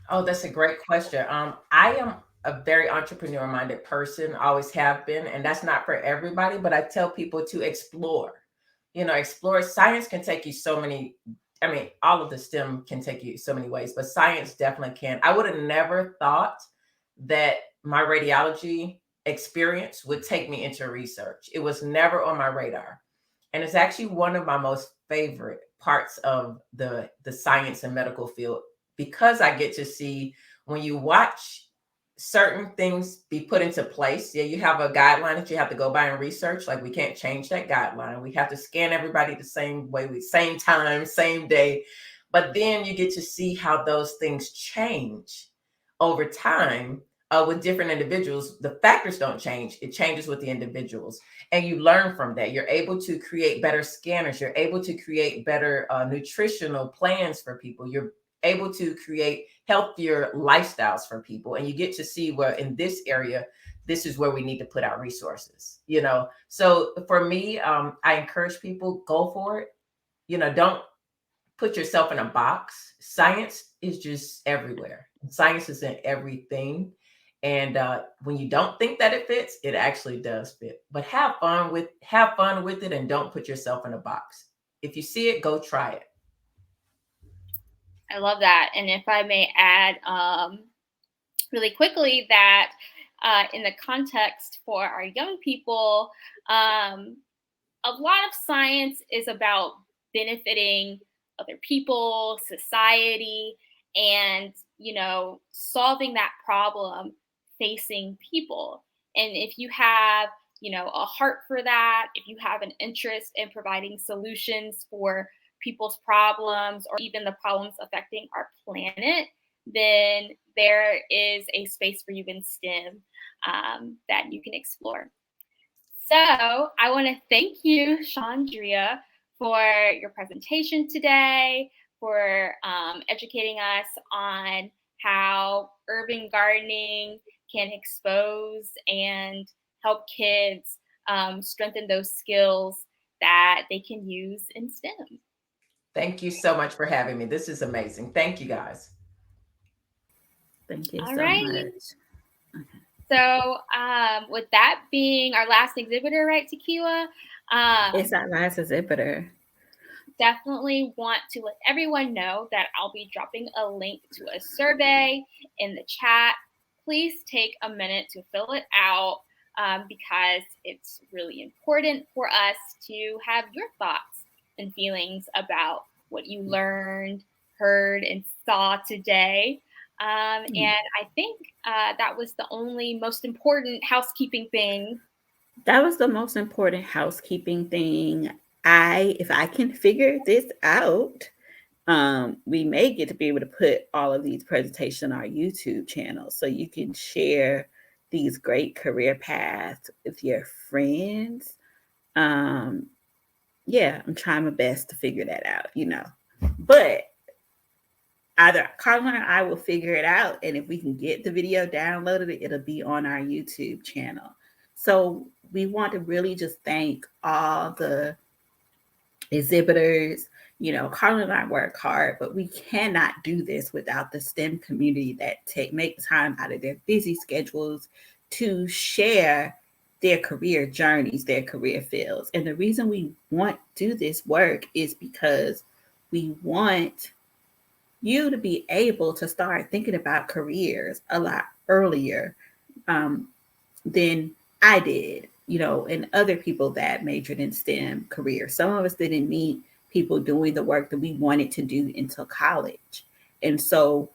Oh, that's a great question. I am a very entrepreneur-minded person, always have been, and that's not for everybody, but I tell people to explore. Explore. Science can take you so many, all of the STEM can take you so many ways, but science definitely can. I would have never thought that my radiology experience would take me into research. It was never on my radar. And it's actually one of my most favorite parts of the science and medical field, because I get to see, when you watch certain things be put into place. Yeah, you have a guideline that you have to go by and research. Like, we can't change that guideline. We have to scan everybody the same way, same time, same day. But then you get to see how those things change over time with different individuals. The factors don't change. It changes with the individuals. And you learn from that. You're able to create better scanners. You're able to create better nutritional plans for people. You're able to create healthier lifestyles for people. And you get to see where, in this area, this is where we need to put our resources, So for me, I encourage people, go for it. Don't put yourself in a box. Science is just everywhere. Science is in everything. And when you don't think that it fits, it actually does fit. But have fun with it, and don't put yourself in a box. If you see it, go try it. I love that. And if I may add really quickly, that in the context for our young people, a lot of science is about benefiting other people, society, and solving that problem facing people. And if you have a heart for that, if you have an interest in providing solutions for people's problems, or even the problems affecting our planet, then there is a space for you in STEM that you can explore. So I want to thank you, Chandria, for your presentation today, for educating us on how urban gardening can expose and help kids strengthen those skills that they can use in STEM. Thank you so much for having me. This is amazing. Thank you, guys. Thank you All so right. much. So with that being our last exhibitor, right, Tequila? It's our last exhibitor. Definitely want to let everyone know that I'll be dropping a link to a survey in the chat. Please take a minute to fill it out because it's really important for us to have your thoughts and feelings about what you learned, heard, and saw today. And I think that was the only most important housekeeping thing. That was the most important housekeeping thing. If I can figure this out, we may get to be able to put all of these presentations on our YouTube channel so you can share these great career paths with your friends. Yeah, I'm trying my best to figure that out, But either Carlin or I will figure it out. And if we can get the video downloaded, it'll be on our YouTube channel. So we want to really just thank all the exhibitors. Carlin and I work hard, but we cannot do this without the STEM community that make time out of their busy schedules to share their career journeys, their career fields. And the reason we want to do this work is because we want you to be able to start thinking about careers a lot earlier than I did, and other people that majored in STEM careers. Some of us didn't meet people doing the work that we wanted to do until college. And so,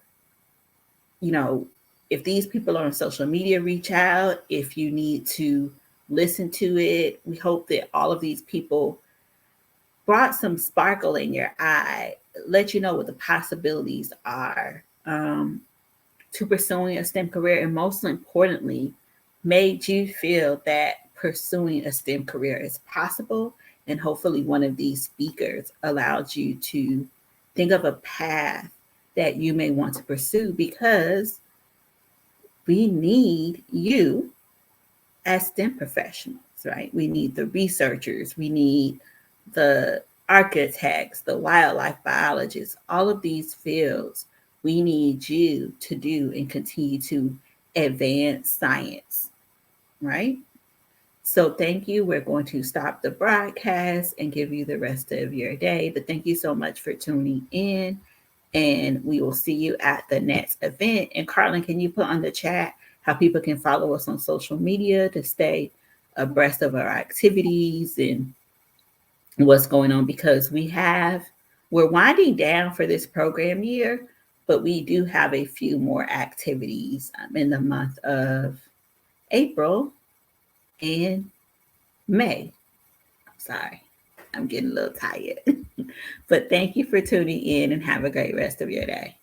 if these people on social media reach out, if you need to listen to it, we hope that all of these people brought some sparkle in your eye, let you know what the possibilities are to pursuing a STEM career, and most importantly, made you feel that pursuing a STEM career is possible. And hopefully one of these speakers allowed you to think of a path that you may want to pursue, because we need you as STEM professionals, right? We need the researchers, we need the architects, the wildlife biologists, all of these fields. We need you to do and continue to advance science, right? So thank you. We're going to stop the broadcast and give you the rest of your day. But thank you so much for tuning in. And we will see you at the next event. And Carlin, can you put on the chat how people can follow us on social media to stay abreast of our activities and what's going on? Because we're winding down for this program year, but we do have a few more activities in the month of April and May. Sorry, I'm getting a little tired. But thank you for tuning in and have a great rest of your day.